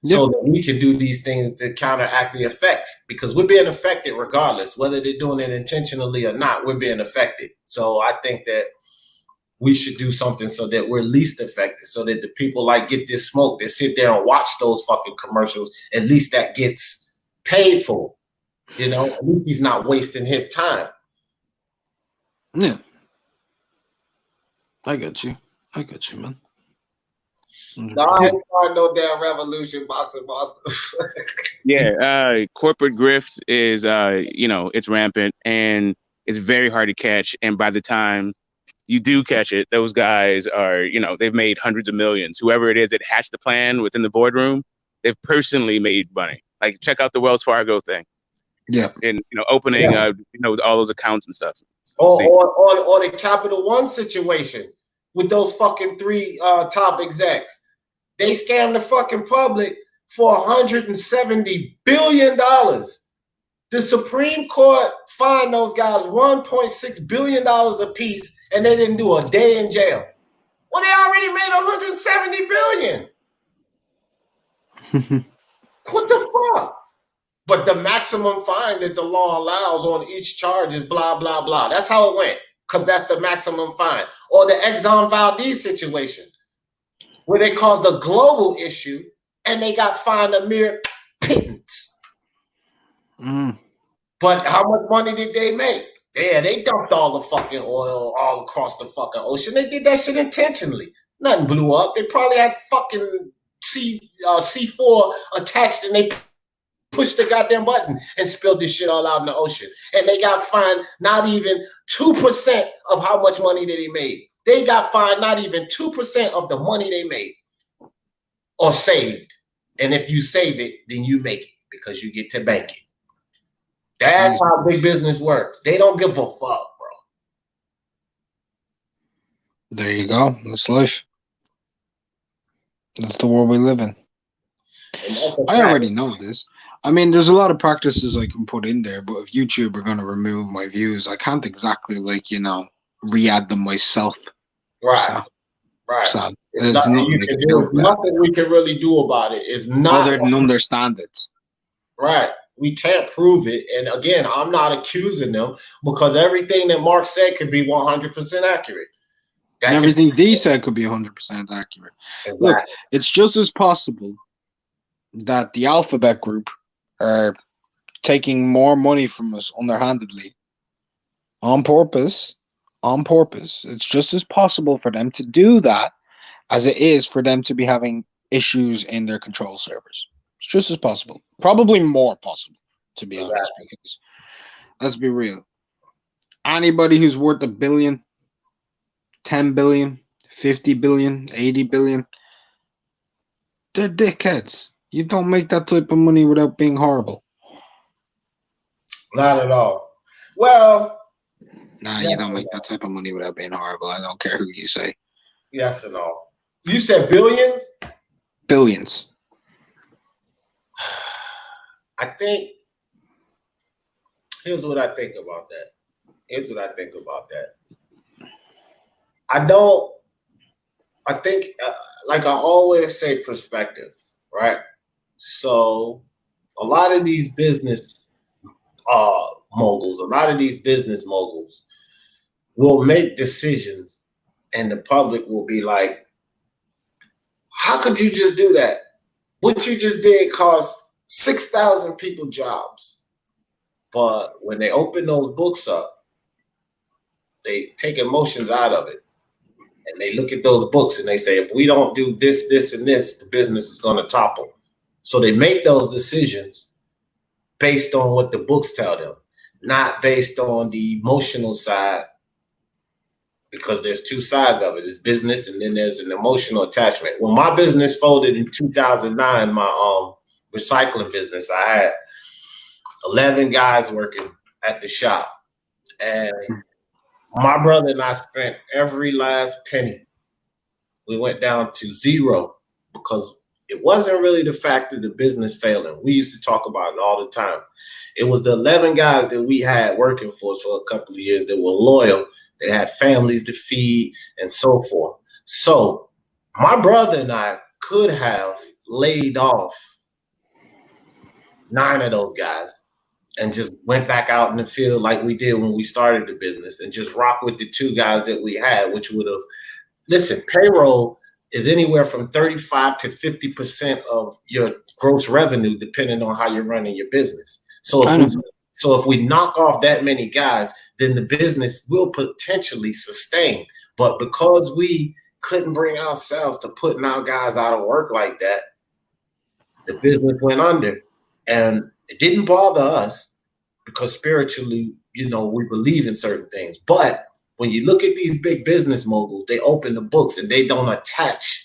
so that we can do these things to counteract the effects, because we're being affected regardless, whether they're doing it intentionally or not, we're being affected. So I think that we should do something so that we're least affected, so that the people like Get This Smoke that sit there and watch those fucking commercials, at least that gets paid for, you know, at least he's not wasting his time. Yeah. I got you, man. No, I ain't starting no damn revolution, boxing. Yeah, corporate grift is, you know, it's rampant and it's very hard to catch. And by the time you do catch it, those guys are, you know, they've made hundreds of millions. Whoever it is that hatched the plan within the boardroom, they've personally made money. Like, check out the Wells Fargo thing. Yeah. And, you know, opening, you know, all those accounts and stuff. Or the Capital One situation with those fucking three top execs. They scammed the fucking public for $170 billion. The Supreme Court fined those guys $1.6 billion a piece, and they didn't do a day in jail. Well, they already made $170 billion. What the fuck? But the maximum fine that the law allows on each charge is blah, blah, blah. That's how it went, because that's the maximum fine. Or the Exxon Valdez situation, where they caused a global issue and they got fined a mere pittance. But how much money did they make? Yeah, they dumped all the fucking oil all across the fucking ocean. They did that shit intentionally. Nothing blew up. They probably had fucking C4 attached, and they pushed the goddamn button and spilled this shit all out in the ocean. And they got fined not even 2% of how much money that they made. They got fined not even 2% of the money they made or saved. And if you save it, then you make it because you get to bank it. That's how big business works. They don't give a fuck, bro. There you go. That's life. That's the world we live in. I already know this. I mean, there's a lot of practices I can put in there, but if YouTube are going to remove my views, I can't exactly, like, you know, re-add them myself. Right. Right. So there's nothing we can really do about it. It's not other than understand it. Right. We can't prove it. And again, I'm not accusing them, because everything that Mark said could be 100% accurate. Everything D said could be 100% accurate. Exactly. Look, it's just as possible that the Alphabet Group are taking more money from us underhandedly on purpose. It's just as possible for them to do that as it is for them to be having issues in their control servers. It's just as possible. Probably more possible, to be honest. Exactly. Because let's be real. Anybody who's worth $1 billion, 10 billion, 50 billion, 80 billion, they're dickheads. You don't make that type of money without being horrible. Not at all. Well, Nah, you don't make that type of money without being horrible. I don't care who you say. yes and no. You said billions? Billions. I think, here's what I think about that. I think, like I always say, perspective, right? So a lot of these business moguls will make decisions and the public will be like, how could you just do that? What you just did cost 6,000 people jobs. But when they open those books up, they take emotions out of it. And they look at those books and they say, if we don't do this, this, and this, the business is going to topple. So they make those decisions based on what the books tell them, not based on the emotional side, because there's two sides of it. It's business and then there's an emotional attachment. When my business folded in 2009, my recycling business, I had 11 guys working at the shop. And my brother and I spent every last penny. We went down to zero because it wasn't really the fact of the business failing. We used to talk about it all the time. It was the 11 guys that we had working for us for a couple of years that were loyal. They had families to feed and so forth. So my brother and I could have laid off 9 of those guys and just went back out in the field like we did when we started the business and just rock with the 2 guys that we had, which would have, listen, payroll is anywhere from 35 to 50% of your gross revenue, depending on how you're running your business. So if we knock off that many guys, then the business will potentially sustain. But because we couldn't bring ourselves to putting our guys out of work like that, the business went under. And it didn't bother us because spiritually, we believe in certain things. But when you look at these big business moguls, they open the books and they don't attach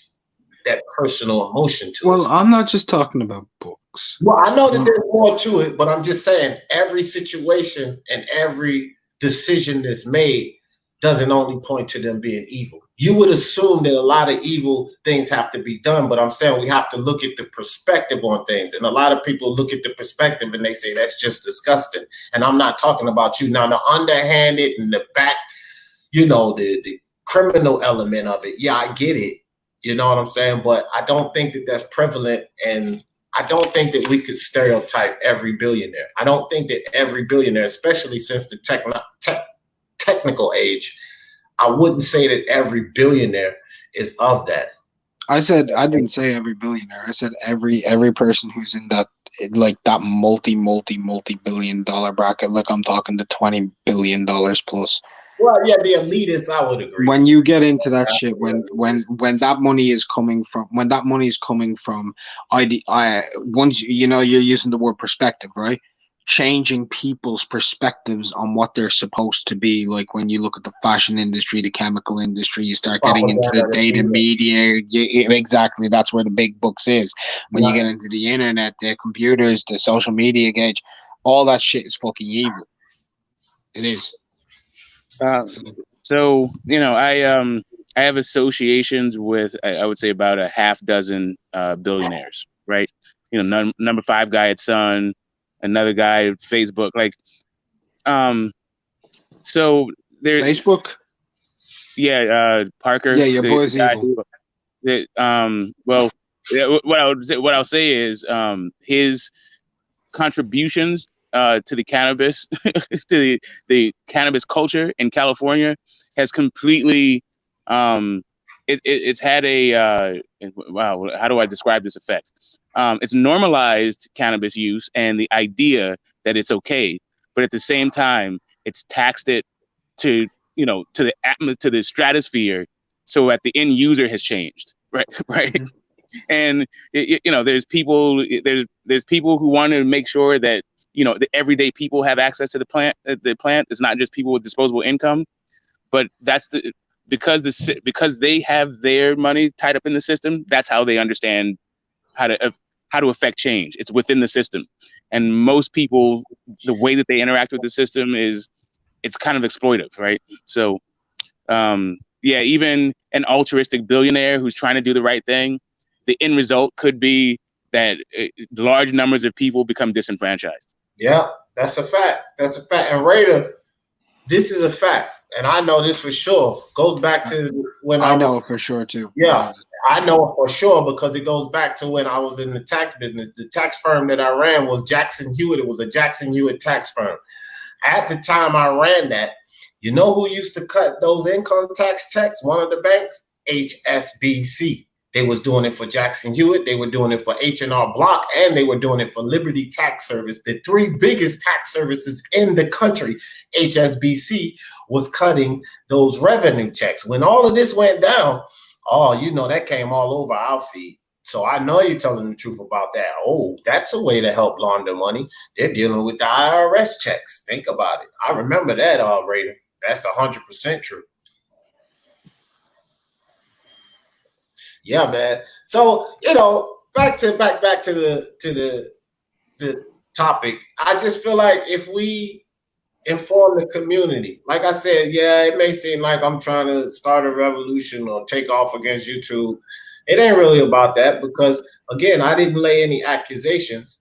that personal emotion to it. Well, I'm not just talking about books. Well, I know that there's more to it, but I'm just saying every situation and every decision that's made doesn't only point to them being evil. You would assume that a lot of evil things have to be done, but I'm saying we have to look at the perspective on things. And a lot of people look at the perspective and they say, that's just disgusting. And I'm not talking about you. Now, the underhanded and the back, the criminal element of it. Yeah, I get it. You know what I'm saying? But I don't think that that's prevalent. And I don't think that we could stereotype every billionaire. I don't think that every billionaire, especially since the technical age, I wouldn't say that every billionaire is of that. I didn't say every billionaire. I said every person who's in that, like that multi-billion dollar bracket. Like I'm talking the $20 billion plus. Well, yeah, the elitists, I would agree. When you get into that shit, when that money is coming from, once you're using the word perspective, right? Changing people's perspectives on what they're supposed to be. Like when you look at the fashion industry, the chemical industry, you start getting into the data media. Exactly, that's where the big books is. When you get into the internet, the computers, the social media gauge, all that shit is fucking evil. It is. So I have associations with I would say about a half dozen billionaires, right? Number 5 guy at Sun, another guy at Facebook, like so there Facebook. Yeah, Parker. Yeah, your boy's evil. Well, what I'll say is his contributions to the cannabis to the cannabis culture in California has completely it's had a wow, how do I describe this effect? It's normalized cannabis use and the idea that it's okay, but at the same time it's taxed it to to the stratosphere, so that the end user has changed, right? Mm-hmm. And there's people who want to make sure that the everyday people have access to the plant. It's not just people with disposable income, but because they have their money tied up in the system. That's how they understand how to affect change. It's within the system, and most people, the way that they interact with the system it's kind of exploitive, right? So, even an altruistic billionaire who's trying to do the right thing, the end result could be that large numbers of people become disenfranchised. Yeah, that's a fact. That's a fact. And Raider, this is a fact, and I know this for sure. Goes back to when I know it for sure too. Yeah, I know it for sure because it goes back to when I was in the tax business. The tax firm that I ran was Jackson Hewitt. It was a Jackson Hewitt tax firm. At the time I ran that, you know who used to cut those income tax checks? One of the banks, HSBC. They was doing it for Jackson Hewitt. They were doing it for H&R Block, and they were doing it for Liberty Tax Service, the three biggest tax services in the country. HSBC was cutting those revenue checks. When all of this went down, that came all over our feed. So I know you're telling the truth about that. Oh, that's a way to help launder money. They're dealing with the IRS checks. Think about it. I remember that, Raider. That's 100% true. Yeah, man. So, back to the topic. I just feel like if we inform the community, like I said, it may seem like I'm trying to start a revolution or take off against YouTube. It ain't really about that because, again, I didn't lay any accusations.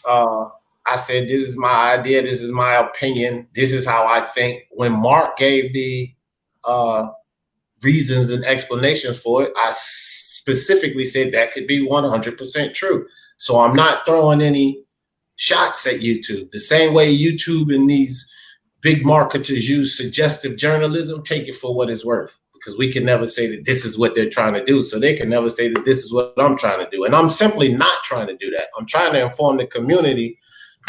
I said, this is my idea. This is my opinion. This is how I think. When Mark gave the reasons and explanations for it, I specifically said that could be 100% true. So I'm not throwing any shots at YouTube. The same way YouTube and these big marketers use suggestive journalism, take it for what it's worth. Because we can never say that this is what they're trying to do. So they can never say that this is what I'm trying to do. And I'm simply not trying to do that. I'm trying to inform the community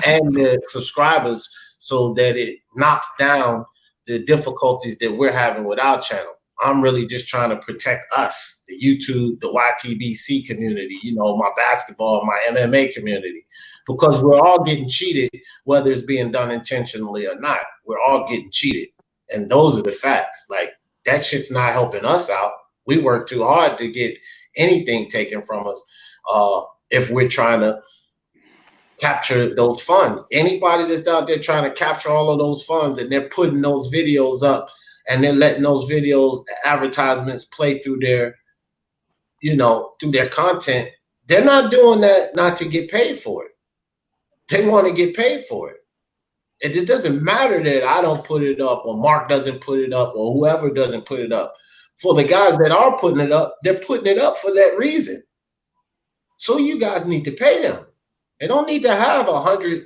and the subscribers so that it knocks down the difficulties that we're having with our channel. I'm really just trying to protect us, the YouTube, the YTBC community, my basketball, my MMA community, because we're all getting cheated, whether it's being done intentionally or not. We're all getting cheated. And those are the facts. Like, that shit's not helping us out. We work too hard to get anything taken from us if we're trying to capture those funds. Anybody that's out there trying to capture all of those funds and they're putting those videos up and they're letting those videos, advertisements play through their, through their content, they're not doing that not to get paid for it. They want to get paid for it. It doesn't matter that I don't put it up or Mark doesn't put it up or whoever doesn't put it up. For the guys that are putting it up, they're putting it up for that reason. So you guys need to pay them. They don't need to have 100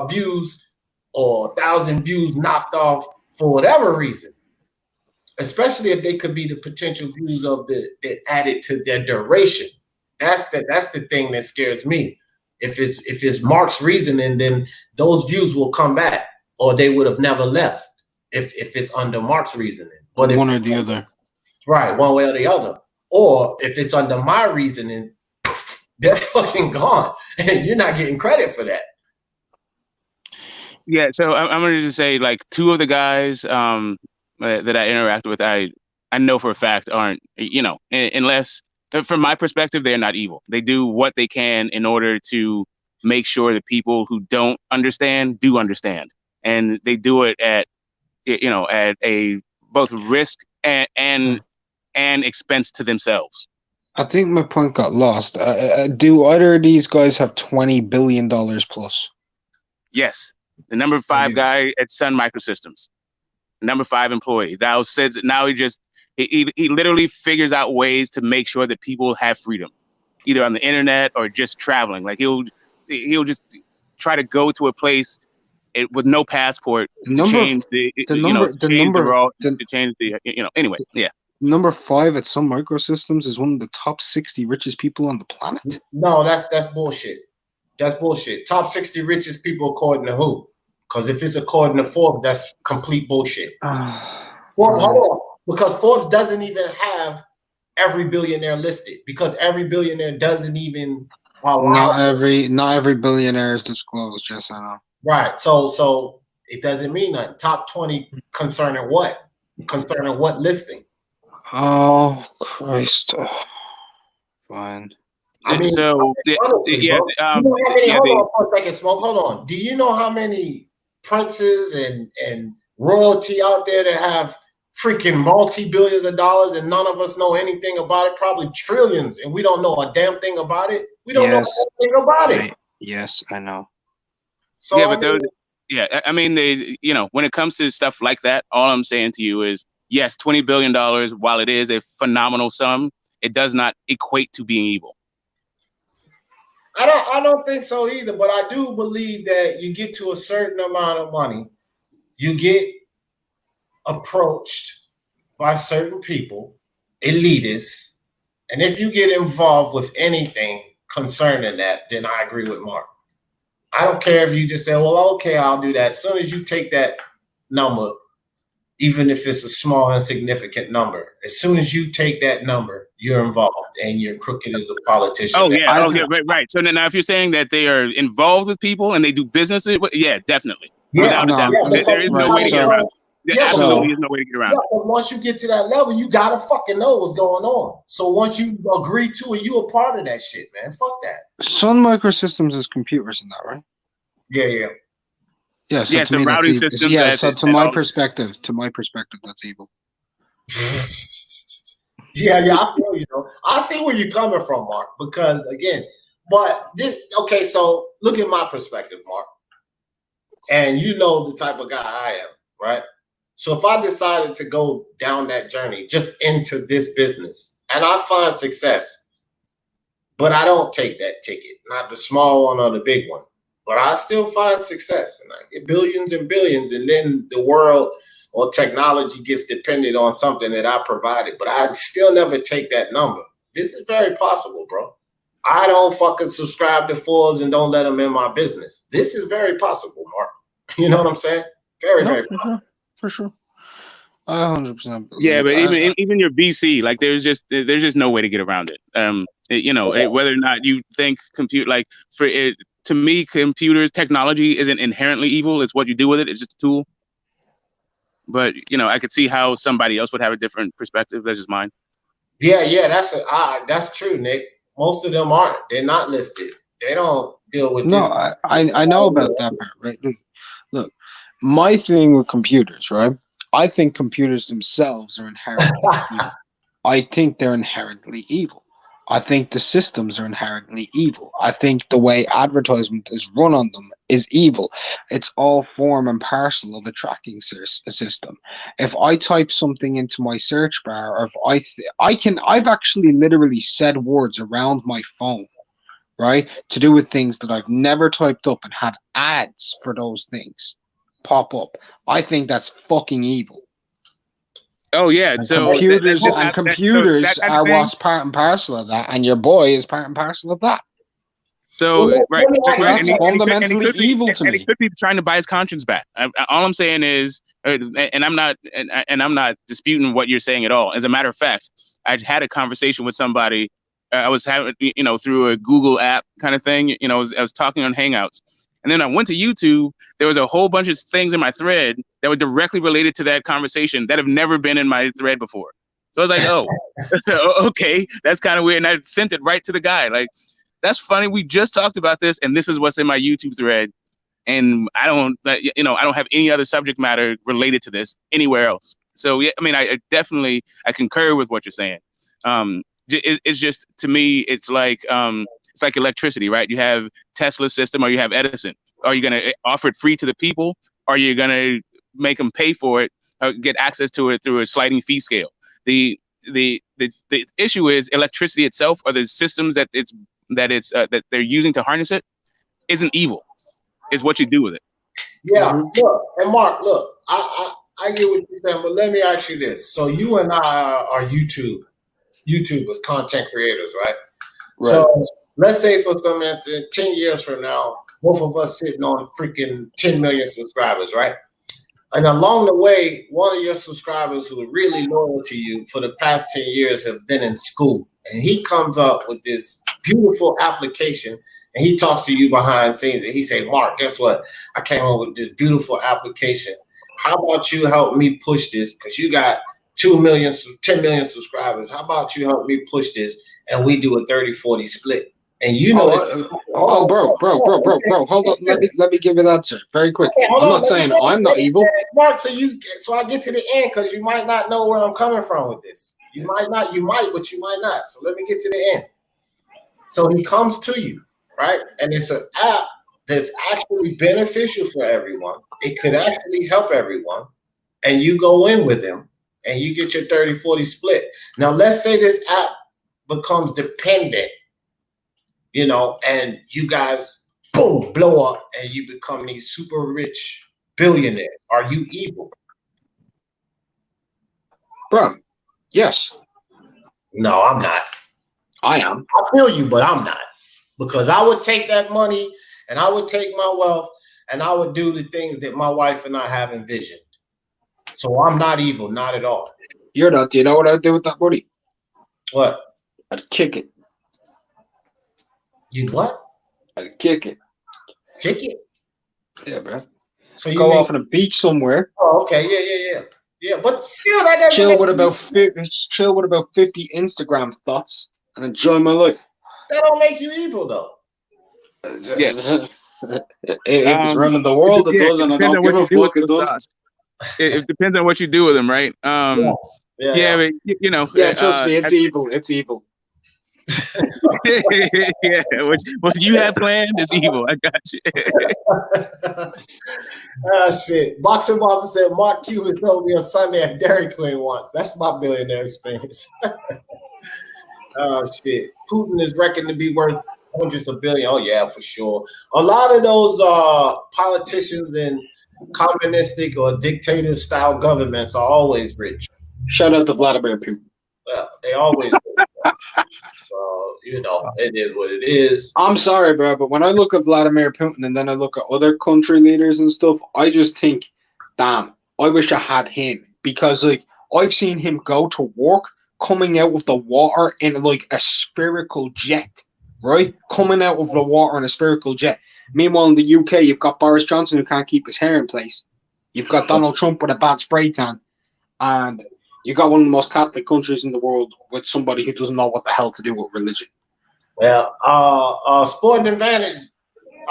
views or 1,000 views knocked off for whatever reason, especially if they could be the potential views of that added to their duration. That's the thing that scares me. If it's Mark's reasoning, then those views will come back, or they would have never left if it's under Mark's reasoning. But one or the other. Right, one way or the other. Or if it's under my reasoning, they're fucking gone, and you're not getting credit for that. Yeah, so I'm going to just say, like, two of the guys that I interact with, I know for a fact aren't, unless... From my perspective, they're not evil. They do what they can in order to make sure that people who don't understand do understand, and they do it at a both risk and expense to themselves. I think my point got lost. Do either of these guys have $20 billion plus? Yes, the number 5 guy at Sun Microsystems, number 5 employee. He literally figures out ways to make sure that people have freedom, either on the internet or just traveling. Like he'll just try to go to a place with no passport to change anyway. Yeah. Number 5 at Sun Microsystems is one of the top 60 richest people on the planet. No, that's bullshit. That's bullshit. Top 60 richest people according to who? Because if it's according to Forbes, that's complete bullshit. Hold on. Because Forbes doesn't even have every billionaire listed, because every billionaire doesn't even not every billionaire is disclosed. Yes, I know. Right. So it doesn't mean nothing. Top 20 concerning what? Concerning what listing? Oh Christ. Fine. I mean, so yeah, yeah, hold on for a second, Smoke. Hold on. Do you know how many princes and royalty out there that have freaking multi-billions of dollars and none of us know anything about it? Probably trillions, and we don't know a damn thing about it. We don't know anything about it. Yes, I know. So yeah, but I mean, they, you know, when it comes to stuff like that, all I'm saying to you is, yes, $20 billion, while it is a phenomenal sum, it does not equate to being evil. I don't think so either, but I do believe that you get to a certain amount of money, you get approached by certain people, elitists, and if you get involved with anything concerning that, then I agree with Mark. I don't care if you just say, well, okay, I'll do that. As soon as you take that number, even if it's a small, insignificant number, as soon as you take that number, you're involved and you're crooked as a politician. Oh, yeah. Right. So now if you're saying that they are involved with people and they do business, yeah, definitely. Yeah, without a doubt. There is no way to get around it. There absolutely is no way to get around it. But once you get to that level, you gotta fucking know what's going on. So once you agree to it, you a part of that shit, man. Fuck that. Sun Microsystems is computers in that, right? Yeah. Yeah, so it's a routing system. Yeah, so to my perspective, that's evil. Yeah, I feel you know. I see where you're coming from, Mark, because again, okay, so look at my perspective, Mark. And you know the type of guy I am, right? So if I decided to go down that journey just into this business and I find success, but I don't take that ticket, not the small one or the big one, but I still find success and I get billions and billions, and then the world or technology gets dependent on something that I provided, but I still never take that number. This is very possible, bro. I don't fucking subscribe to Forbes and don't let them in my business. This is very possible, Mark. You know what I'm saying? Very possible. For sure. 100%. Yeah, but even your BC, like there's just no way to get around it. You know, whether or not you think to me, computers, technology isn't inherently evil. It's what you do with it. It's just a tool. But you know, I could see how somebody else would have a different perspective. That's just mine. Yeah, that's true, Nick. Most of them aren't. They're not listed. They don't deal with this. No, I know about that part, right? Look, my thing with computers, right? I think computers themselves are inherently evil. I think they're inherently evil. I think the systems are inherently evil. I think the way advertisement is run on them is evil. It's all form and parcel of a tracking system. If I type something into my search bar, or if I've actually literally said words around my phone, right, to do with things that I've never typed up and had ads for those things pop up. I think that's fucking evil. Oh yeah, and so computers are what's part and parcel of that, and your boy is part and parcel of that. So right, that's fundamentally evil to me. And he could be trying to buy his conscience back. All I'm saying is, and I'm not disputing what you're saying at all. As a matter of fact, I had a conversation with somebody. I was having, through a Google app kind of thing. I was talking on Hangouts. And then I went to YouTube. There was a whole bunch of things in my thread that were directly related to that conversation that have never been in my thread before. So I was like, oh, okay, that's kind of weird. And I sent it right to the guy. Like, that's funny. We just talked about this, and this is what's in my YouTube thread. And I don't have any other subject matter related to this anywhere else. So yeah, I mean, I definitely concur with what you're saying. It's just, to me, it's like electricity, right? You have Tesla's system or you have Edison. Are you going to offer it free to the people? Or are you going to make them pay for it, or get access to it through a sliding fee scale? The issue is electricity itself, or the systems that they're using to harness it, isn't evil. It's what you do with it. Yeah, look, and Mark, look, I get what you're saying, but let me ask you this. So you and I are YouTubers, content creators, right? So let's say for some instance, 10 years from now, both of us sitting on freaking 10 million subscribers, right? And along the way, one of your subscribers who are really loyal to you for the past 10 years have been in school. And he comes up with this beautiful application and he talks to you behind the scenes and he say, Mark, guess what? I came up with this beautiful application. How about you help me push this? Because you got 2 million, 10 million subscribers. How about you help me push this? And we do a 30-40 split. And you know, bro, hold on. Let me give you that, sir, very quick. Okay, I'm not saying I'm not evil. Mark, so I get to the end because you might not know where I'm coming from with this. You might not, you might, but you might not. So let me get to the end. So he comes to you, right? And it's an app that's actually beneficial for everyone. It could actually help everyone. And you go in with him and you get your 30-40 split. Now, let's say this app becomes dependent, you know, and you guys, boom, blow up and you become these super rich billionaires. Are you evil? Bro, yes. No, I'm not. I am. I feel you, but I'm not. Because I would take that money and I would take my wealth and I would do the things that my wife and I have envisioned. So I'm not evil, not at all. You're not. Do you know what I'd do with that money? What? I'd kick it. You'd what? I'd kick it. Kick it? Yeah, bro. So you go off on a beach somewhere. Oh, okay. Yeah. But still, that chill with about 50 Instagram thoughts and enjoy my life. That don't make you evil, though. Yes. If it's running the world, it does, and I don't give a fuck. It does. It depends on what you do with them, right? Yeah. But, you know. Yeah, trust me, it's evil. It's evil. Yeah, what you have planned is evil. I got you. Shit. Boxing Master said Mark Cuban told me on Sunday at Dairy Queen once. That's my billionaire experience. Oh shit. Putin is reckoned to be worth hundreds of billions. Oh yeah, for sure. A lot of those politicians in communistic or dictator style governments are always rich. Shout out to Vladimir Putin. Well, they always so, you know, it is what it is. I'm sorry, bro, but when I look at Vladimir Putin and then I look at other country leaders and stuff, I just think, damn, I wish I had him. Because, like, I've seen him go to work, coming out of the water in, like, a spherical jet, right? Coming out of the water in a spherical jet. Meanwhile, in the UK, you've got Boris Johnson who can't keep his hair in place. You've got Donald Trump with a bad spray tan. And you got one of the most Catholic countries in the world with somebody who doesn't know what the hell to do with religion. Well, Sporting Advantage,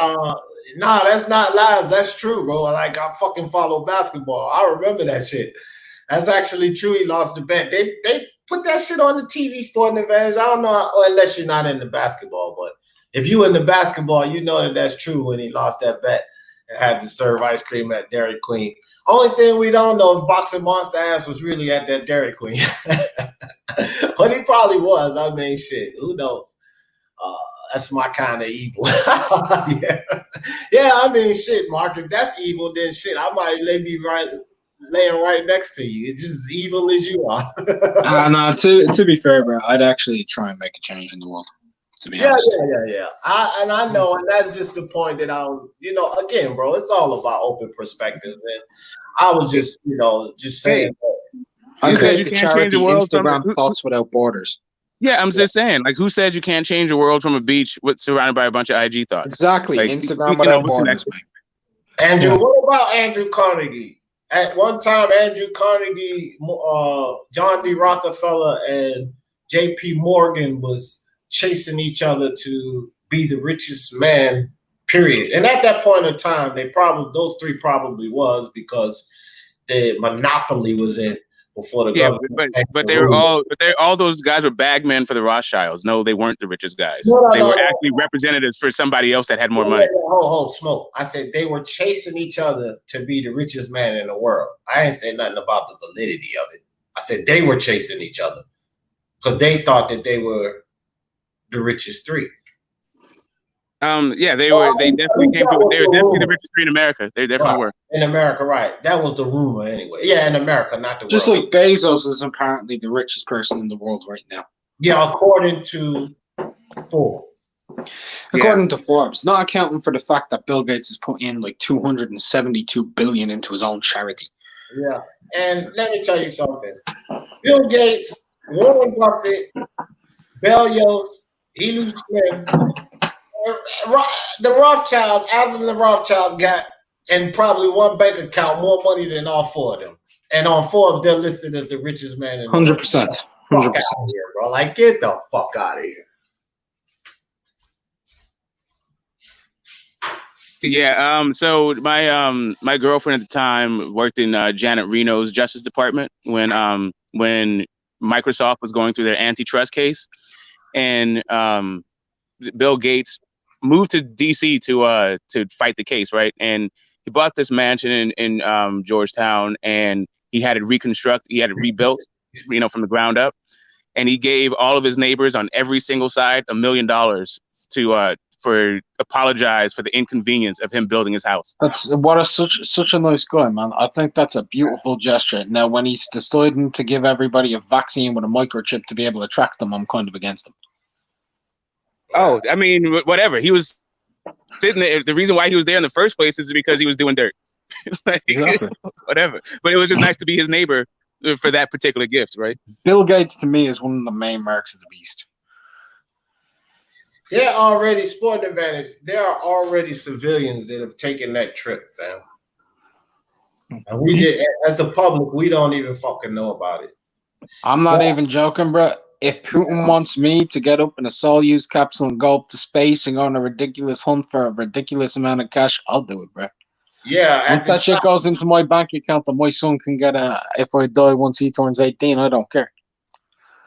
nah, that's not lies. That's true, bro. Like, I fucking follow basketball. I remember that shit. That's actually true. He lost the bet. They put that shit on the TV, Sporting Advantage. I don't know, unless you're not into basketball, but if you into basketball, you know that that's true when he lost that bet and had to serve ice cream at Dairy Queen. Only thing we don't know if Boxing Monster ass was really at that Dairy Queen. But he probably was. I mean, shit, who knows? That's my kind of evil. Yeah, I mean, shit, Mark, if that's evil, then shit, I might laying right next to you. It's just evil as you are. No, to be fair, bro, I'd actually try and make a change in the world. To be honest. Yeah. I know, and that's just the point that I was, you know, again, bro, it's all about open perspective. And I was just, you know, just saying that. You said you can't change the world. Instagram thoughts without borders. Yeah, I'm just saying, like, who said you can't change the world from a beach surrounded by a bunch of IG thoughts? Exactly. Like, Instagram without borders. Andrew, what about Andrew Carnegie? At one time, Andrew Carnegie, John D. Rockefeller, and J.P. Morgan was chasing each other to be the richest man, period. And at that point in time, those three probably was because the monopoly was in before the government. But all those guys were bagmen for the Rothschilds. No, they weren't the richest guys. They were actually representatives for somebody else that had more money. Hold, smoke. I said they were chasing each other to be the richest man in the world. I ain't say nothing about the validity of it. I said they were chasing each other because they thought that they were the richest three. Yeah, they definitely came to. They were definitely the richest three in America. They definitely were in America, right? That was the rumor, anyway. Yeah, in America, not the world. Just like Bezos is apparently the richest person in the world right now. Yeah, according to Forbes. According to Forbes, not accounting for the fact that Bill Gates has put in like 272 billion into his own charity. Yeah, and let me tell you something. Bill Gates, Warren Buffett, Bellios, Elu Slim, the Rothschilds, Alvin the Rothschilds got in probably one bank account more money than all four of them. And on Forbes, they're listed as the richest man in the world. 100%. 100%. Fuck out of here, bro. Like, get the fuck out of here. Yeah. So my girlfriend at the time worked in Janet Reno's Justice Department when Microsoft was going through their antitrust case, and Bill Gates moved to DC to fight the case, right? And he bought this mansion in Georgetown, and he had it rebuilt, from the ground up. And he gave all of his neighbors on every single side $1 million to apologize for the inconvenience of him building his house. That's such a nice guy, man. I think that's a beautiful gesture. Now, when he's deciding to give everybody a vaccine with a microchip to be able to track them, I'm kind of against him. Oh, I mean, whatever. He was sitting there. The reason why he was there in the first place is because he was doing dirt. Exactly. Whatever. But it was just nice to be his neighbor for that particular gift, right? Bill Gates, to me, is one of the main marks of the beast. They're already sporting advantage. There are already civilians that have taken that trip, fam. And we did, as the public, we don't even fucking know about it. I'm not even joking, bro. If Putin wants me to get up in a Soyuz capsule and go up to space and go on a ridiculous hunt for a ridiculous amount of cash, I'll do it, bro. Yeah. Once that shit goes into my bank account, that my son can get if I die once he turns 18, I don't care.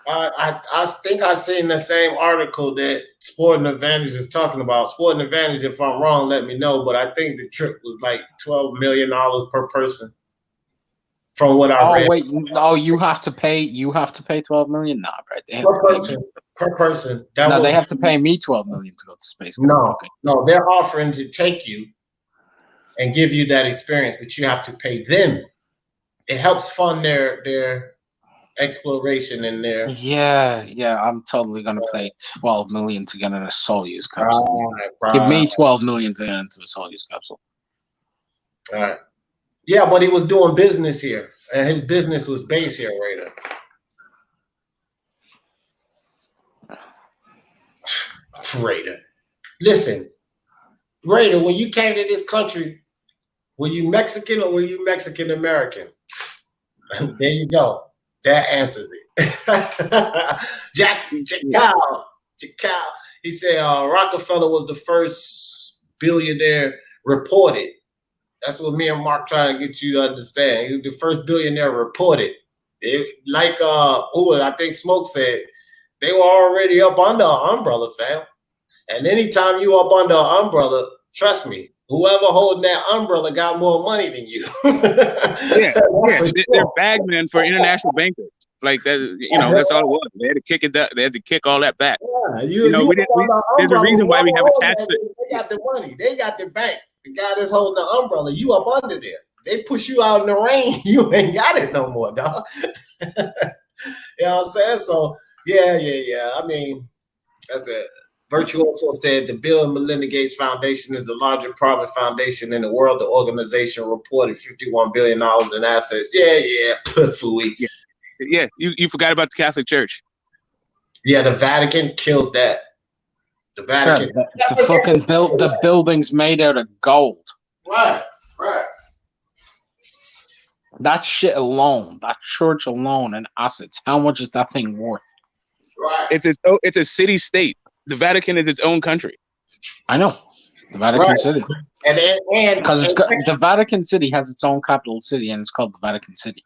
I think I seen the same article that Sporting Advantage is talking about. Sporting Advantage, if I'm wrong, let me know. But I think the trip was like $12 million per person. From what I read. Wait, no, you have to pay 12 million? Nah, bro. They have per person. They have to pay me 12 million to go to space. No, they're offering to take you and give you that experience, but you have to pay them. It helps fund their exploration in there. Yeah, I'm totally gonna pay 12 million to get in a Soyuz capsule. Give me 12 million to get into a Soyuz capsule. All right. Yeah, but he was doing business here, and his business was based here, Raider. Raider. Listen, Raider, when you came to this country, were you Mexican or were you Mexican American? There you go. That answers it. Jack Cow. He said Rockefeller was the first billionaire reported. That's what me and Mark trying to get you to understand. He was the first billionaire reported. I think Smoke said, they were already up under an umbrella, fam. And anytime you up under an umbrella, trust me, whoever holding that umbrella got more money than you. Yeah. They're bagmen for international bankers. Like that, that's all it was. They had to kick it. They had to kick all that back. Yeah, there's a reason why we have a tax. They got the money. They got the bank. The guy that's holding the umbrella, you up under there. They push you out in the rain, you ain't got it no more, dog. You know what I'm saying? So, yeah. I mean, that's the Virtuoso said the Bill and Melinda Gates Foundation is the largest private foundation in the world. The organization reported $51 billion in assets. Yeah, phooey. Yeah, you forgot about the Catholic Church. Yeah, the Vatican kills that. The Vatican. The building's made out of gold. Right. That shit alone, that church alone and assets, how much is that thing worth? Right. It's a city state. The Vatican is its own country. I know. The Vatican City. And because the Vatican City has its own capital city and it's called the Vatican City.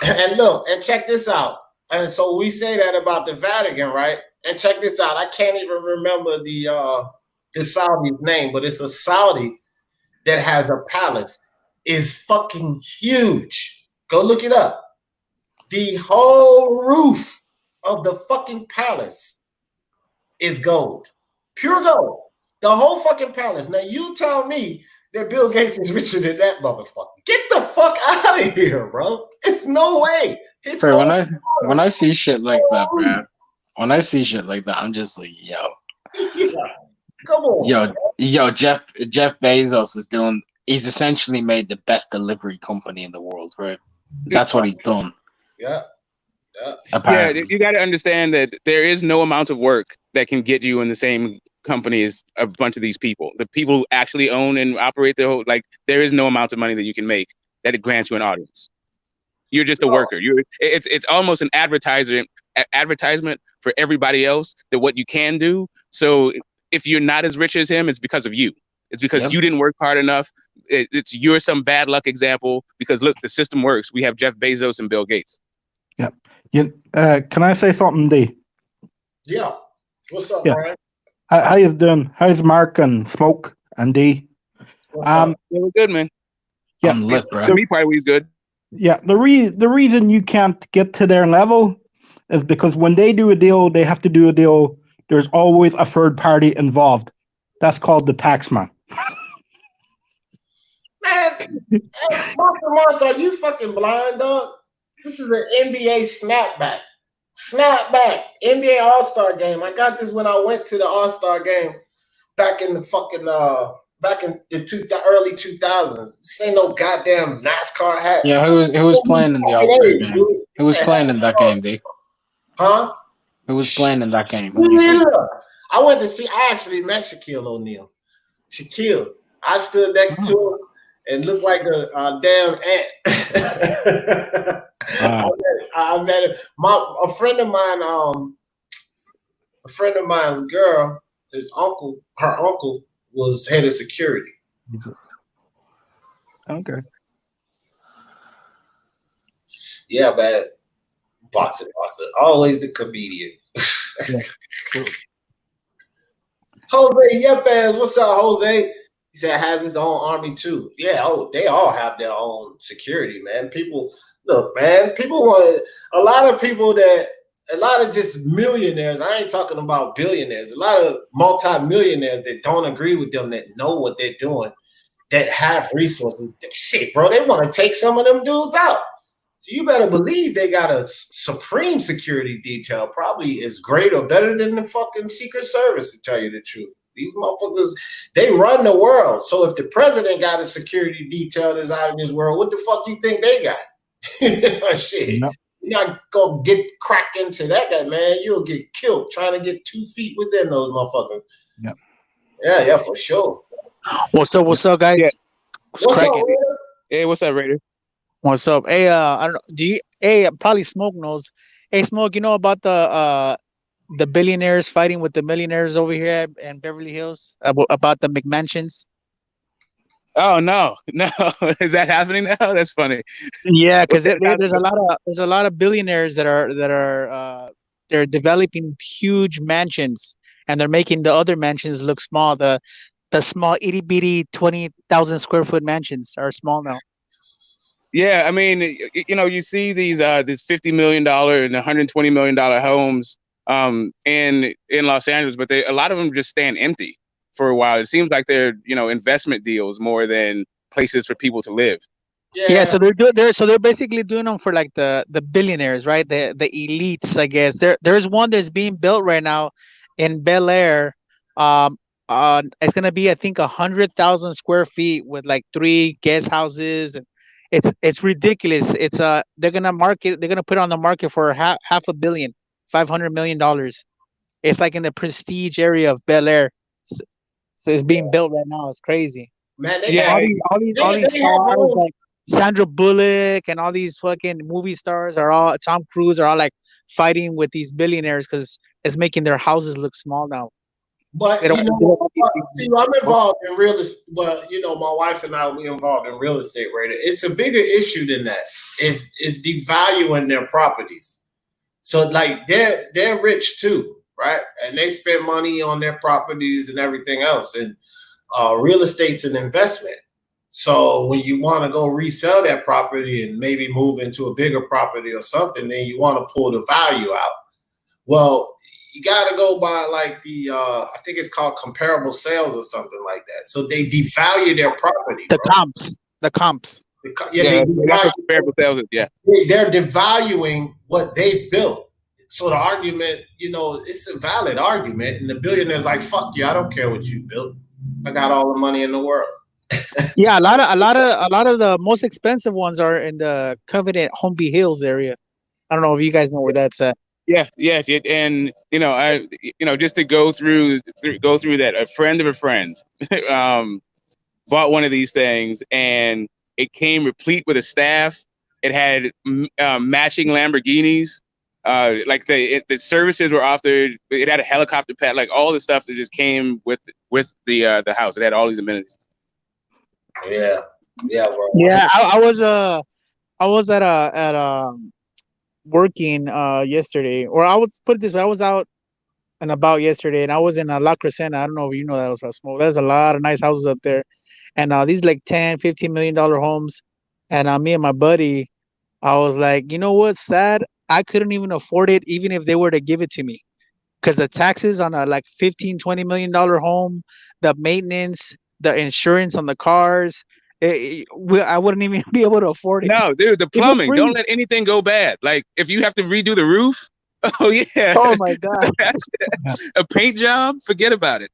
And look, and check this out. And so we say that about the Vatican, right? And check this out. I can't even remember the Saudi's name, but it's a Saudi that has a palace. Is fucking huge. Go look it up. The whole roof of the fucking palace is gold. Pure gold. The whole fucking palace. Now you tell me that Bill Gates is richer than that motherfucker. Get the fuck out of here, bro. It's no way. Bro, when I see shit like that, man. When I see shit like that, I'm just like, yo. Yeah. Come on. Yo, Jeff Bezos is doing. He's essentially made the best delivery company in the world, right? That's what he's done. Yeah. Apparently. You got to understand that there is no amount of work that can get you in the same company as a bunch of these people. The people who actually own and operate their whole, like, there is no amount of money that you can make that it grants you an audience. You're just a worker. It's almost an advertisement for everybody else that what you can do. So if you're not as rich as him, it's because of you. It's because you didn't work hard enough. You're some bad luck example because look, the system works. We have Jeff Bezos and Bill Gates. Yep. Can I say something, D? Yeah. What's up, Brian? How you doing? How's Mark and Smoke and D? What's up? They were good, man. Yeah, I'm lit, bro. To me, probably he's good. Yeah, the reason you can't get to their level is because when they do a deal, they have to do a deal. There's always a third party involved. That's called the tax man. Man, Monster, are you fucking blind, dog? This is an NBA snapback. Snapback. NBA All-Star game. I got this when I went to the All-Star game back in the fucking back in the early 2000s. This ain't no goddamn NASCAR hat. Yeah, who was playing in the All-Star game? Who was playing in that game, D? Huh? Who was playing in that game? I went to see. I actually met Shaquille O'Neal. Shaquille. I stood next to him and looked like a damn ant. I met him. A friend of mine's girl, her uncle was head of security. Okay. Yeah, man. Boxing, always the comedian. Jose Yepes, what's up, Jose? He said has his own army too. Yeah, they all have their own security, man. People, look, man, people want a lot of just millionaires. I ain't talking about billionaires. A lot of multi-millionaires that don't agree with them, that know what they're doing, that have resources. Shit, bro, they want to take some of them dudes out. So you better believe they got a supreme security detail, probably is great or better than the fucking Secret Service, to tell you the truth. These motherfuckers, they run the world. So if the president got a security detail that's out of this world, what the fuck you think they got? Shit. No. You're not gonna get cracked into that guy, man. You'll get killed trying to get 2 feet within those motherfuckers. Yep. Yeah, for sure. What's up, guys? Yeah. What's up, Raider? Hey, what's up, Raider? What's up? Hey, I don't know. Do you? Hey, probably Smoke knows. Hey, Smoke, you know about the billionaires fighting with the millionaires over here in Beverly Hills about the McMansions? Oh no! Is that happening now? That's funny. Yeah, because there's a lot of billionaires that are they're developing huge mansions and they're making the other mansions look small. The small itty bitty 20,000 square foot mansions are small now. Yeah, I mean, you know, you see these $50 million and $120 million homes in Los Angeles, but a lot of them just stand empty for a while. It seems like they're, you know, investment deals more than places for people to live. Yeah, so they're basically doing them for like the billionaires, right? The elites, I guess. There's one that's being built right now in Bel Air. It's gonna be, I think, 100,000 square feet with like 3 guest houses, and it's ridiculous. It's they're gonna put it on the market for half $500 million. It's like in the prestige area of Bel Air. So it's being built right now. It's crazy. Man, all these stars like Sandra Bullock and all these fucking movie stars Tom Cruise are all like fighting with these billionaires because it's making their houses look small now. But you know, I'm involved in real estate. Well, you know, my wife and we involved in real estate, right? It's a bigger issue than that. It's devaluing their properties. So like they're rich too, right? And they spend money on their properties and everything else. And real estate's an investment. So when you want to go resell that property and maybe move into a bigger property or something, then you want to pull the value out. Well, you got to go by like the, I think it's called comparable sales or something like that. So they devalue their property. The comps. Yeah, that's comparable sales. Yeah. They're devaluing what they've built. So the argument, it's a valid argument, and the billionaire's like, "Fuck you, I don't care what you built. I got all the money in the world." Yeah, a lot of the most expensive ones are in the Covenant Homeby Hills area. I don't know if you guys know where that's at. Yeah, yes, and just to go through that, a friend of a friend bought one of these things, and it came replete with a staff. It had matching Lamborghinis. Like the services were offered. It had a helicopter pad, like all the stuff that just came with the house. It had all these amenities. Yeah, bro. Yeah, I was at working yesterday, or I would put it this way: I was out and about yesterday, and I was in La Crescenta. I don't know if you know that was small. There's a lot of nice houses up there, and these like 10, $15 million homes. And me and my buddy, I was like, you know what's sad? I couldn't even afford it, even if they were to give it to me, because the taxes on a like 15, $20 million home, the maintenance, the insurance on the cars, I wouldn't even be able to afford it. No, dude, the plumbing. Don't let anything go bad. Like if you have to redo the roof, oh yeah. Oh my god. A paint job, forget about it.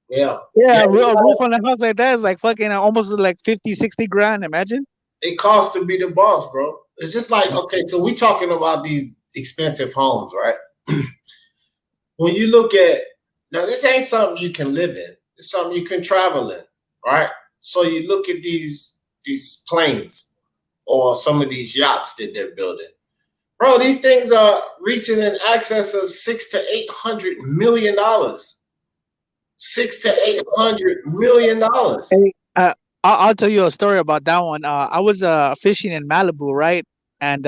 Yeah. A roof on a house like that is like fucking almost like 50, 60 grand. Imagine. It costs to be the boss, bro. It's just like, okay, so we talking about these expensive homes, right? When you look at, now this ain't something you can live in. It's something you can travel in, right? So you look at these planes or some of these yachts that they're building. Bro, these things are reaching in excess of $600 to $800 million. $600 to $800 million. Hey, I'll tell you a story about that one. I was fishing in Malibu, right? And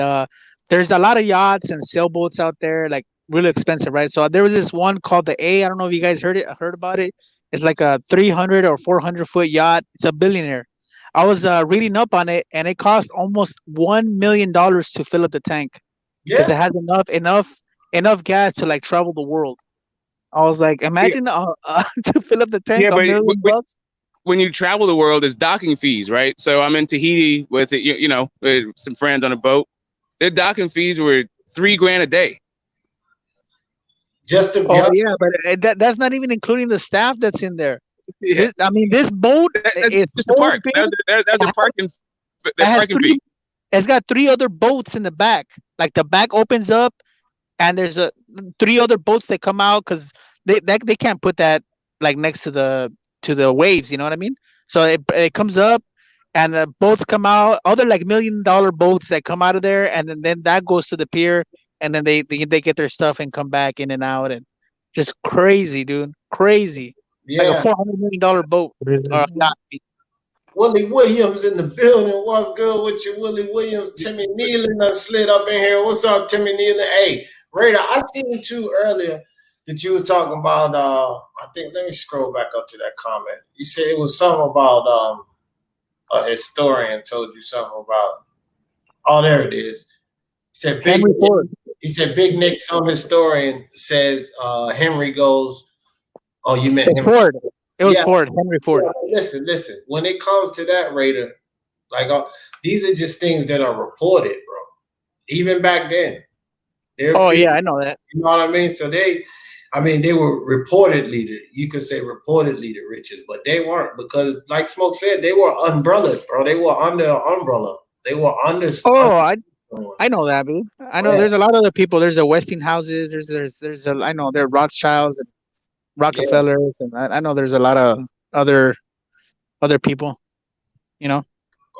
there's a lot of yachts and sailboats out there, like really expensive, right? So there was this one called the A. I don't know if you guys heard about it. It's like a 300 or 400-foot yacht. It's a billionaire. I was reading up on it, and it cost almost $1 million to fill up the tank because it has enough gas to like travel the world. I was like, imagine to fill up the tank, $1 million bucks. When you travel the world, there's docking fees, right? So I'm in Tahiti with with some friends on a boat. Their docking fees were $3,000 a day. Just to but that's not even including the staff that's in there. Yeah. This boat is just a park. There's a parking fee. It's got 3 other boats in the back. Like the back opens up, and there's 3 other boats that come out because they can't put that like next to the waves. You know what I mean? So it comes up, and the boats come out. Other like $1 million boats that come out of there, and then that goes to the pier. And then they get their stuff and come back in and out, and just crazy, dude, crazy. Yeah. Like a $400 million boat. Willie Williams in the building. What's good with you, Willie Williams? Timmy Nealon done slid up in here. What's up, Timmy Nealon? Hey, Raider, I seen too earlier that you was talking about. I think let me scroll back up to that comment. You said it was something about a historian told you something about. Oh, there it is. He said Henry Ford. He said Big Nick, some historian says Henry goes. Oh, you meant it's Ford. It was Ford, Henry Ford. Yeah, listen. When it comes to that, Raider, like these are just things that are reported, bro. Even back then. I know that. You know what I mean? So they were reportedly, you could say reportedly the richest, but they weren't because, like Smoke said, they were umbrellaed, bro. They were under an umbrella. They were under. I know that, dude. I know there's a lot of other people. There's the Westinghouses. I know there are Rothschilds and Rockefellers, and I know there's a lot of other people. You know.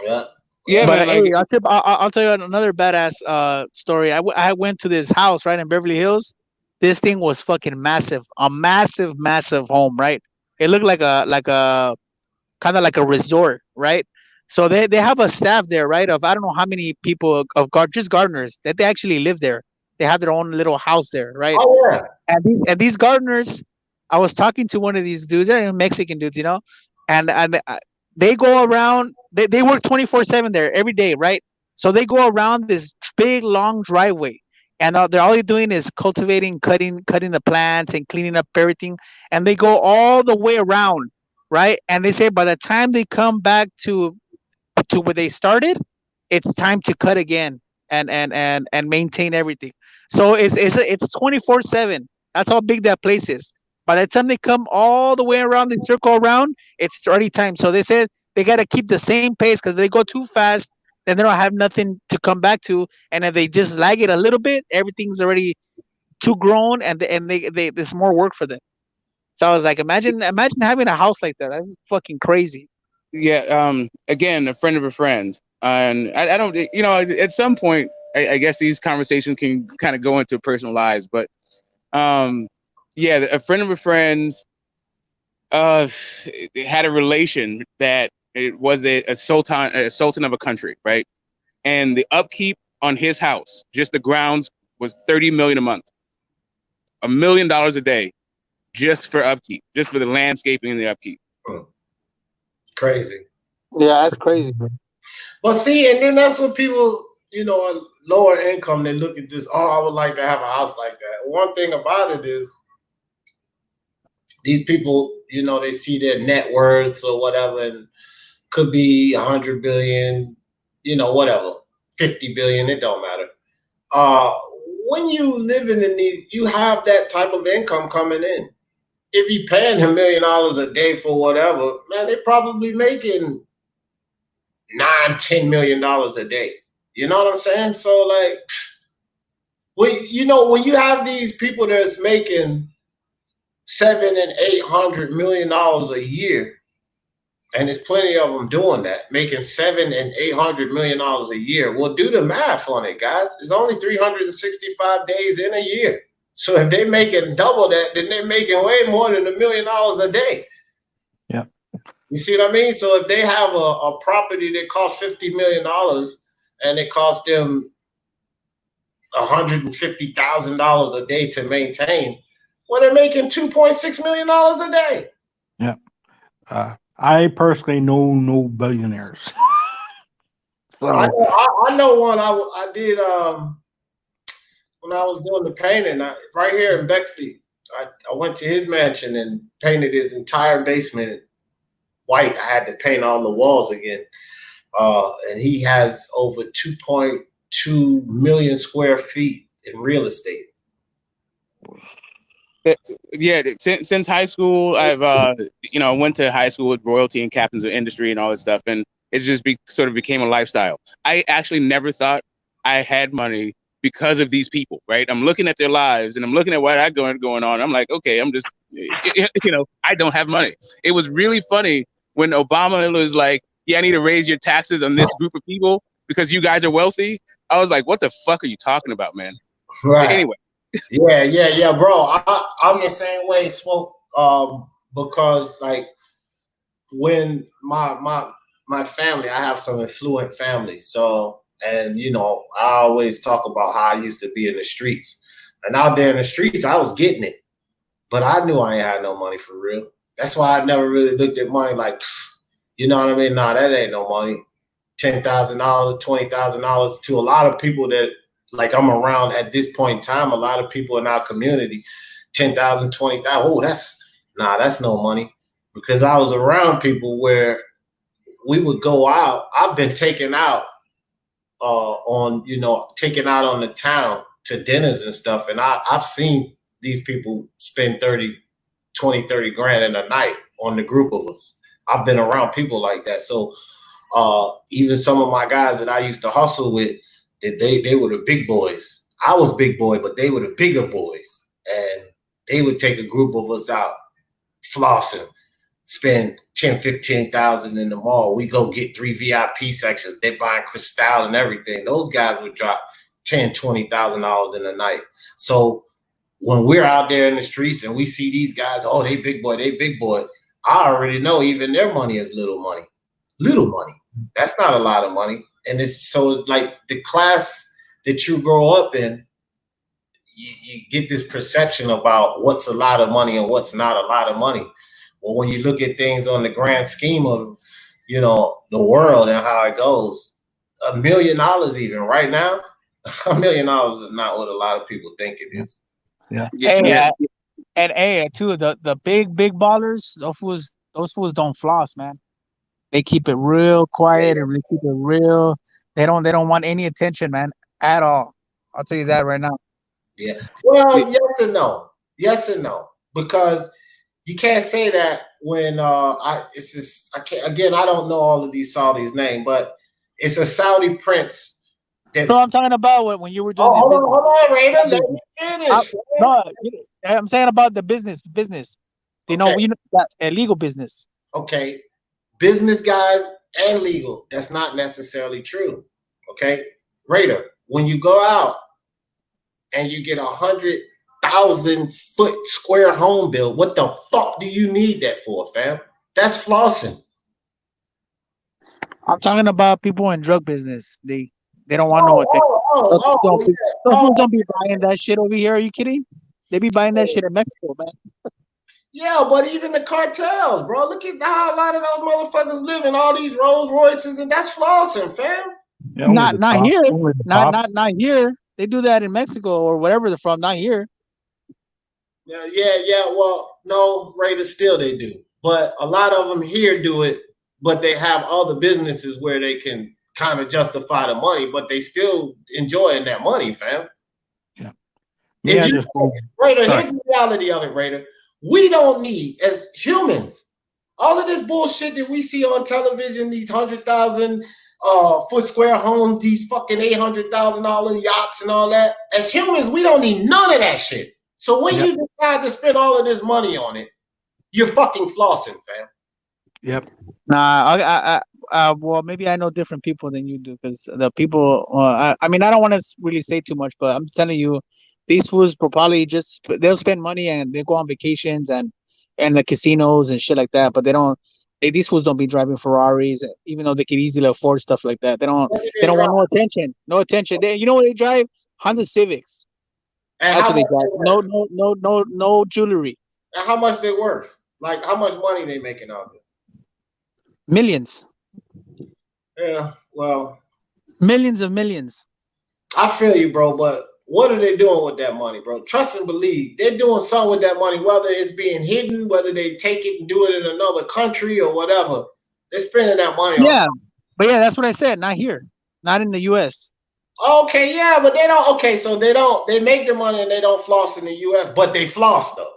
Yeah. But hey, I'll tell you another badass story. I went to this house right in Beverly Hills. This thing was fucking massive. A massive home, right? It looked like a kind of like a resort, right? So they have a staff there, right? Of I don't know how many people just gardeners that they actually live there. They have their own little house there, right? Oh yeah. And these gardeners, I was talking to one of these dudes, they're Mexican dudes, you know, and they go around. They work 24/7 there every day, right? So they go around this big long driveway, and all they're doing is cultivating, cutting the plants and cleaning up everything, and they go all the way around, right? And they say by the time they come back to where they started, it's time to cut again. and maintain everything. So it's 24/7. That's how big that place is. By the time they come all the way around, they circle around, it's already time. So they said they got to keep the same pace, because if they go too fast, then they don't have nothing to come back to. And if they just lag it a little bit, everything's already too grown, and they there's more work for them. So I was like, imagine having a house like that. That's fucking crazy. Yeah. Again, a friend of a friend, and I don't. You know, at some point, I guess these conversations can kind of go into personal lives, but yeah, a friend of a friend's had a relation that it was a sultan of a country, right? And the upkeep on his house, just the grounds, was $30 million a month, $1 million a day, just for upkeep, just for the landscaping and the upkeep. Crazy. Yeah, that's crazy. Well, see, and then that's what people, you know, are lower income, they look at this, oh, I would like to have a house like that. One thing about it is these people, you know, they see their net worths or whatever, and could be 100 billion, you know, whatever, 50 billion, it don't matter. When you living in these, you have that type of income coming in. If you paying $1 million a day for whatever, man, they probably making $9-10 million a day. You know what I'm saying? So like, you know, when you have these people that's making $700 and $800 million a year, and there's plenty of them doing that, making $700 and $800 million a year. Well, do the math on it, guys. It's only 365 days in a year. So if they're making double that, then they're making way more than $1 million a day. Yeah. You see what I mean? So if they have a property that costs $50 million and it costs them $150,000 a day to maintain, well, they're making $2.6 million a day. Yeah. I personally know no billionaires. So I know one. I did when I was doing the painting right here in Bexley. I went to his mansion and painted his entire basement white. I had to paint all the walls again. And he has over 2.2 million square feet in real estate. Yeah, since high school, I've you know, went to high school with royalty and captains of industry and all this stuff, and it just sort of became a lifestyle. I actually never thought I had money because of these people, right? I'm looking at their lives and I'm looking at what I got going on. I'm like, okay, I'm just, you know, I don't have money. It was really funny when Obama was like, yeah, I need to raise your taxes on this group of people because you guys are wealthy. I was like, what the fuck are you talking about, man? Right. Anyway. Yeah, bro. I'm the same way, Smoke. Because like when my family, I have some affluent family, so, and you know, I always talk about how I used to be in the streets, and out there in the streets, I was getting it, but I knew I ain't had no money for real. That's why I never really looked at money like, you know what I mean? Nah, that ain't no money. $10,000, $20,000 to a lot of people that, like, I'm around at this point in time, a lot of people in our community, 10,000, 20,000. Oh, that's no money, because I was around people where we would go out. I've been taken out taken out on the town to dinners and stuff. And I've seen these people spend 30 grand in a night on the group of us. I've been around people like that. So even some of my guys that I used to hustle with, they were the big boys. I was big boy, but they were the bigger boys. And they would take a group of us out flossing, spend 10, 15,000 in the mall. We go get 3 VIP sections. They buying Cristal and everything. Those guys would drop $10,000, $20,000 in a night. So when we're out there in the streets and we see these guys, oh, they big boy. I already know even their money is little money. Little money. That's not a lot of money. And it's like the class that you grow up in, you get this perception about what's a lot of money and what's not a lot of money. Well, when you look at things on the grand scheme of, you know, the world and how it goes, $1 million even right now, $1 million is not what a lot of people think it is. Yeah. And too, the big ballers, those fools don't floss, man. They keep it real quiet and they keep it real. They don't want any attention, man. at all. I'll tell you that right now. Yeah. Well, yes and no. Yes and no. Because you can't say that when I don't know all of these Saudis' name, but it's a Saudi prince that. So I'm talking about when you were doing Hold business. on, Raider. Let me finish. No, I'm saying about the business. You know, Okay. that legal business. Okay, business guys and legal. That's not necessarily true. Okay, Raider, when you go out and you get 100,000 foot square home built, what the fuck do you need that for, fam? That's flossing. I'm talking about people in drug business. They don't want no attention. Those people don't be buying that shit over here. Are you kidding? They be buying that shit in Mexico, man. Yeah, but even the cartels, bro. Look at how a lot of those motherfuckers live in all these Rolls Royces, and that's flossing, fam. Yeah, Not here. Not here. They do that in Mexico or wherever they're from. Not here. Yeah. Well, no, Raiders still they do, but a lot of them here do it. But they have other businesses where they can kind of justify the money, but they still enjoying that money, fam. Yeah. Raider, here's the reality of it, Raider. We don't need, as humans, all of this bullshit that we see on television, these 100,000 foot square homes, these fucking $800,000 yachts and all that. As humans, we don't need none of that shit. So when you decide to spend all of this money on it, you're fucking flossing, fam. Yep. Nah, well, maybe I know different people than you do because the people. I mean, I don't want to really say too much, but I'm telling you, these fools will probably they'll spend money and they go on vacations and the casinos and shit like that. But they don't. These fools don't be driving Ferraris, even though they could easily afford stuff like that. They don't want no attention. No attention. You know what they drive? Honda Civics. And that's what they drive. No jewelry. And how much they worth? Like how much money they making out of it? Millions. Yeah, well, millions of millions. I feel you, bro, but what are they doing with that money, bro? Trust and believe. They're doing something with that money, whether it's being hidden, whether they take it and do it in another country or whatever. They're spending that money on something. But yeah, that's what I said. Not here. Not in the US. Okay, yeah, but they don't. Okay, so they make the money and they don't floss in the US, but they floss though.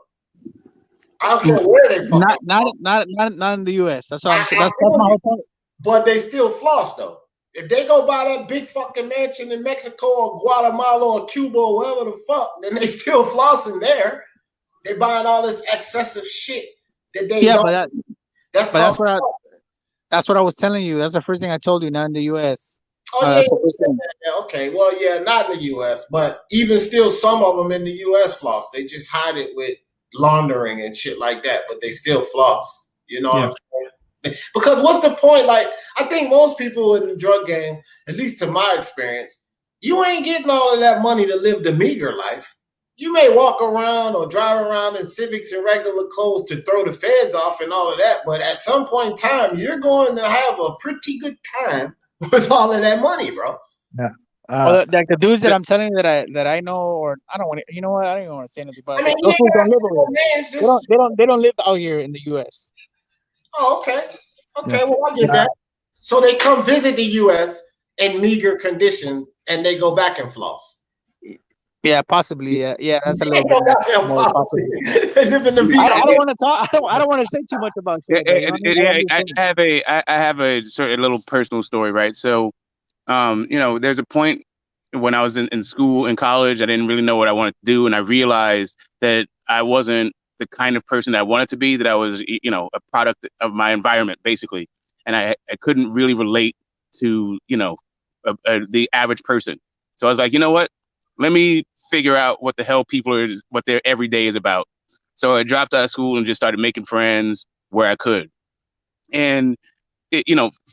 I don't care where they fucking not in the US. That's what that's my whole point. But they still floss though. If they go buy that big fucking mansion in Mexico or Guatemala or Cuba or wherever the fuck, then they still flossing there. They buying all this excessive shit that they don't. That's what I was telling you. That's the first thing I told you. Not in the US. Okay. Well, yeah, not in the US, but even still, some of them in the US floss. They just hide it with laundering and shit like that, but they still floss. You know what I'm saying? Because what's the point? Like, I think most people in the drug game, at least to my experience, you ain't getting all of that money to live the meager life. You may walk around or drive around in Civics and regular clothes to throw the feds off and all of that, but at some point in time, you're going to have a pretty good time with all of that money, bro. Yeah. Like the dudes that I'm telling you that I know, or I don't want to. You know what? I don't even want to say anything. But those fools don't live over here. They don't live out here in the U.S. Oh, okay. Well, I get that. So they come visit the U.S. in meager conditions, and they go back and floss. Yeah, possibly. Yeah, that's a little bit more possible. They live in the I don't want to talk. I don't want to say too much about shit. I have a sort of little personal story, right? So, there's a point when I was in school, in college, I didn't really know what I wanted to do, and I realized that I wasn't the kind of person that I wanted to be. That I was, a product of my environment, basically, and I couldn't really relate to, the average person. So I was like, you know what? Let me figure out what the hell what their everyday is about. So I dropped out of school and just started making friends where I could. And,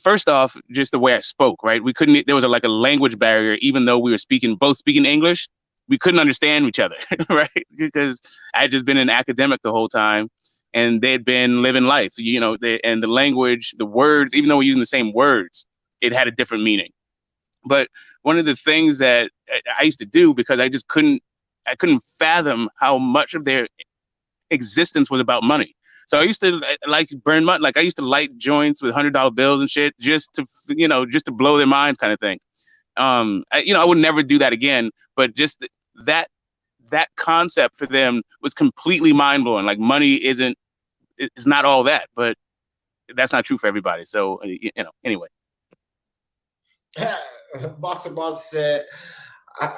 first off, just the way I spoke, right? There was a language barrier, even though we were both speaking English, we couldn't understand each other, right? Because I had just been an academic the whole time and they'd been living life, and the language, the words, even though we're using the same words, it had a different meaning. But one of the things that I used to do, because I couldn't fathom how much of their existence was about money. So I used to burn money. Like I used to light joints with $100 bills and shit just to blow their minds kind of thing. I would never do that again. But just that concept for them was completely mind blowing. Like money it's not all that, but that's not true for everybody. So anyway. Boxer said, I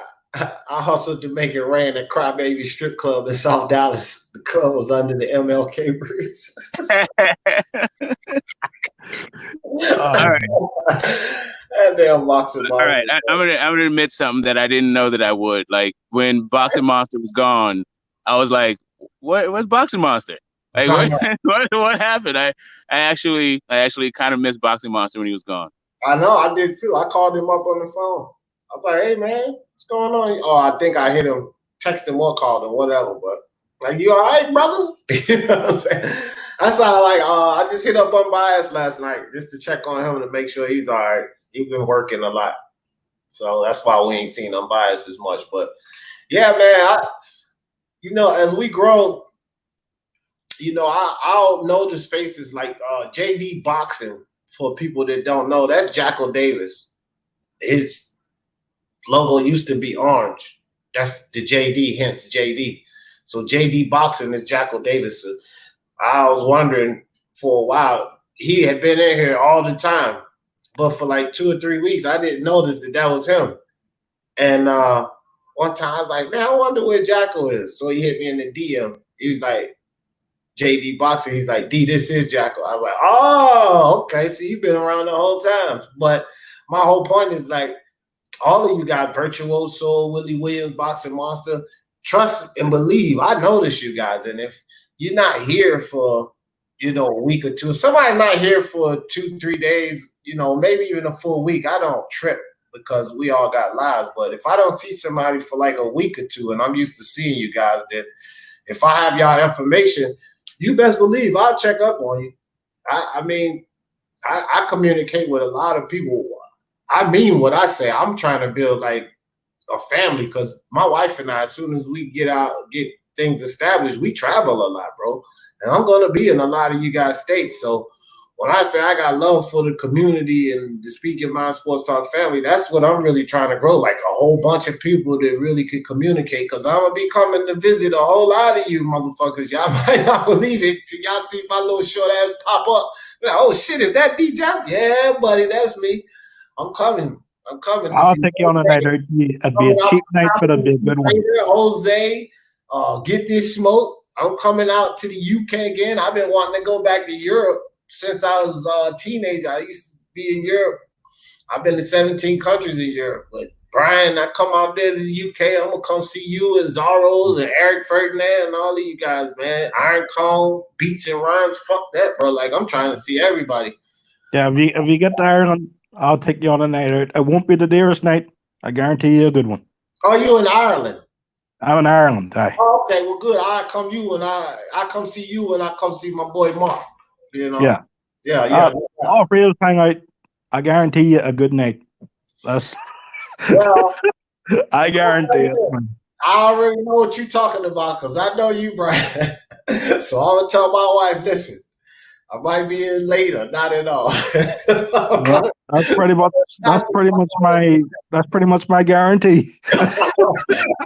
hustled to make it rain at Crybaby Strip Club in South Dallas. The club was under the MLK bridge. All right. That damn Boxer Monster. All right, I'm gonna admit something that I didn't know that I would. Like when Boxing Monster was gone, I was like, what's Boxing Monster? Like what happened? I actually kind of missed Boxing Monster when he was gone. I know, I did too. I called him up on the phone. I was like, hey man, what's going on? Oh, I think I hit him, text him or called him, whatever. But like, you all right, brother? You know what I'm saying? That's how I just hit up Unbiased last night just to check on him to make sure he's all right. He's been working a lot. So that's why we ain't seen Unbiased as much. But yeah, man, as we grow, I'll notice faces like JD Boxing. For people that don't know, that's Jacko Davis. His logo used to be orange. That's the JD, hence JD. So JD Boxing is Jacko Davis. I was wondering for a while, he had been in here all the time, but for like 2 or 3 weeks, I didn't notice that was him. And one time I was like, man, I wonder where Jacko is. So he hit me in the DM. He was like, JD Boxing, he's like, D, this is Jacko. I was like, oh, okay, so you've been around the whole time. But my whole point is like, all of you got Virtuoso, Willie Williams, Boxing Monster, trust and believe. I notice you guys. And if you're not here for, a week or two, if somebody's not here for 2-3 days, maybe even a full week, I don't trip because we all got lives. But if I don't see somebody for like a week or two, and I'm used to seeing you guys, then if I have y'all information, you best believe I'll check up on you. I communicate with a lot of people. I mean what I say. I'm trying to build like a family because my wife and I, as soon as we get things established, we travel a lot, bro. And I'm going to be in a lot of you guys' states. So when I say I got love for the community and the Speak Your Mind Sports Talk family, that's what I'm really trying to grow, like a whole bunch of people that really could communicate, because I'm going to be coming to visit a whole lot of you motherfuckers. Y'all might not believe it till y'all see my little short ass pop up. Like, oh, shit, is that DJ? Yeah, buddy, that's me. I'm coming. I'll take you on a night. It'd be a cheap night, but it'd be a good one. Jose, get this smoke. I'm coming out to the UK again. I've been wanting to go back to Europe since I was a teenager. I used to be in Europe. I've been to 17 countries in Europe. But Brian, I come out there to the UK. I'm gonna come see you and Zorro's and Eric Ferdinand and all of you guys, man. Iron Cone, Beats and Rhymes. Fuck that, bro. Like, I'm trying to see everybody. Yeah, if you get to Ireland, I'll take you on a night out. It won't be the dearest night. I guarantee you a good one. Oh, you in Ireland? I'm in Ireland. Aye. Oh, okay, well, good. I come see you and I come see my boy Mark. Yeah. All three of us hang out. I guarantee you a good night. That's well, I guarantee it. I already know what you're talking about because I know you, Brian. So I'm gonna tell my wife, listen, I might be in later, not at all. That's pretty much my guarantee. I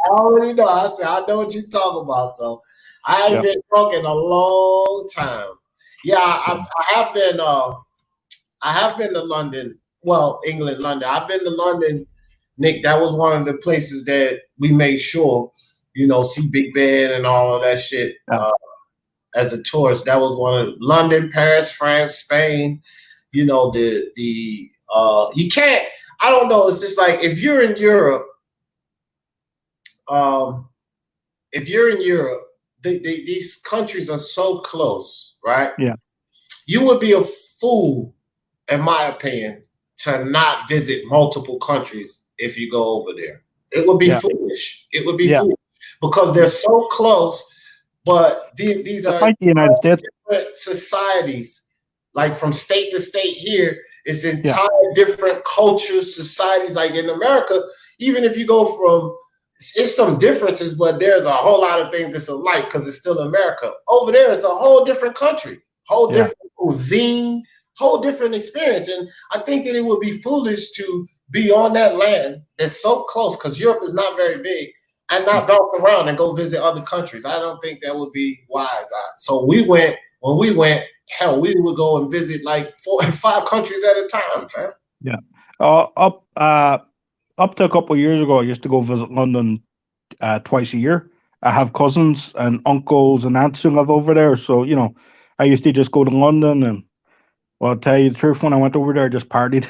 already know. I know what you're talking about. So I ain't been drunk in a long time. Yeah, I have been. I have been to London. Well, England, London. I've been to London, Nick. That was one of the places that we made sure, see Big Ben and all of that shit. As a tourist, that was one of London, Paris, France, Spain. You can't. I don't know. It's just like if you're in Europe. These countries are so close, right? Yeah. You would be a fool, in my opinion, to not visit multiple countries if you go over there. It would be foolish. It would be foolish because they're so close, but these are like the United States. Different societies. Like from state to state here, it's entire different cultures, societies. Like in America, even if you go from it's some differences, but there's a whole lot of things that's alike because it's still America. Over there, it's a whole different country, whole different cuisine, whole different experience. And I think that it would be foolish to be on that land that's so close, because Europe is not very big, and not bounce around and go visit other countries. I don't think that would be wise. So when we went, hell, we would go and visit like 4 and 5 countries at a time, fam. Yeah. Up to a couple of years ago, I used to go visit London twice a year. I have cousins and uncles and aunts who live over there, so you know, I used to just go to London, and well, I'll tell you the truth, when I went over there, I just partied.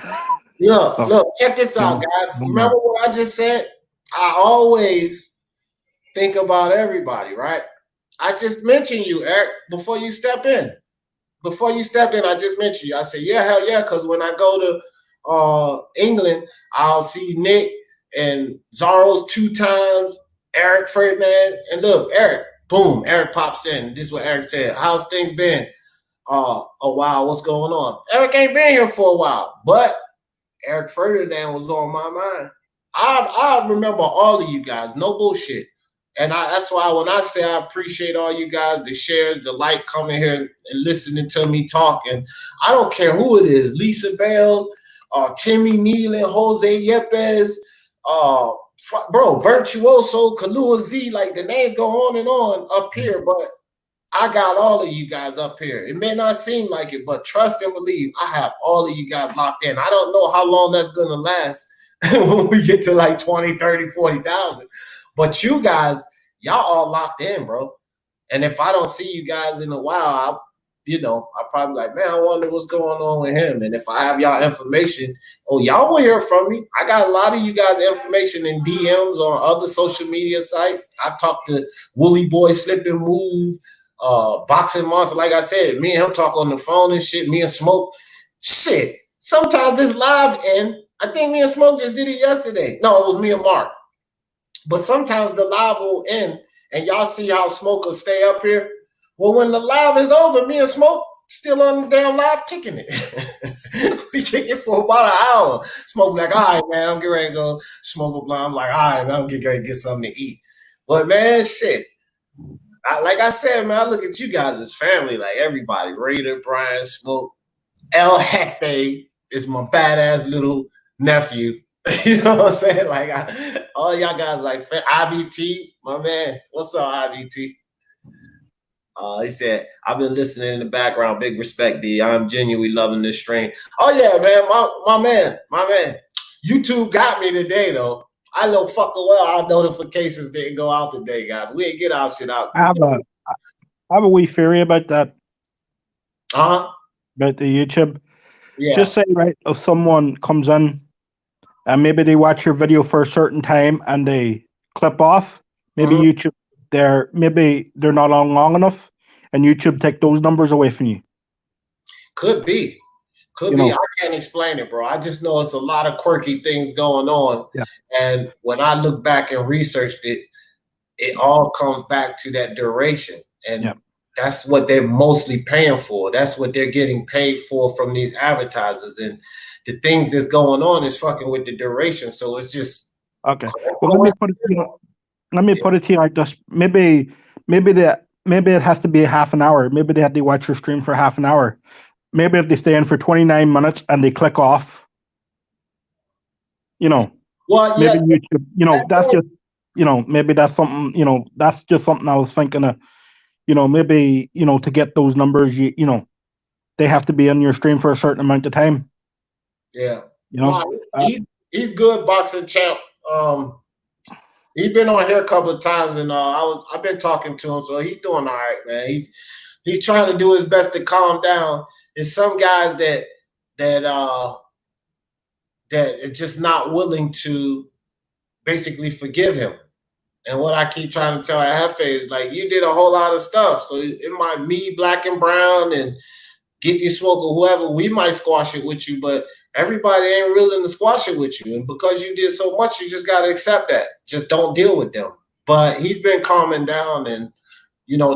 Look, check this out, guys. Remember what I just said? I always think about everybody, right? I just mentioned you, Eric, before you step in. Before you stepped in, I just mentioned you. I said, yeah, hell yeah, because when I go to England, I'll see Nick and Zaros 2 times, Eric Ferdinand, and look, Eric, boom, Eric pops in. This is what Eric said. How's things been? Oh, wow, what's going on? Eric ain't been here for a while, but Eric Ferdinand was on my mind. I remember all of you guys, no bullshit. And that's why when I say I appreciate all you guys, the shares, the like, coming here and listening to me talk. And I don't care who it is, Lisa Bales, Timmy Nealon, Jose Yepes, bro, Virtuoso, Kalua Z, like the names go on and on up here, but I got all of you guys up here. It may not seem like it, but trust and believe, I have all of you guys locked in. I don't know how long that's going to last when we get to like 20, 30, 40,000. But you guys, y'all all locked in, bro. And if I don't see you guys in a while, I'll probably like, man, I wonder what's going on with him. And if I have y'all information, y'all will hear from me. I got a lot of you guys' information in DMs on other social media sites. I've talked to Woolly Boy, Slip and Move, Boxing Monster. Like I said, me and him talk on the phone and shit. Me and Smoke, shit. Sometimes this live end. I think me and Smoke just did it yesterday. No, it was me and Mark. But sometimes the live will end, and y'all see how Smoke will stay up here. Well, when the live is over, me and Smoke still on the damn live kicking it. We kick it for about an hour. Smoke like, all right, man, I'm getting ready to go smoke a blunt. I'm like, all right, man, I'm getting ready to get something to eat. But, man, shit. Like I said, man, I look at you guys as family, like everybody. Raider, Brian, Smoke, El Jefe is my badass little nephew. You know what I'm saying? Like, all y'all guys like IBT, my man. What's up, IBT? He said, I've been listening in the background. Big respect, D. I'm genuinely loving this stream. Oh, yeah, man. My man. YouTube got me today, though. I know fucking well our notifications didn't go out today, guys. We didn't get our shit out. I have a wee theory about that. Uh-huh. About the YouTube. Yeah. Just say, right, if someone comes in and maybe they watch your video for a certain time and they clip off, maybe YouTube, maybe they're not on long enough, and YouTube take those numbers away from you. Could be. I can't explain it, bro. I just know it's a lot of quirky things going on. Yeah. And when I look back and researched it, it all comes back to that duration. And that's what they're mostly paying for. That's what they're getting paid for from these advertisers. And the things that's going on is fucking with the duration. So it's just okay. Well, let me put it to you like this. Maybe it has to be a half an hour. Maybe they have to watch your stream for half an hour. Maybe if they stay in for 29 minutes and they click off, maybe YouTube, that's just, maybe that's something, that's just something I was thinking of, maybe, to get those numbers, they have to be in your stream for a certain amount of time. Yeah. He's good, boxing champ. He's been on here a couple of times, and I've been talking to him, so he's doing all right, man. He's trying to do his best to calm down. There's some guys that are just not willing to basically forgive him. And what I keep trying to tell Hefe is like, you did a whole lot of stuff. So it might me, Black and Brown, and Get You Smoke or whoever, we might squash it with you, but everybody ain't willing to squash it with you. And because you did so much, you just got to accept that. Just don't deal with them. But he's been calming down and,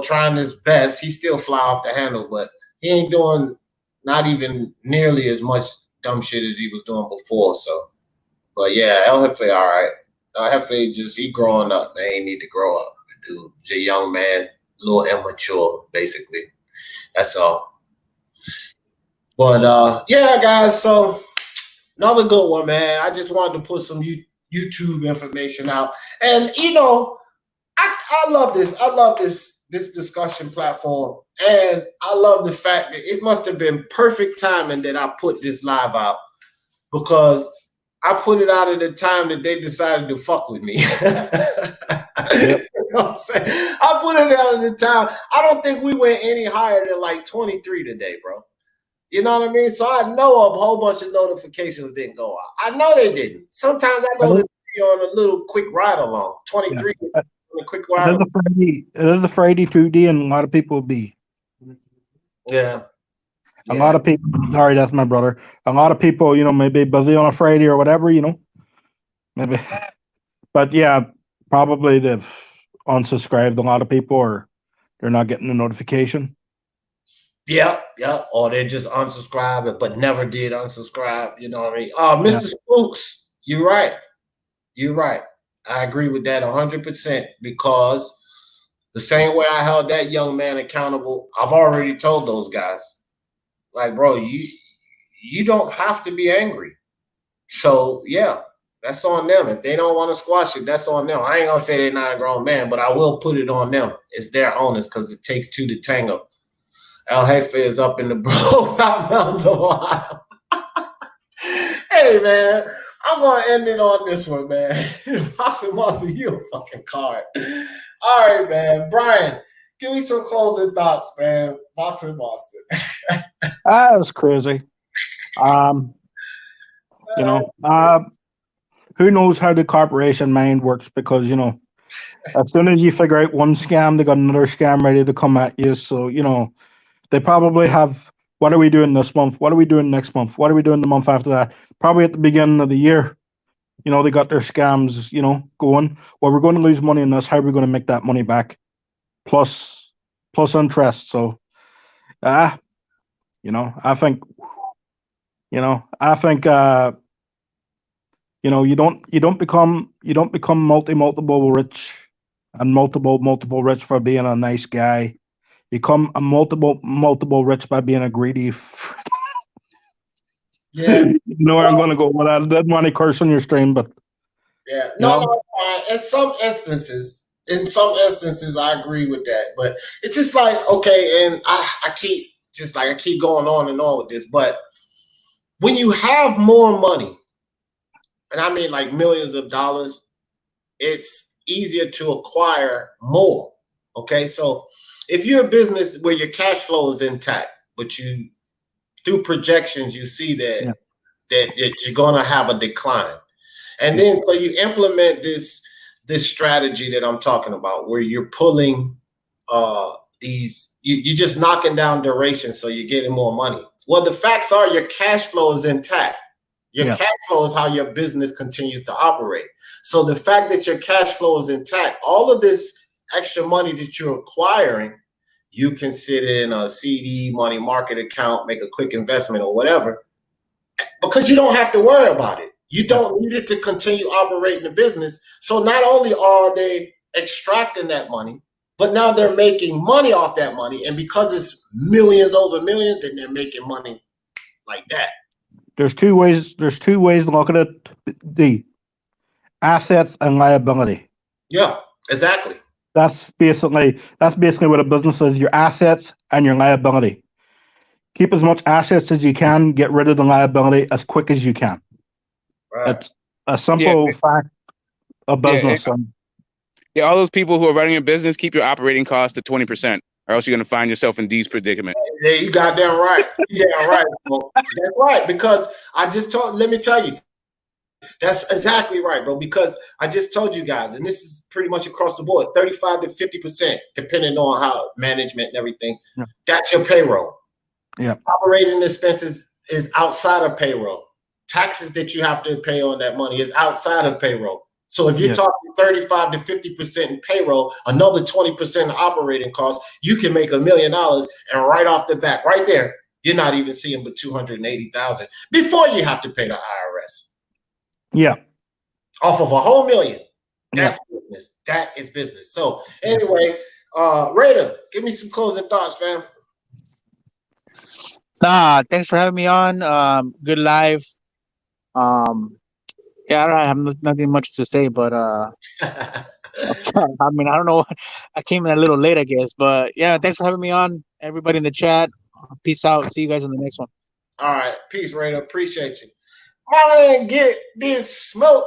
trying his best. He still fly off the handle, but he ain't doing not even nearly as much dumb shit as he was doing before. So, but yeah, El Jefe, all right. El Jefe he growing up, man. He need to grow up. Dude, he's a young man, a little immature, basically. That's all. But yeah, guys. So Another good one, man. I just wanted to put some YouTube information out. And you know, I love this. I love this discussion platform. And I love the fact that it must have been perfect timing that I put this live out, because I put it out at the time that they decided to fuck with me. Yep. You know what I'm saying? I put it out at the time. I don't think we went any higher than like 23 today, bro. You know what I mean? So I know a whole bunch of notifications didn't go out. I know they didn't. Sometimes I go to on a little quick ride along. 23 Yeah. a quick ride. It is a Friday 2D, and a lot of people will be. Yeah. A lot of people. Sorry, that's my brother. A lot of people, you know, maybe busy on a Friday or whatever, you know. Maybe, but yeah, probably they've unsubscribed. A lot of people, or they're not getting the notification. Yeah. Or they just unsubscribe, but never did unsubscribe. You know what I mean? Mr. Spooks, you're right. You're right. I agree with that 100%, because the same way I held that young man accountable, I've already told those guys, like, bro, you don't have to be angry. So yeah, that's on them. If they don't want to squash it, that's on them. I ain't gonna say they're not a grown man, but I will put it on them. It's their onus, because it takes two to tango. El Jefe is up in the mountains of Ohio. Hey man, I'm gonna end it on this one, man. Boxing Monster, you a fucking card. All right, man. Brian, give me some closing thoughts, man. Boxing Monster. That was crazy. You know, who knows how the corporation mind works, because, you know, as soon as you figure out one scam, they got another scam ready to come at you. So, you know, they probably have, what are we doing this month? What are we doing next month? What are we doing the month after that? Probably at the beginning of the year, you know, they got their scams, you know, going. Well, we're going to lose money in this. How are we going to make that money back? Plus interest. So, you know, I think, you know, you don't become multiple rich and multiple rich for being a nice guy. You become a multiple rich by being a greedy. Yeah. You know where I'm going to go with that. I didn't want to curse on your stream, but yeah, no. In some instances, I agree with that. But it's just like, okay, and I keep going on and on with this. But when you have more money, and I mean like millions of dollars, it's easier to acquire more. Okay, so if you're a business where your cash flow is intact, but you, through projections, you see that you're going to have a decline, and then so you implement this strategy that I'm talking about, where you're pulling you're just knocking down duration, so you're getting more money. Well, the facts are your cash flow is intact. Your cash flow is how your business continues to operate. So the fact that your cash flow is intact, all of this extra money that you're acquiring, you can sit in a CD, money market account, make a quick investment or whatever, because you don't have to worry about it. You don't need it to continue operating the business. So not only are they extracting that money, but now they're making money off that money. And because it's millions over millions, then they're making money like that. There's two ways to look at it: the assets and liability. Yeah, exactly. That's basically what a business is: your assets and your liability. Keep as much assets as you can. Get rid of the liability as quick as you can. Right. It's a simple fact of business. All those people who are running a business, keep your operating costs to 20%, or else you're going to find yourself in these predicament. Yeah, you goddamn right. Yeah, right. Bro. That's right. Because let me tell you, that's exactly right, bro. Because I just told you guys, and this is pretty much across the board, 35 to 50%, depending on how management and everything. Yeah. That's your payroll. Yeah. Operating expenses is outside of payroll. Taxes that you have to pay on that money is outside of payroll. So if you're talking 35 to 50% in payroll, another 20% in operating costs, you can make $1 million, and right off the bat, right there, you're not even seeing but $280,000 before you have to pay the IRS. Yeah. Off of a whole million. That's business. That is business. So anyway, Raider, give me some closing thoughts, fam. Thanks for having me on. Good live. Yeah, I have nothing much to say, but I mean, I don't know. I came in a little late, I guess, but yeah, thanks for having me on. Everybody in the chat, peace out. See you guys in the next one. All right, peace, Raider. Appreciate you. My man, get this smoke.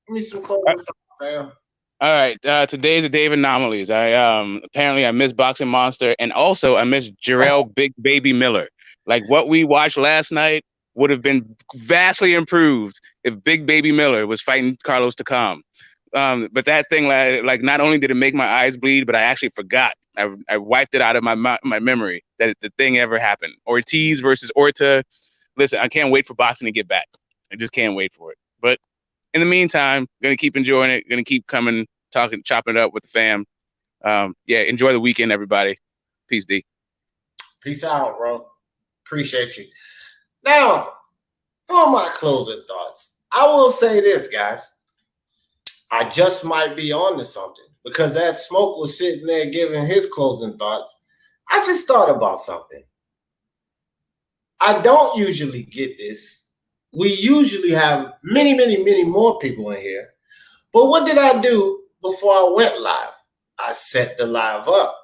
Give me some closing thoughts, fam. All right, today's a day of anomalies. I apparently I missed Boxing Monster, and also I missed Jarrell Big Baby Miller. Like what we watched last night would have been vastly improved if Big Baby Miller was fighting Carlos Takam. But that thing, like not only did it make my eyes bleed, but I actually forgot. I wiped it out of my memory that the thing ever happened. Ortiz versus Orta. Listen, I can't wait for boxing to get back. I just can't wait for it. But in the meantime, gonna keep enjoying it. Gonna keep coming, talking, chopping it up with the fam. Yeah, enjoy the weekend, everybody. Peace, D. Peace out, bro. Appreciate you. Now, for my closing thoughts, I will say this, guys. I just might be on to something because as Smoke was sitting there giving his closing thoughts, I just thought about something. I don't usually get this. We usually have many, many, many more people in here. But what did I do before I went live? I set the live up.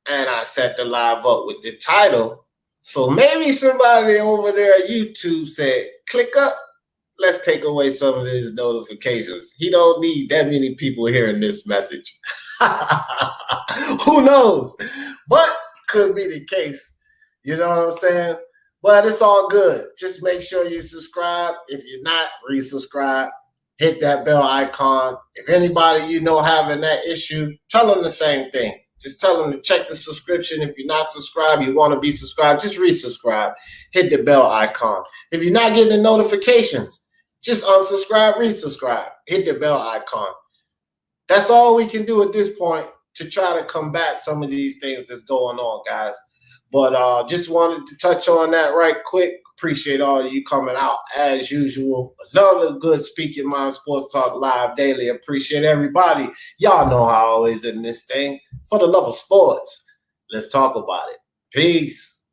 And I set the live up with the title. So maybe somebody over there at YouTube said, click up. Let's take away some of his notifications. He don't need that many people hearing this message. Who knows? But could be the case. You know what I'm saying? But it's all good. Just make sure you subscribe. If you're not, resubscribe. Hit that bell icon. If anybody you know having that issue, tell them the same thing. Just tell them to check the subscription. If you're not subscribed, you want to be subscribed, just resubscribe. Hit the bell icon. If you're not getting the notifications, just unsubscribe, resubscribe. Hit the bell icon. That's all we can do at this point to try to combat some of these things that's going on, guys. But just wanted to touch on that right quick. Appreciate all of you coming out as usual. Another good Speaking Mind Sports Talk Live Daily. Appreciate everybody. Y'all know how I always in this thing. For the love of sports, let's talk about it. Peace.